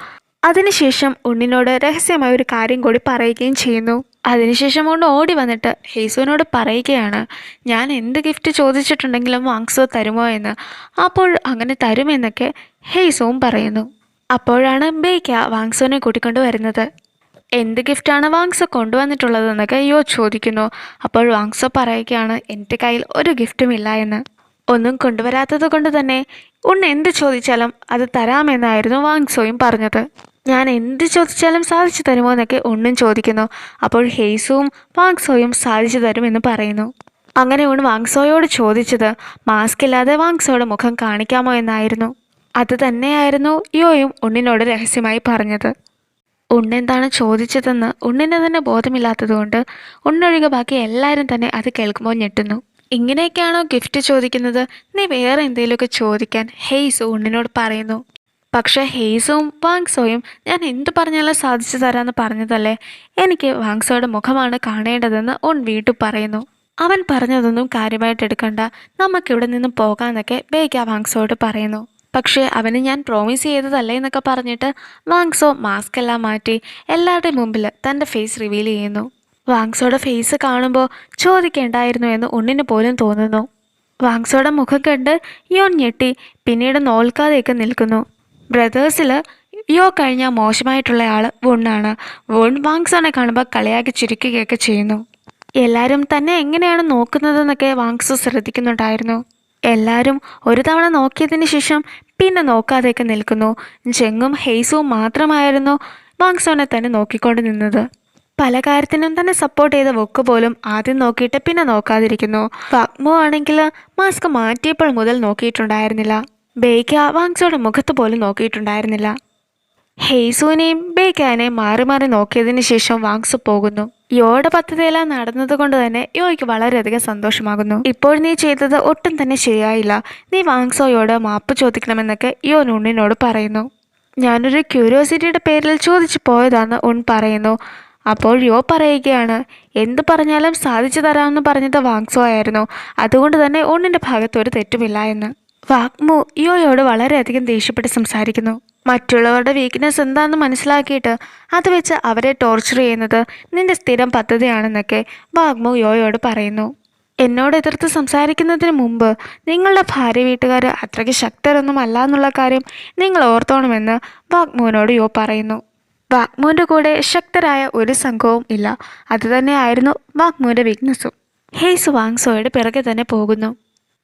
അതിനുശേഷം ഉണ്ണിനോട് രഹസ്യമായ ഒരു കാര്യം കൂടി പറയുകയും ചെയ്യുന്നു. അതിനുശേഷം കൊണ്ട് ഓടി വന്നിട്ട് ഹെയ്സുവിനോട് പറയുകയാണ്, ഞാൻ എന്ത് ഗിഫ്റ്റ് ചോദിച്ചിട്ടുണ്ടെങ്കിലും വാങ്സോ തരുമോ എന്ന്. അപ്പോൾ അങ്ങനെ തരുമെന്നൊക്കെ ഹെയ്സുവും പറയുന്നു. അപ്പോഴാണ് ബേക്ക വാങ്സോനെ കൂട്ടിക്കൊണ്ട് വരുന്നത്. എന്ത് ഗിഫ്റ്റാണ് വാങ്സോ കൊണ്ടുവന്നിട്ടുള്ളതെന്നൊക്കെ യോ ചോദിക്കുന്നു. അപ്പോൾ വാങ്സോ പറയുകയാണ്, എൻ്റെ കയ്യിൽ ഒരു ഗിഫ്റ്റും ഇല്ല എന്ന്. ഒന്നും കൊണ്ടുവരാത്തത് കൊണ്ട് തന്നെ ഉണ്ണ് എന്ത് ചോദിച്ചാലും അത് തരാമെന്നായിരുന്നു വാങ്സോയും പറഞ്ഞത്. ഞാൻ എന്ത് ചോദിച്ചാലും സാധിച്ചു തരുമോ എന്നൊക്കെ ഉണ്ണും ചോദിക്കുന്നു. അപ്പോൾ ഹെയ്സുവും വാങ്സോയും സാധിച്ചു തരുമെന്ന് പറയുന്നു. അങ്ങനെ ഉൺ വാങ്സോയോട് ചോദിച്ചത് മാസ്ക് ഇല്ലാതെ വാങ്സോയുടെ മുഖം കാണിക്കാമോ എന്നായിരുന്നു. അത് തന്നെയായിരുന്നു യോയും ഉണ്ണിനോട് രഹസ്യമായി പറഞ്ഞത്. ഉണ്ണെന്താണ് ചോദിച്ചതെന്ന് ഉണ്ണിന് തന്നെ ബോധമില്ലാത്തതുകൊണ്ട് ഉണ്ണൊഴികെ ബാക്കി എല്ലാവരും തന്നെ അത് കേൾക്കുമ്പോൾ ഞെട്ടുന്നു. ഇങ്ങനെയൊക്കെയാണോ ഗിഫ്റ്റ് ചോദിക്കുന്നത്, നീ വേറെ എന്തെങ്കിലുമൊക്കെ ചോദിക്കാൻ ഹെയ്സു ഉണ്ണിനോട് പറയുന്നു. പക്ഷേ ഹെയ്സും വാങ്സോയും ഞാൻ എന്ത് പറഞ്ഞാലും സാധിച്ചു തരാമെന്ന് പറഞ്ഞതല്ലേ, എനിക്ക് വാങ്സോയുടെ മുഖമാണ് കാണേണ്ടതെന്ന് ഉൺ വീണ്ടും പറയുന്നു. അവൻ പറഞ്ഞതൊന്നും കാര്യമായിട്ട് എടുക്കണ്ട, നമുക്കിവിടെ നിന്ന് പോകാമെന്നൊക്കെ ബേക്ക വാങ്സോയോട് പറയുന്നു. പക്ഷേ അവന് ഞാൻ പ്രോമിസ് ചെയ്തതല്ലേ എന്നൊക്കെ പറഞ്ഞിട്ട് വാങ്സോ മാസ്ക് എല്ലാം മാറ്റി എല്ലാവരുടെയും മുമ്പിൽ തൻ്റെ ഫേസ് റിവീൽ ചെയ്യുന്നു. വാങ്സോയുടെ ഫേസ് കാണുമ്പോൾ ചോദിക്കേണ്ടായിരുന്നു എന്ന് ഉണ്ണിന് പോലും തോന്നുന്നു. വാങ്സോയുടെ മുഖം കണ്ട് യോൻ ഞെട്ടി പിന്നീട് നോൽക്കാതെയൊക്കെ നിൽക്കുന്നു. ബ്രദേഴ്സിൽ യോ കഴിഞ്ഞാൽ മോശമായിട്ടുള്ള ആൾ വുണ്ണാണ്. വുൺ വാങ്സോനെ കാണുമ്പോൾ കളിയാക്കി ചിരിക്കുകയൊക്കെ ചെയ്യുന്നു. എല്ലാവരും തന്നെ എങ്ങനെയാണ് നോക്കുന്നതെന്നൊക്കെ വാങ്സോ ശ്രദ്ധിക്കുന്നുണ്ടായിരുന്നു. എല്ലാവരും ഒരു തവണ നോക്കിയതിന് ശേഷം പിന്നെ നോക്കാതെയൊക്കെ നിൽക്കുന്നു. ജെങ്ങും ഹെയ്സും മാത്രമായിരുന്നു വാങ്സോനെ തന്നെ നോക്കിക്കൊണ്ട് നിന്നത്. പല കാര്യത്തിനും തന്നെ സപ്പോർട്ട് ചെയ്ത വൊക്ക് പോലും ആദ്യം നോക്കിയിട്ട് പിന്നെ നോക്കാതിരിക്കുന്നു. വാഗ്മോ ആണെങ്കിൽ മാസ്ക് മാറ്റിയപ്പോൾ മുതൽ നോക്കിയിട്ടുണ്ടായിരുന്നില്ല. ബേക്ക വാങ്സോയുടെ മുഖത്ത് പോലും നോക്കിയിട്ടുണ്ടായിരുന്നില്ല. ഹെയ്സുവിനെയും ബേക്കാനെയും മാറി മാറി നോക്കിയതിന് ശേഷം വാങ്സോ പോകുന്നു. യോയുടെ പദ്ധതിയെല്ലാം നടന്നത് കൊണ്ട് തന്നെ യോയ്ക്ക് വളരെയധികം സന്തോഷമാകുന്നു. ഇപ്പോൾ നീ ചെയ്തത് ഒട്ടും തന്നെ ശരിയായില്ല, നീ വാങ്സോയോട് മാപ്പ് ചോദിക്കണമെന്നൊക്കെ യോ ഉണ്ണിനോട് പറയുന്നു. ഞാനൊരു ക്യൂരിയോസിറ്റിയുടെ പേരിൽ ചോദിച്ചു പോയതാണെന്ന് ഉൺ പറയുന്നു. അപ്പോൾ യോ പറയുകയാണ്, എന്ത് പറഞ്ഞാലും സാധിച്ചു തരാമെന്ന് പറഞ്ഞത് വാങ്സോ ആയിരുന്നു, അതുകൊണ്ട് തന്നെ ഒന്നിൻ്റെ ഭാഗത്ത് ഒരു തെറ്റുമില്ല എന്ന്. വാങ്മു യോയോട് വളരെയധികം ദേഷ്യപ്പെട്ട് സംസാരിക്കുന്നു. മറ്റുള്ളവരുടെ വീക്ക്നെസ് എന്താണെന്ന് മനസ്സിലാക്കിയിട്ട് അത് വെച്ച് അവരെ ടോർച്ചർ ചെയ്യുന്നത് നിന്റെ സ്ഥിരം പദ്ധതിയാണെന്നൊക്കെ വാങ്മു യോയോട് പറയുന്നു. എന്നോട് എതിർത്ത് സംസാരിക്കുന്നതിന് മുമ്പ് നിങ്ങളുടെ ഭാര്യ വീട്ടുകാർ അത്രയ്ക്ക് ശക്തരൊന്നും അല്ല എന്നുള്ള കാര്യം നിങ്ങൾ ഓർത്തോണമെന്ന് വാങ്മുവിനോട് യോ പറയുന്നു. വാങ്മുവിൻ്റെ കൂടെ ശക്തരായ ഒരു സംഘവും ഇല്ല, അതുതന്നെയായിരുന്നു വാങ്മുവിൻ്റെ വീക്ക്നെസ്സും. ഹെയ്സ് വാങ്സോയുടെ പിറകെ തന്നെ പോകുന്നു.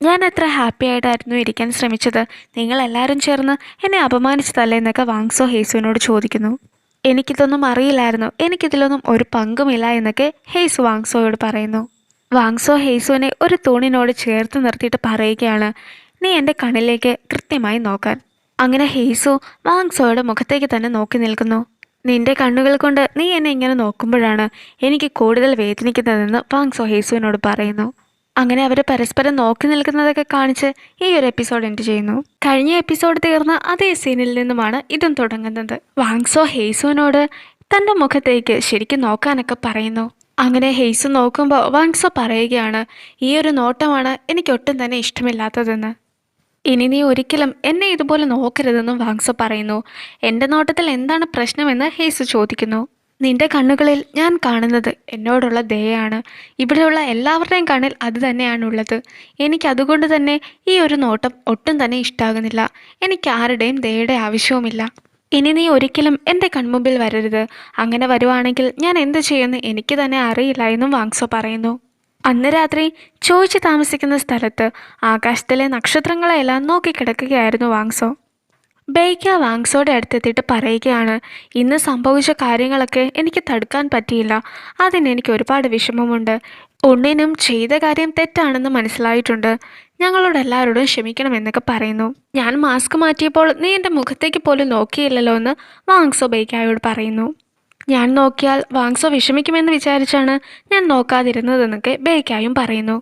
ഞാൻ എത്ര ഹാപ്പി ആയിട്ടായിരുന്നു ഇരിക്കാൻ ശ്രമിച്ചത്, നിങ്ങളെല്ലാവരും ചേർന്ന് എന്നെ അപമാനിച്ചതല്ലേ എന്നൊക്കെ വാങ്സോ ഹെയ്സുവിനോട് ചോദിക്കുന്നു. എനിക്കിതൊന്നും അറിയില്ലായിരുന്നു, എനിക്കിതിലൊന്നും ഒരു പങ്കുമില്ല എന്നൊക്കെ ഹെയ്സ് വാങ്സോയോട് പറയുന്നു. വാങ്സോ ഹെയ്സുവിനെ ഒരു തൂണിനോട് ചേർത്ത് നിർത്തിയിട്ട് പറയുകയാണ്, നീ എൻ്റെ കണ്ണിലേക്ക് കൃത്യമായി നോക്കാൻ. അങ്ങനെ ഹെയ്സു വാങ്സോയുടെ മുഖത്തേക്ക് തന്നെ നോക്കി നിൽക്കുന്നു. നിന്റെ കണ്ണുകൾ കൊണ്ട് നീ എന്നെ ഇങ്ങനെ നോക്കുമ്പോഴാണ് എനിക്ക് കൂടുതൽ വേദനിക്കുന്നതെന്ന് വാങ്സോ ഹെയ്സുവിനോട് പറയുന്നു. അങ്ങനെ അവർ പരസ്പരം നോക്കി നിൽക്കുന്നതൊക്കെ കാണിച്ച് ഈ ഒരു എപ്പിസോഡ് എൻഡ് ചെയ്യുന്നു. കഴിഞ്ഞ എപ്പിസോഡ് തീർന്ന അതേ സീനിൽ നിന്നുമാണ് ഇതും തുടങ്ങുന്നത്. വാങ്സോ ഹെയ്സുവിനോട് തൻ്റെ മുഖത്തേക്ക് ശരിക്കും നോക്കാനൊക്കെ പറയുന്നു. അങ്ങനെ ഹെയ്സു നോക്കുമ്പോൾ വാങ്സോ പറയുകയാണ്, ഈ ഒരു നോട്ടമാണ് എനിക്കൊട്ടും തന്നെ ഇഷ്ടമില്ലാത്തതെന്ന്. ഇനി നീ ഒരിക്കലും എന്നെ ഇതുപോലെ നോക്കരുതെന്നും വാങ്സോ പറയുന്നു. എൻ്റെ നോട്ടത്തിൽ എന്താണ് പ്രശ്നമെന്ന് ഹെയ്സു ചോദിക്കുന്നു. നിന്റെ കണ്ണുകളിൽ ഞാൻ കാണുന്നത് എന്നോടുള്ള ദയയാണ്. ഇവിടെയുള്ള എല്ലാവരുടെയും കണ്ണിൽ അത് തന്നെയാണുള്ളത്. എനിക്കതുകൊണ്ട് തന്നെ ഈ ഒരു നോട്ടം ഒട്ടും തന്നെ ഇഷ്ടാകുന്നില്ല. എനിക്ക് ആരുടെയും ദയയുടെ ആവശ്യവുമില്ല. ഇനി നീ ഒരിക്കലും എൻ്റെ കൺമുമ്പിൽ വരരുത്. അങ്ങനെ വരുവാണെങ്കിൽ ഞാൻ എന്ത് ചെയ്യുമെന്ന് എനിക്ക് തന്നെ അറിയില്ല എന്നും വാങ്സോ പറയുന്നു. അന്ന് രാത്രി ചോദിച്ച് താമസിക്കുന്ന സ്ഥലത്ത് ആകാശത്തിലെ നക്ഷത്രങ്ങളെല്ലാം നോക്കിക്കിടക്കുകയായിരുന്നു വാങ്സോ. ബെയ്ക്ക വാങ്സോയുടെ അടുത്തെത്തിയിട്ട് പറയുകയാണ്, ഇന്ന് സംഭവിച്ച കാര്യങ്ങളൊക്കെ എനിക്ക് തടുക്കാൻ പറ്റിയില്ല, അതിന് എനിക്ക് ഒരുപാട് വിഷമമുണ്ട്. ഉണ്ണിനും ചെയ്ത കാര്യം തെറ്റാണെന്ന് മനസ്സിലായിട്ടുണ്ട്. ഞങ്ങളോട് എല്ലാവരോടും ക്ഷമിക്കണമെന്നൊക്കെ പറയുന്നു. ഞാൻ മാസ്ക് മാറ്റിയപ്പോൾ നീ എൻ്റെ മുഖത്തേക്ക് പോലും നോക്കിയില്ലല്ലോ എന്ന് വാങ്സോ ബെയ്ക്കായോട് പറയുന്നു. ഞാൻ നോക്കിയാൽ വാങ്സോ വിഷമിക്കുമെന്ന് വിചാരിച്ചാണ് ഞാൻ നോക്കാതിരുന്നതെന്നൊക്കെ ബെയ്ക്കായും പറയുന്നു.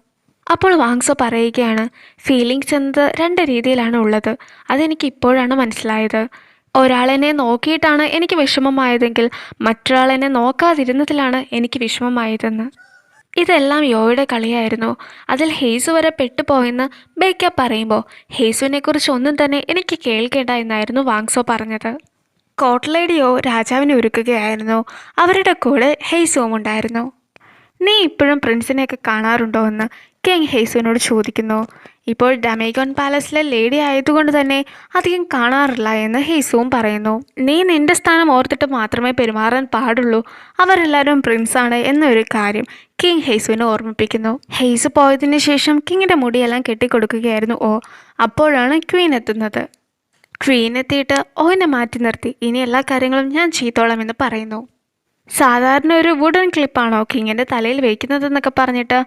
അപ്പോൾ വാങ്സോ പറയുകയാണ്, ഫീലിങ്സ് എന്നത് രണ്ട് രീതിയിലാണ് ഉള്ളത്, അതെനിക്ക് ഇപ്പോഴാണ് മനസ്സിലായത്. ഒരാളെന്നെ നോക്കിയിട്ടാണ് എനിക്ക് വിഷമമായതെങ്കിൽ മറ്റൊരാളെന്നെ നോക്കാതിരുന്നതിലാണ് എനിക്ക് വിഷമമായതെന്ന്. ഇതെല്ലാം യോയുടെ കളിയായിരുന്നു, അതിൽ ഹെയ്സു വരെ പെട്ടുപോയെന്ന് ബേക്ക പറയുമ്പോൾ ഹെയ്സുവിനെക്കുറിച്ച് ഒന്നും തന്നെ എനിക്ക് കേൾക്കേണ്ട എന്നായിരുന്നു വാങ്സോ പറഞ്ഞത്. കോട്ട്ലേഡിയോ രാജാവിനെ ഒരുക്കുകയായിരുന്നു. അവരുടെ കൂടെ ഹെയ്സുവും ഉണ്ടായിരുന്നു. നീ ഇപ്പോഴും പ്രിൻസിനെയൊക്കെ കാണാറുണ്ടോ എന്ന് കിങ് ഹെയ്സുവിനോട് ചോദിക്കുന്നു. ഇപ്പോൾ ഡമേഗോൺ പാലസിലെ ലേഡി ആയതുകൊണ്ട് തന്നെ അധികം കാണാറില്ല എന്ന് ഹെയ്സുവും പറയുന്നു. നീ നിന്റെ സ്ഥാനം ഓർത്തിട്ട് മാത്രമേ പെരുമാറാൻ പാടുള്ളൂ, അവരെല്ലാവരും പ്രിൻസാണ് എന്നൊരു കാര്യം കിങ് ഹെയ്സുവിനെ ഓർമ്മിപ്പിക്കുന്നു. ഹെയ്സ് പോയതിന് ശേഷം കിങ്ങിൻ്റെ മുടിയെല്ലാം കെട്ടിക്കൊടുക്കുകയായിരുന്നു അപ്പോഴാണ് ക്വീൻ എത്തുന്നത്. ക്വീൻ എത്തിയിട്ട് ഓനെ മാറ്റി നിർത്തി, ഇനി എല്ലാ കാര്യങ്ങളും ഞാൻ ചെയ്തോളാം എന്ന് പറയുന്നു. സാധാരണ ഒരു വുഡൻ ക്ലിപ്പാണോ കിങ്ങിൻ്റെ തലയിൽ വയ്ക്കുന്നതെന്നൊക്കെ പറഞ്ഞിട്ട്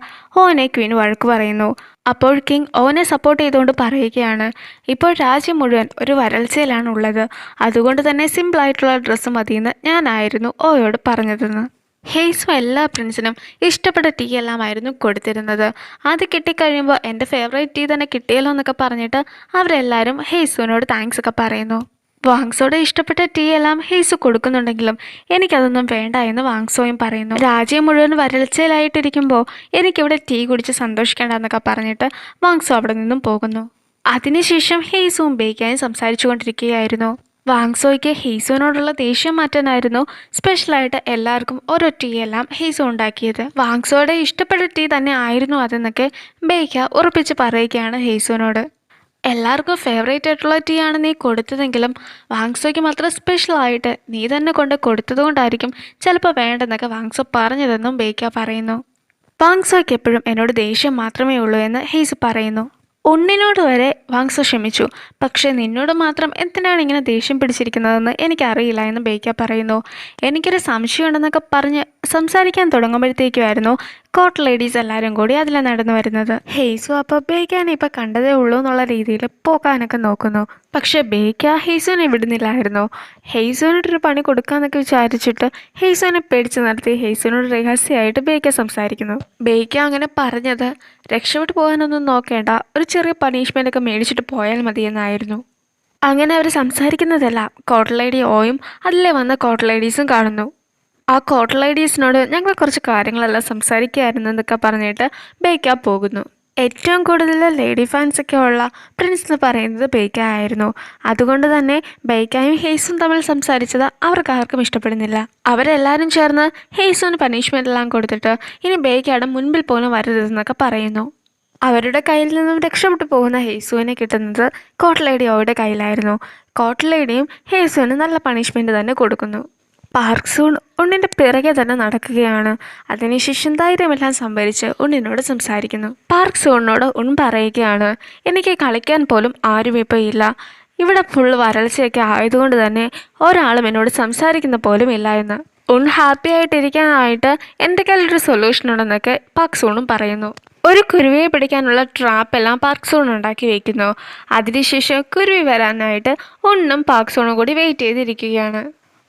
ഓനെ ക്വീൻ വഴക്ക് പറയുന്നു. അപ്പോൾ കിങ് ഓനെ സപ്പോർട്ട് ചെയ്തുകൊണ്ട് പറയുകയാണ്, ഇപ്പോൾ രാജ്യം മുഴുവൻ ഒരു വരൾച്ചയിലാണ് ഉള്ളത്, അതുകൊണ്ട് തന്നെ സിമ്പിളായിട്ടുള്ള ഡ്രസ്സ് മതിയെന്ന് ഞാനായിരുന്നു ഓയോട് പറഞ്ഞതെന്ന്. ഹെയ്സും എല്ലാ പ്രിൻസിനും ഇഷ്ടപ്പെട്ട ടീ എല്ലാമായിരുന്നു കൊടുത്തിരുന്നത്. അത് കിട്ടിക്കഴിയുമ്പോൾ എൻ്റെ ഫേവറേറ്റ് ടീ തന്നെ കിട്ടിയല്ലോ എന്നൊക്കെ പറഞ്ഞിട്ട് അവരെല്ലാവരും ഹെയ്സുവിനോട് താങ്ക്സ് ഒക്കെ പറയുന്നു. വാങ്സോയുടെ ഇഷ്ടപ്പെട്ട ടീ എല്ലാം ഹെയ്സു കൊടുക്കുന്നുണ്ടെങ്കിലും എനിക്കതൊന്നും വേണ്ട എന്ന് വാങ്സോയും പറയുന്നു. രാജ്യം മുഴുവൻ വരൾച്ചയിലായിട്ടിരിക്കുമ്പോൾ എനിക്കിവിടെ ടീ കുടിച്ച് സന്തോഷിക്കേണ്ടെന്നൊക്കെ പറഞ്ഞിട്ട് വാങ്സോ അവിടെ നിന്നും പോകുന്നു. അതിനുശേഷം ഹെയ്സുവും ബേക്കായും സംസാരിച്ചു കൊണ്ടിരിക്കുകയായിരുന്നു. വാങ്സോയ്ക്ക് ഹെയ്സുവിനോടുള്ള ദേഷ്യം മാറ്റാനായിരുന്നു സ്പെഷ്യലായിട്ട് എല്ലാവർക്കും ഓരോ ടീ എല്ലാം ഹെയ്സു ഉണ്ടാക്കിയത്. വാങ്സോയുടെ ഇഷ്ടപ്പെട്ട ടീ തന്നെ ആയിരുന്നു അതെന്നൊക്കെ ബേക്ക ഉറപ്പിച്ച് പറയുകയാണ് ഹെയ്സുവിനോട്. എല്ലാവർക്കും ഫേവറേറ്റ് ആയിട്ടുള്ള ടീ ആണ് നീ കൊടുത്തതെങ്കിലും വാങ്സോയ്ക്ക് മാത്രം സ്പെഷ്യലായിട്ട് നീ തന്നെ കൊണ്ട് കൊടുത്തതുകൊണ്ടായിരിക്കും ചിലപ്പോൾ വേണ്ടെന്നൊക്കെ വാങ്സോ പറഞ്ഞതെന്നും ബേക്ക പറയുന്നു. വാങ്സോയ്ക്ക് എപ്പോഴും എന്നോട് ദേഷ്യം മാത്രമേ ഉള്ളൂ എന്ന് ഹെയ്സ് പറയുന്നു. ഉണ്ണിനോട് വരെ വാങ്സോ ക്ഷമിച്ചു, പക്ഷേ നിന്നോട് മാത്രം എന്തിനാണ് ഇങ്ങനെ ദേഷ്യം പിടിച്ചിരിക്കുന്നതെന്ന് എനിക്കറിയില്ല എന്ന് ബേക്ക പറയുന്നു. എനിക്കൊരു സംശയമുണ്ടെന്നൊക്കെ പറഞ്ഞ് സംസാരിക്കാൻ തുടങ്ങുമ്പോഴത്തേക്കുമായിരുന്നു കോട്ട് ലേഡീസ് എല്ലാവരും കൂടി അതിൽ നടന്നു വരുന്നത്. ഹെയ്സു അപ്പോൾ ബേക്കാനെ ഇപ്പം കണ്ടതേ ഉള്ളൂ എന്നുള്ള രീതിയിൽ പോക്കാനൊക്കെ നോക്കുന്നു. പക്ഷേ ബേക്ക ഹെയ്സുവിനെ വിടുന്നില്ലായിരുന്നു. ഹെയ്സുവിനോടൊരു പണി കൊടുക്കാമെന്നൊക്കെ വിചാരിച്ചിട്ട് ഹെയ്സുവിനെ പേടിച്ച് നിർത്തി ഹെയ്സുവിനോട് രഹസ്യമായിട്ട് ബേക്ക സംസാരിക്കുന്നു. ബേക്ക അങ്ങനെ പറഞ്ഞത് രക്ഷപ്പെട്ടു പോകാനൊന്നും നോക്കേണ്ട, ഒരു ചെറിയ പണിഷ്മെൻ്റ് ഒക്കെ മേടിച്ചിട്ട് പോയാൽ മതിയെന്നായിരുന്നു. അങ്ങനെ അവർ സംസാരിക്കുന്നതെല്ലാം കോട്ട് ലേഡി ഓയും അതിലെ വന്ന കോട്ട് ലേഡീസും കാണുന്നു. ആ കോട്ട ലേഡീസിനോട് ഞങ്ങൾ കുറച്ച് കാര്യങ്ങളെല്ലാം സംസാരിക്കുകയായിരുന്നു എന്നൊക്കെ പറഞ്ഞിട്ട് ബേക്ക പോകുന്നു. ഏറ്റവും കൂടുതൽ ലേഡി ഫാൻസൊക്കെ ഉള്ള പ്രിൻസ് എന്ന് പറയുന്നത് ബേക്ക ആയിരുന്നു. അതുകൊണ്ട് തന്നെ ബേക്കയും ഹെയ്സും തമ്മിൽ സംസാരിച്ചത് അവർക്ക് ആർക്കും ഇഷ്ടപ്പെടുന്നില്ല. അവരെല്ലാവരും ചേർന്ന് ഹെയ്സുവിന് പണിഷ്മെൻ്റ് എല്ലാം കൊടുത്തിട്ട് ഇനി ബേക്കയുടെ മുൻപിൽ പോലും വരരുതെന്നൊക്കെ പറയുന്നു. അവരുടെ കയ്യിൽ നിന്നും രക്ഷപ്പെട്ടു പോകുന്ന ഹെയ്സുവിനെ കിട്ടുന്നത് കോട്ട ലേഡിയോയുടെ കയ്യിലായിരുന്നു. കോട്ട ലേഡിയും ഹെയ്സുവിന് നല്ല പണിഷ്മെൻറ്റ് തന്നെ കൊടുക്കുന്നു. പാർക്ക് സൂൺ ഉണ്ണിൻ്റെ പിറകെ തന്നെ നടക്കുകയാണ്. അതിനുശേഷം ധൈര്യമെല്ലാം സംഭരിച്ച് ഉണ്ണിനോട് സംസാരിക്കുന്നു. പാർക്ക് സൂണിനോട് ഉൺ പറയുകയാണ്, എനിക്ക് കളിക്കാൻ പോലും ആരും ഇപ്പോൾ ഇല്ല. ഇവിടെ ഫുൾ വരൾച്ചയൊക്കെ ആയതുകൊണ്ട് തന്നെ ഒരാളും എന്നോട് സംസാരിക്കുന്ന പോലും ഇല്ല എന്ന്. ഉൺ ഹാപ്പി ആയിട്ടിരിക്കാനായിട്ട് എൻ്റെ കയ്യിലൊരു സൊല്യൂഷൻ ഉണ്ടെന്നൊക്കെ പാർക്ക് സൂണും പറയുന്നു. ഒരു കുരുവിയെ പിടിക്കാനുള്ള ട്രാപ്പെല്ലാം പാർക്ക് സൂൺ ഉണ്ടാക്കി വയ്ക്കുന്നു. അതിനുശേഷം കുരുവി വരാനായിട്ട് ഉണ്ണും പാർക്ക് സൂണും കൂടി വെയിറ്റ് ചെയ്തിരിക്കുകയാണ്.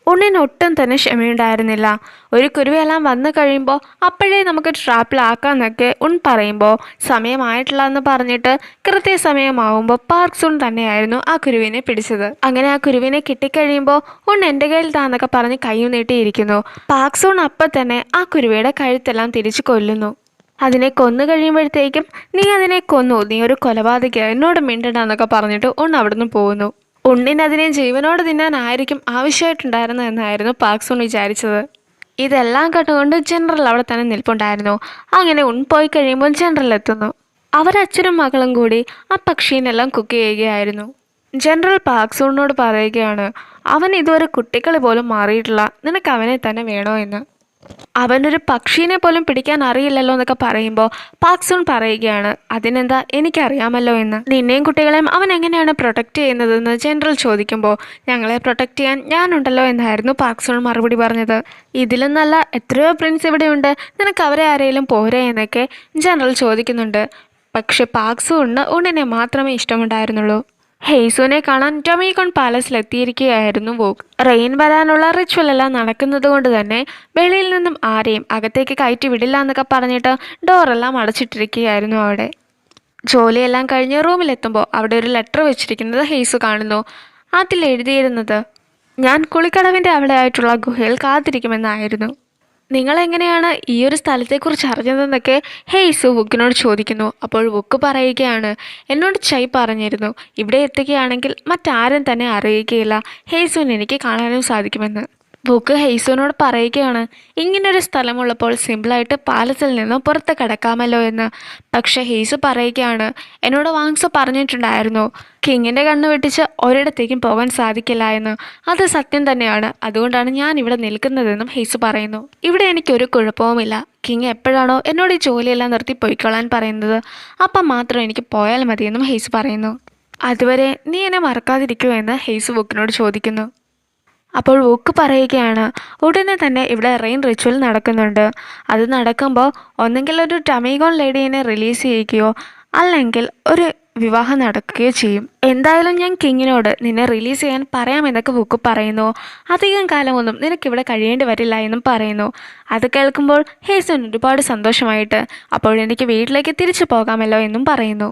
ഉണ്ണിന് ഒട്ടും തന്നെ ക്ഷമയുണ്ടായിരുന്നില്ല. ഒരു കുരുവിയെല്ലാം വന്നു കഴിയുമ്പോൾ അപ്പോഴേ നമുക്ക് ട്രാപ്പിലാക്കാമെന്നൊക്കെ ഉൺ പറയുമ്പോൾ സമയമായിട്ടില്ല എന്ന് പറഞ്ഞിട്ട് കൃത്യസമയമാവുമ്പോൾ പാർക്ക് സൂൺ തന്നെയായിരുന്നു ആ കുരുവിനെ പിടിച്ചത്. അങ്ങനെ ആ കുരുവിനെ കിട്ടിക്കഴിയുമ്പോൾ ഉൺ എൻ്റെ കയ്യിൽ താന്നൊക്കെ പറഞ്ഞ് കൈ നീട്ടിയിരിക്കുന്നു. പാർക്ക് സൂൺ അപ്പം തന്നെ ആ കുരുവിയുടെ കഴുത്തെല്ലാം തിരിച്ച് കൊല്ലുന്നു. അതിനെ കൊന്നു കഴിയുമ്പോഴത്തേക്കും നീ അതിനെ കൊന്നു, നീ ഒരു കൊലപാതക, എന്നോട് മിണ്ടണ്ടെന്നൊക്കെ പറഞ്ഞിട്ട് ഉൺ അവിടുന്ന് പോകുന്നു. ഉണ്ണിനതിനെ ജീവനോട് തിന്നാനായിരിക്കും ആവശ്യമായിട്ടുണ്ടായിരുന്നതെന്നായിരുന്നു പാർക്ക് സൂൺ വിചാരിച്ചത്. ഇതെല്ലാം കണ്ടുകൊണ്ട് ജനറൽ അവിടെ തന്നെ നിൽപ്പുണ്ടായിരുന്നു. അങ്ങനെ ഉൺ പോയി കഴിയുമ്പോൾ ജനറൽ എത്തുന്നു. അവരച്ഛനും മകളും കൂടി ആ പക്ഷീനെല്ലാം കുക്ക് ചെയ്യുകയായിരുന്നു. ജനറൽ പാർക്ക് സൂണിനോട് പറയുകയാണ്, അവൻ ഇതുവരെ കുട്ടികളെ പോലും മാറിയിട്ടില്ല, നിനക്ക് അവനെ തന്നെ വേണോ എന്ന്. അവനൊരു പക്ഷീനെ പോലും പിടിക്കാൻ അറിയില്ലല്ലോ എന്നൊക്കെ പറയുമ്പോൾ പാക്ക് സൂൺ പറയുകയാണ്, അതിനെന്താ, എനിക്കറിയാമല്ലോ എന്ന്. നിന്നെയും കുട്ടികളെയും അവൻ എങ്ങനെയാണ് പ്രൊട്ടക്റ്റ് ചെയ്യുന്നതെന്ന് ജനറൽ ചോദിക്കുമ്പോൾ ഞങ്ങളെ പ്രൊട്ടക്റ്റ് ചെയ്യാൻ ഞാനുണ്ടല്ലോ എന്നായിരുന്നു പാക്ക് സൂൺ മറുപടി പറഞ്ഞത്. ഇതിലും നല്ല എത്രയോ പ്രിൻസ് ഇവിടെയുണ്ട്, നിനക്ക് അവരെ ആരെങ്കിലും പോരെ എന്നൊക്കെ ജനറൽ ചോദിക്കുന്നുണ്ട്. പക്ഷെ പാക്ക് സൂണിന് ഉണ്ണിനെ മാത്രമേ ഇഷ്ടമുണ്ടായിരുന്നുള്ളൂ. ഹെയ്സുവിനെ കാണാൻ ഡൊമിനിക്കൺ പാലസിലെത്തിയിരിക്കുകയായിരുന്നു വോഗ്. റെയിൻ വരാനുള്ള റിച്വൽ എല്ലാം നടക്കുന്നത് കൊണ്ട് തന്നെ വെളിയിൽ നിന്നും ആരെയും അകത്തേക്ക് കയറ്റി വിടില്ല എന്നൊക്കെ പറഞ്ഞിട്ട് ഡോറെല്ലാം അടച്ചിട്ടിരിക്കുകയായിരുന്നു അവിടെ. ജോലിയെല്ലാം കഴിഞ്ഞ് റൂമിലെത്തുമ്പോൾ അവിടെ ഒരു ലെറ്റർ വെച്ചിരിക്കുന്നത് ഹെയ്സു കാണുന്നു. അതിൽ എഴുതിയിരുന്നത്, ഞാൻ കുളിക്കടവിൻ്റെ അവിടെ ആയിട്ടുള്ള ഗുഹയിൽ കാത്തിരിക്കുമെന്നായിരുന്നു. നിങ്ങളെങ്ങനെയാണ് ഈ ഒരു സ്ഥലത്തെക്കുറിച്ച് അറിഞ്ഞതെന്നൊക്കെ ഹെയ്സു വുക്കിനോട് ചോദിക്കുന്നു. അപ്പോൾ വുക്ക് പറയുകയാണ്, എന്നോട് ചൈ പറഞ്ഞിരുന്നു ഇവിടെ എത്തുകയാണെങ്കിൽ മറ്റാരും തന്നെ അറിയുകയില്ല, ഹെയ്സുവിന് എനിക്ക് കാണാനും സാധിക്കുമെന്ന്. വുക്ക് ഹെയ്സുവിനോട് പറയുകയാണ്, ഇങ്ങനൊരു സ്ഥലമുള്ളപ്പോൾ സിമ്പിളായിട്ട് പാലസിൽ നിന്നും പുറത്ത് കിടക്കാമല്ലോ എന്ന്. പക്ഷേ ഹെയ്സു പറയുകയാണ്, എന്നോട് വാങ്സോ പറഞ്ഞിട്ടുണ്ടായിരുന്നു കിങ്ങിൻ്റെ കണ്ണ് വെട്ടിച്ച് ഒരിടത്തേക്കും പോകാൻ സാധിക്കില്ല എന്ന്. അത് സത്യം തന്നെയാണ്, അതുകൊണ്ടാണ് ഞാൻ ഇവിടെ നിൽക്കുന്നതെന്നും ഹെയ്സു പറയുന്നു. ഇവിടെ എനിക്കൊരു കുഴപ്പവുമില്ല. കിങ് എപ്പോഴാണോ എന്നോട് ഈ ജോലിയെല്ലാം നിർത്തി പൊയ്ക്കൊള്ളാൻ പറയുന്നത് അപ്പം മാത്രം എനിക്ക് പോയാൽ മതിയെന്നും ഹെയ്സു പറയുന്നു. അതുവരെ നീ എന്നെ മറക്കാതിരിക്കുമോ എന്ന് ഹെയ്സു വുക്കിനോട് ചോദിക്കുന്നു. അപ്പോൾ വുക്ക് പറയുകയാണ്, ഉടനെ തന്നെ ഇവിടെ റെയിൻ റിച്വൽ നടക്കുന്നുണ്ട്. അത് നടക്കുമ്പോൾ ഒന്നെങ്കിൽ ഒരു ഡൊമിനിക്കൺ ലേഡീനെ റിലീസ് ചെയ്യുകയോ അല്ലെങ്കിൽ ഒരു വിവാഹം നടക്കുകയോ ചെയ്യും. എന്തായാലും ഞാൻ കിങ്ങിനോട് നിന്നെ റിലീസ് ചെയ്യാൻ പറയാമെന്നൊക്കെ വുക്ക് പറയുന്നു. അധികം കാലമൊന്നും നിനക്കിവിടെ കഴിയേണ്ടി വരില്ല എന്നും പറയുന്നു. അത് കേൾക്കുമ്പോൾ ഹേസൻ ഒരുപാട് സന്തോഷമായിട്ട് അപ്പോഴെനിക്ക് വീട്ടിലേക്ക് തിരിച്ചു പോകാമല്ലോ എന്നും പറയുന്നു.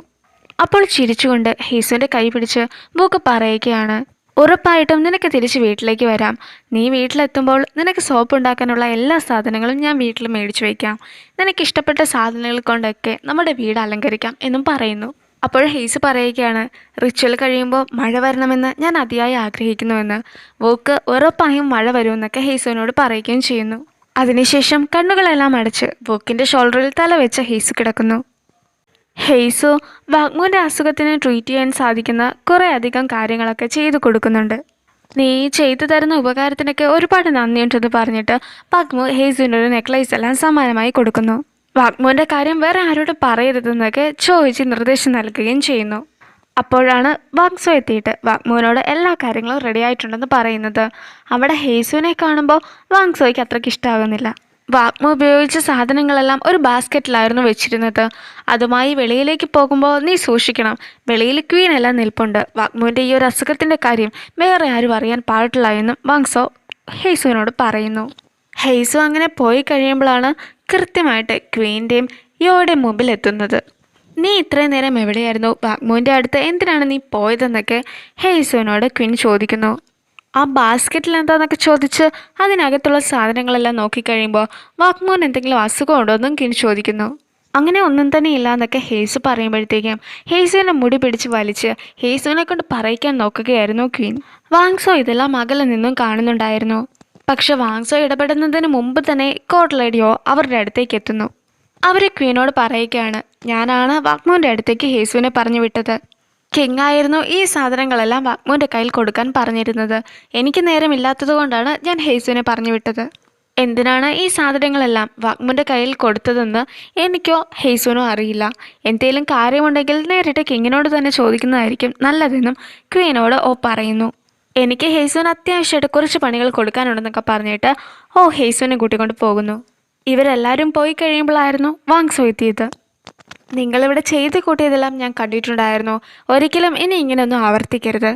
അപ്പോൾ ചിരിച്ചുകൊണ്ട് ഹേസുവിൻ്റെ കൈ പിടിച്ച് വുക്ക് പറയുകയാണ്, ഉറപ്പായിട്ടും നിനക്ക് തിരിച്ച് വീട്ടിലേക്ക് വരാം. നീ വീട്ടിലെത്തുമ്പോൾ നിനക്ക് സോപ്പ് ഉണ്ടാക്കാനുള്ള എല്ലാ സാധനങ്ങളും ഞാൻ വീട്ടിൽ മേടിച്ചു വയ്ക്കാം. നിനക്കിഷ്ടപ്പെട്ട സാധനങ്ങൾ കൊണ്ടൊക്കെ നമ്മുടെ വീട് അലങ്കരിക്കാം എന്നും പറയുന്നു. അപ്പോൾ ഹെയ്സ് പറയുകയാണ്, റിച്വൽ കഴിയുമ്പോൾ മഴ വരണമെന്ന് ഞാൻ അതിയായി ആഗ്രഹിക്കുന്നുവെന്ന്. വോക്ക് ഉറപ്പായും മഴ വരുമെന്നൊക്കെ ഹെയ്സുവിനോട് പറയുകയും ചെയ്യുന്നു. അതിനുശേഷം കണ്ണുകളെല്ലാം അടച്ച് വോക്കിൻ്റെ ഷോൾഡറിൽ തല വെച്ച് ഹെയ്സ് കിടക്കുന്നു. ഹെയ്സു വാഗ്മോൻ്റെ അസുഖത്തിന് ട്രീറ്റ് ചെയ്യാൻ സാധിക്കുന്ന കുറേ അധികം കാര്യങ്ങളൊക്കെ ചെയ്തു കൊടുക്കുന്നുണ്ട്. നീ ചെയ്തു തരുന്ന ഉപകാരത്തിനൊക്കെ ഒരുപാട് നന്ദിയുണ്ടെന്ന് പറഞ്ഞിട്ട് വാഗ്മോ ഹെയ്സുവിൻ്റെ ഒരു നെക്ലേസ് എല്ലാം സമ്മാനമായി കൊടുക്കുന്നു. വാഗ്മോൻ്റെ കാര്യം വേറെ ആരോടും പറയരുതെന്നൊക്കെ ചോദിച്ച് നിർദ്ദേശം നൽകുകയും ചെയ്യുന്നു. അപ്പോഴാണ് വാങ്സോ എത്തിയിട്ട് വാഗ്മോനോട് എല്ലാ കാര്യങ്ങളും റെഡി ആയിട്ടുണ്ടെന്ന് പറയുന്നത്. അവിടെ ഹെയ്സുവിനെ കാണുമ്പോൾ വാങ്സോയ്ക്ക് അത്രയ്ക്ക് ഇഷ്ടമാകുന്നില്ല. വാഗ്മോ ഉപയോഗിച്ച സാധനങ്ങളെല്ലാം ഒരു ബാസ്ക്കറ്റിലായിരുന്നു വെച്ചിരുന്നത്. അതുമായി വെളിയിലേക്ക് പോകുമ്പോൾ നീ സൂക്ഷിക്കണം, വെളിയിൽ ക്വീൻ എല്ലാം നിൽപ്പുണ്ട്. വാഗ്മോൻ്റെ ഈ ഒരു അസുഖത്തിൻ്റെ കാര്യം വേറെ ആരും അറിയാൻ പാടില്ല എന്നും വാങ്സോ ഹെയ്സുവിനോട് പറയുന്നു. ഹെയ്സു അങ്ങനെ പോയി കഴിയുമ്പോഴാണ് കൃത്യമായിട്ട് ക്വീൻ്റെയും യോയുടെയും മുമ്പിൽ എത്തുന്നത്. നീ ഇത്രയും നേരം എവിടെയായിരുന്നു? വാഗ്മോൻ്റെ അടുത്ത് എന്തിനാണ് നീ പോയതെന്നൊക്കെ ഹെയ്സുവിനോട് ക്വീൻ ചോദിക്കുന്നു. ആ ബാസ്ക്കറ്റിൽ എന്താന്നൊക്കെ ചോദിച്ച് അതിനകത്തുള്ള സാധനങ്ങളെല്ലാം നോക്കിക്കഴിയുമ്പോൾ വാക്മോൻ എന്തെങ്കിലും അസുഖമുണ്ടോ എന്നും കിൻ ചോദിക്കുന്നു. അങ്ങനെ ഒന്നും തന്നെ ഇല്ല എന്നൊക്കെ ഹേസു പറയുമ്പോഴത്തേക്കും ഹേസുവിനെ മുടി പിടിച്ച് വലിച്ച് ഹേസുവിനെ കൊണ്ട് പറയിക്കാൻ നോക്കുകയായിരുന്നു ക്വീൻ. വാങ്സോ ഇതെല്ലാം അകലെ നിന്നും കാണുന്നുണ്ടായിരുന്നു. പക്ഷെ വാങ്സോ ഇടപെടുന്നതിന് മുമ്പ് തന്നെ കോർട്ട് ലേഡിയോ അവരുടെ അടുത്തേക്ക് എത്തുന്നു. അവർ ക്വീനോട് പറയുകയാണ്, ഞാനാണ് വാക്മോൻ്റെ അടുത്തേക്ക് ഹേസുവിനെ പറഞ്ഞു വിട്ടത്. കിങ് ആയിരുന്നു ഈ സാധനങ്ങളെല്ലാം വാക്മോൻ്റെ കയ്യിൽ കൊടുക്കാൻ പറഞ്ഞിരുന്നത്. എനിക്ക് നേരമില്ലാത്തത് കൊണ്ടാണ് ഞാൻ ഹേസുവിനെ പറഞ്ഞു വിട്ടത്. എന്തിനാണ് ഈ സാധനങ്ങളെല്ലാം വാക്മോൻ്റെ കയ്യിൽ കൊടുത്തതെന്ന് എനിക്കോ ഹേസുവിനോ അറിയില്ല. എന്തെങ്കിലും കാര്യമുണ്ടെങ്കിൽ നേരിട്ട് കിങ്ങിനോട് തന്നെ ചോദിക്കുന്നതായിരിക്കും നല്ലതെന്നും ക്വീനോട് പറയുന്നു. എനിക്ക് ഹേസുവിന് അത്യാവശ്യമായിട്ട് കുറച്ച് പണികൾ കൊടുക്കാനുണ്ടെന്നൊക്കെ പറഞ്ഞിട്ട് ഹേസുവിനെ കൂട്ടിക്കൊണ്ട് പോകുന്നു. ഇവരെല്ലാവരും പോയി കഴിയുമ്പോഴായിരുന്നു വാങ്സോ എത്തിയത്. നിങ്ങളിവിടെ ചെയ്ത് കൂട്ടിയതെല്ലാം ഞാൻ കണ്ടിട്ടുണ്ടായിരുന്നു. ഒരിക്കലും ഇനി ഇങ്ങനെയൊന്നും ആവർത്തിക്കരുത്.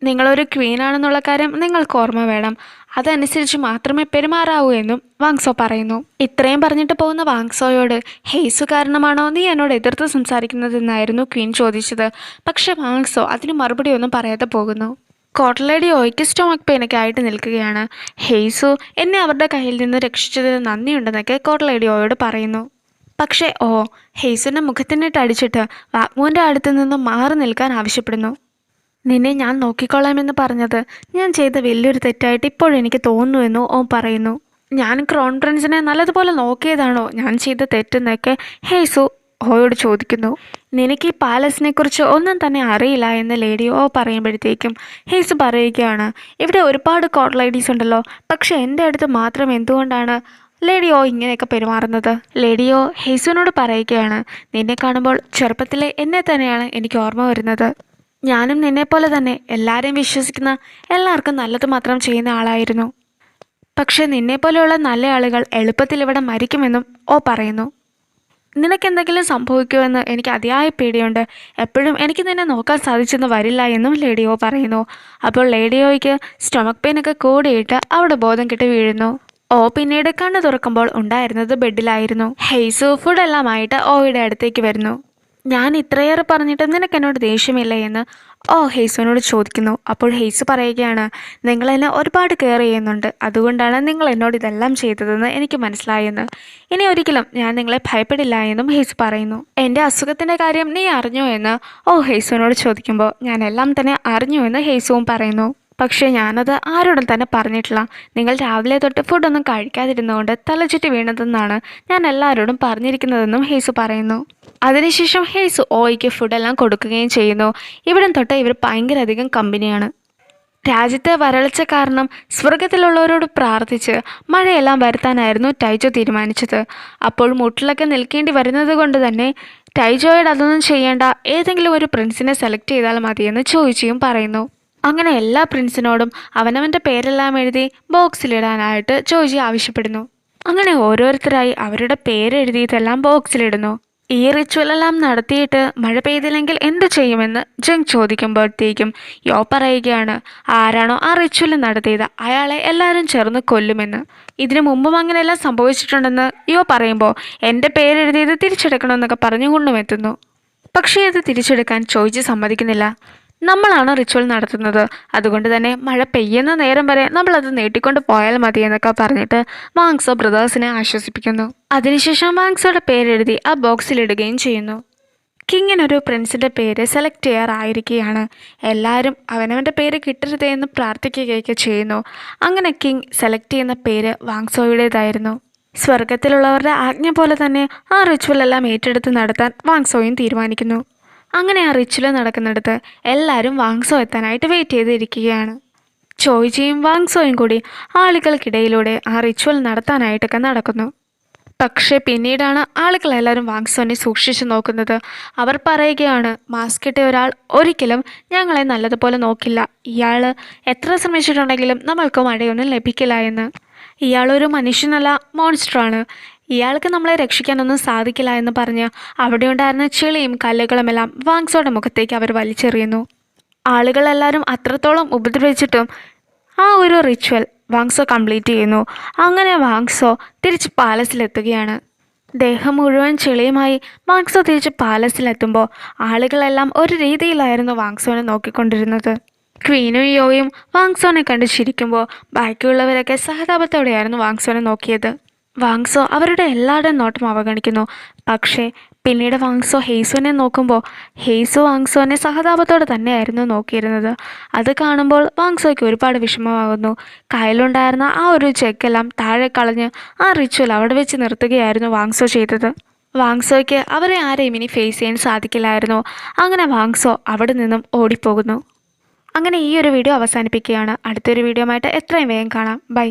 നിങ്ങളൊരു ക്വീനാണെന്നുള്ള കാര്യം നിങ്ങൾക്ക് ഓർമ്മ വേണം. അതനുസരിച്ച് മാത്രമേ പെരുമാറാവൂ എന്നും വാങ്സോ പറയുന്നു. ഇത്രയും പറഞ്ഞിട്ട് പോകുന്ന വാങ്സോയോട് ഹേസു കാരണമാണോ നീ എന്നോട് എതിർത്ത് സംസാരിക്കുന്നതെന്നായിരുന്നു ക്വീൻ ചോദിച്ചത്. പക്ഷെ വാങ്സോ അതിന് മറുപടി ഒന്നും പറയാതെ പോകുന്നു. കോർട്ട് ലേഡിയോയ്ക്ക് സ്റ്റൊമക് പെയിനൊക്കെ ആയിട്ട് നിൽക്കുകയാണ്. ഹേസു എന്നെ അവരുടെ കയ്യിൽ നിന്ന് രക്ഷിച്ചതിന് നന്ദിയുണ്ടെന്നൊക്കെ കോർട്ട് ലേഡിയോയോട് പറയുന്നു. പക്ഷേ ഹേസുവിൻ്റെ മുഖത്തിനിട്ട് അടിച്ചിട്ട് വാക്മോൻ്റെ അടുത്ത് നിന്ന് മാറി നിൽക്കാൻ ആവശ്യപ്പെടുന്നു. നിന്നെ ഞാൻ നോക്കിക്കൊള്ളാമെന്ന് പറഞ്ഞത് ഞാൻ ചെയ്ത വലിയൊരു തെറ്റായിട്ട് ഇപ്പോഴെനിക്ക് തോന്നുന്നുവെന്ന് പറയുന്നു. ഞാൻ ക്രൗൺ പ്രിൻസിനെ നല്ലതുപോലെ നോക്കിയതാണോ ഞാൻ ചെയ്ത തെറ്റെന്നൊക്കെ ഹേസു ഓയോട് ചോദിക്കുന്നു. നിനക്ക് ഈ പാലസിനെ കുറിച്ച് ഒന്നും തന്നെ അറിയില്ല എന്ന് ലേഡി പറയുമ്പോഴത്തേക്കും ഹേസു പറയുകയാണ്, ഇവിടെ ഒരുപാട് കോർട്ട് ലേഡീസ് ഉണ്ടല്ലോ, പക്ഷെ എൻ്റെ അടുത്ത് മാത്രം എന്തുകൊണ്ടാണ് ലേഡിയോ ഇങ്ങനെയൊക്കെ പെരുമാറുന്നത്? ലേഡിയോ ഹേസുവിനോട് പറയുകയാണ്, നിന്നെ കാണുമ്പോൾ ചെറുപ്പത്തിലെ എന്നെ തന്നെയാണ് എനിക്ക് ഓർമ്മ വരുന്നത്. ഞാനും നിന്നെപ്പോലെ തന്നെ എല്ലാവരെയും വിശ്വസിക്കുന്ന, എല്ലാവർക്കും നല്ലത് മാത്രം ചെയ്യുന്ന ആളായിരുന്നു. പക്ഷെ നിന്നെപ്പോലെയുള്ള നല്ല ആളുകൾ എളുപ്പത്തിൽ ഇവിടെ മരിക്കുമെന്നും പറയുന്നു. നിനക്കെന്തെങ്കിലും സംഭവിക്കുമെന്ന് എനിക്ക് അതിയായ പേടിയുണ്ട്. എപ്പോഴും എനിക്ക് നിന്നെ നോക്കാൻ സാധിച്ചെന്ന് വരില്ല എന്നും ലേഡിയോ പറയുന്നു. അപ്പോൾ ലേഡിയോയ്ക്ക് സ്റ്റൊമക് പെയിനൊക്കെ കൂടിയിട്ട് അവിടെ ബോധം കെട്ടി വീഴുന്നു. പിന്നീട് കണ്ണു തുറക്കുമ്പോൾ ഉണ്ടായിരുന്നത് ബെഡിലായിരുന്നു. ഹേസു ഫുഡെല്ലാമായിട്ട് ഓയുടെ അടുത്തേക്ക് വരുന്നു. ഞാൻ ഇത്രയേറെ പറഞ്ഞിട്ട് നിനക്ക് എന്നോട് ദേഷ്യമില്ല എന്ന് ഹേസുവിനോട് ചോദിക്കുന്നു. അപ്പോൾ ഹേസു പറയുകയാണ്, നിങ്ങൾ എന്നെ ഒരുപാട് കെയർ ചെയ്യുന്നുണ്ട്, അതുകൊണ്ടാണ് നിങ്ങൾ എന്നോട് ഇതെല്ലാം ചെയ്തതെന്ന് എനിക്ക് മനസ്സിലായെന്ന്. ഇനി ഒരിക്കലും ഞാൻ നിങ്ങളെ ഭയപ്പെടില്ല എന്നും ഹേസു പറയുന്നു. എൻ്റെ അസുഖത്തിൻ്റെ കാര്യം നീ അറിഞ്ഞോ എന്ന് ഹേസുവിനോട് ചോദിക്കുമ്പോൾ ഞാൻ എല്ലാം തന്നെ അറിഞ്ഞു എന്ന് ഹേസുവും പറയുന്നു. പക്ഷേ ഞാനത് ആരോടും തന്നെ പറഞ്ഞിട്ടില്ല. നിങ്ങൾ രാവിലെ തൊട്ട് ഫുഡൊന്നും കഴിക്കാതിരുന്നുകൊണ്ട് തലചുറ്റി വീണതെന്നാണ് ഞാൻ എല്ലാവരോടും പറഞ്ഞിരിക്കുന്നതെന്നും ഹേസു പറയുന്നു. അതിനുശേഷം ഹേസു ഓയ്ക്ക് ഫുഡെല്ലാം കൊടുക്കുകയും ചെയ്യുന്നു. ഇവിടം തൊട്ട് ഇവർ ഭയങ്കര അധികം കമ്പനിയാണ്. രാജ്യത്തെ വരൾച്ച കാരണം സ്വർഗത്തിലുള്ളവരോട് പ്രാർത്ഥിച്ച് മഴയെല്ലാം വരുത്താനായിരുന്നു ടൈജോ തീരുമാനിച്ചത്. അപ്പോൾ മുട്ടിലൊക്കെ നിൽക്കേണ്ടി വരുന്നത് കൊണ്ട് തന്നെ ടൈജോയോട് അതൊന്നും ചെയ്യേണ്ട, ഏതെങ്കിലും ഒരു പ്രിൻസിനെ സെലക്ട് ചെയ്താൽ മതിയെന്ന് ചോദിച്ചും പറയുന്നു. അങ്ങനെ എല്ലാ പ്രിൻസിനോടും അവനവൻ്റെ പേരെല്ലാം എഴുതി ബോക്സിലിടാനായിട്ട് ജോജി ആവശ്യപ്പെടുന്നു. അങ്ങനെ ഓരോരുത്തരായി അവരുടെ പേരെഴുതിയതെല്ലാം ബോക്സിലിടുന്നു. ഈ റിച്വലെല്ലാം നടത്തിയിട്ട് മഴ പെയ്തില്ലെങ്കിൽ എന്ത് ചെയ്യുമെന്ന് ജങ് ചോദിക്കുമ്പോഴത്തേക്കും യോ പറയുകയാണ്, ആരാണോ ആ റിച്വൽ നടത്തിയത് അയാളെ എല്ലാവരും ചേർന്ന് കൊല്ലുമെന്ന്. ഇതിനു മുമ്പും അങ്ങനെയെല്ലാം സംഭവിച്ചിട്ടുണ്ടെന്ന് യോ പറയുമ്പോൾ എൻ്റെ പേരെഴുതിയത് തിരിച്ചെടുക്കണമെന്നൊക്കെ പറഞ്ഞു കൊണ്ടുമെത്തുന്നു. പക്ഷേ അത് തിരിച്ചെടുക്കാൻ ചോദിച്ച് സമ്മതിക്കുന്നില്ല. നമ്മളാണ് റിച്വൽ നടത്തുന്നത്, അതുകൊണ്ട് തന്നെ മഴ പെയ്യുന്ന നേരം വരെ നമ്മളത് നീട്ടിക്കൊണ്ട് പോയാൽ മതി എന്നൊക്കെ പറഞ്ഞിട്ട് വാങ്സോ ബ്രദേഴ്സിനെ ആശ്വസിപ്പിക്കുന്നു. അതിനുശേഷം വാങ്സോയുടെ പേരെഴുതി ആ ബോക്സിലിടുകയും ചെയ്യുന്നു. കിങ്ങിനൊരു പ്രിൻസിൻ്റെ പേര് സെലക്ട് ചെയ്യാറായിരിക്കുകയാണ്. എല്ലാവരും അവനവൻ്റെ പേര് കിട്ടരുതേ എന്ന് പ്രാർത്ഥിക്കുകയൊക്കെ ചെയ്യുന്നു. അങ്ങനെ കിങ് സെലക്ട് ചെയ്യുന്ന പേര് വാങ്സോയുടേതായിരുന്നു. സ്വർഗത്തിലുള്ളവരുടെ ആജ്ഞ പോലെ തന്നെ ആ റിച്വലെല്ലാം ഏറ്റെടുത്ത് നടത്താൻ വാങ്സോയും തീരുമാനിക്കുന്നു. അങ്ങനെ ആ റിച്വൽ നടക്കുന്നിടത്ത് എല്ലാവരും വാങ്സോ എത്താനായിട്ട് വെയിറ്റ് ചെയ്തിരിക്കുകയാണ്. ചോയ്ജിയും വാങ്സോയും കൂടി ആളുകൾക്കിടയിലൂടെ ആ റിച്വൽ നടത്താനായിട്ടൊക്കെ നടക്കുന്നു. പക്ഷേ പിന്നീടാണ് ആളുകളെല്ലാവരും വാങ്സോനെ സൂക്ഷിച്ചു നോക്കുന്നത്. അവർ പറയുകയാണ്, മാസ്ക് ഇട്ട ഒരാൾ ഒരിക്കലും ഞങ്ങളെ നല്ലതുപോലെ നോക്കില്ല. ഇയാൾ എത്ര ശ്രമിച്ചിട്ടുണ്ടെങ്കിലും നമ്മൾക്ക് മഴയൊന്നും ലഭിക്കില്ല എന്ന്. ഇയാളൊരു മനുഷ്യനല്ല, മോൺസ്റ്ററാണ്. ഇയാൾക്ക് നമ്മളെ രക്ഷിക്കാനൊന്നും സാധിക്കില്ല എന്ന് പറഞ്ഞ് അവിടെ ഉണ്ടായിരുന്ന ചെളിയും കല്ലുകളുമെല്ലാം വാങ്സോയുടെ മുഖത്തേക്ക് അവർ വലിച്ചെറിയുന്നു. ആളുകളെല്ലാവരും അത്രത്തോളം ഉപദ്രവിച്ചിട്ടും ആ ഒരു റിച്വൽ വാങ്സോ കംപ്ലീറ്റ് ചെയ്യുന്നു. അങ്ങനെ വാങ്സോ തിരിച്ച് പാലസിലെത്തുകയാണ്. ദേഹം മുഴുവൻ ചെളിയുമായി വാങ്സോ തിരിച്ച് പാലസിലെത്തുമ്പോൾ ആളുകളെല്ലാം ഒരു രീതിയിലായിരുന്നു വാങ്സോനെ നോക്കിക്കൊണ്ടിരുന്നത്. ക്വീനും യോയും വാങ്സോനെ കണ്ട് ചിരിക്കുമ്പോൾ ബാക്കിയുള്ളവരൊക്കെ സഹതാപത്തോടെയായിരുന്നു വാങ്സോനെ നോക്കിയത്. വാങ്സോ അവരുടെ എല്ലാവരുടെയും നോട്ടം അവഗണിക്കുന്നു. പക്ഷേ പിന്നീട് വാങ്സോ ഹെയ്സുവിനെ നോക്കുമ്പോൾ ഹെയ്സു വാങ്സോനെ സഹതാപത്തോടെ തന്നെയായിരുന്നു നോക്കിയിരുന്നത്. അത് കാണുമ്പോൾ വാങ്സോയ്ക്ക് ഒരുപാട് വിഷമമാകുന്നു. കയ്യിലുണ്ടായിരുന്ന ആ ഒരു ചെക്കെല്ലാം താഴെ കളഞ്ഞ് ആ റിച്വൽ അവിടെ വെച്ച് നിർത്തുകയായിരുന്നു വാങ്സോ ചെയ്തത്. വാങ്സോയ്ക്ക് അവരെ ആരെയും ഇനി ഫേസ് ചെയ്യാൻ സാധിക്കില്ലായിരുന്നു. അങ്ങനെ വാങ്സോ അവിടെ നിന്നും ഓടിപ്പോകുന്നു. അങ്ങനെ ഈ ഒരു വീഡിയോ അവസാനിപ്പിക്കുകയാണ്. അടുത്തൊരു വീഡിയോ ആയിട്ട് എത്രയും വേഗം കാണാം. ബൈ.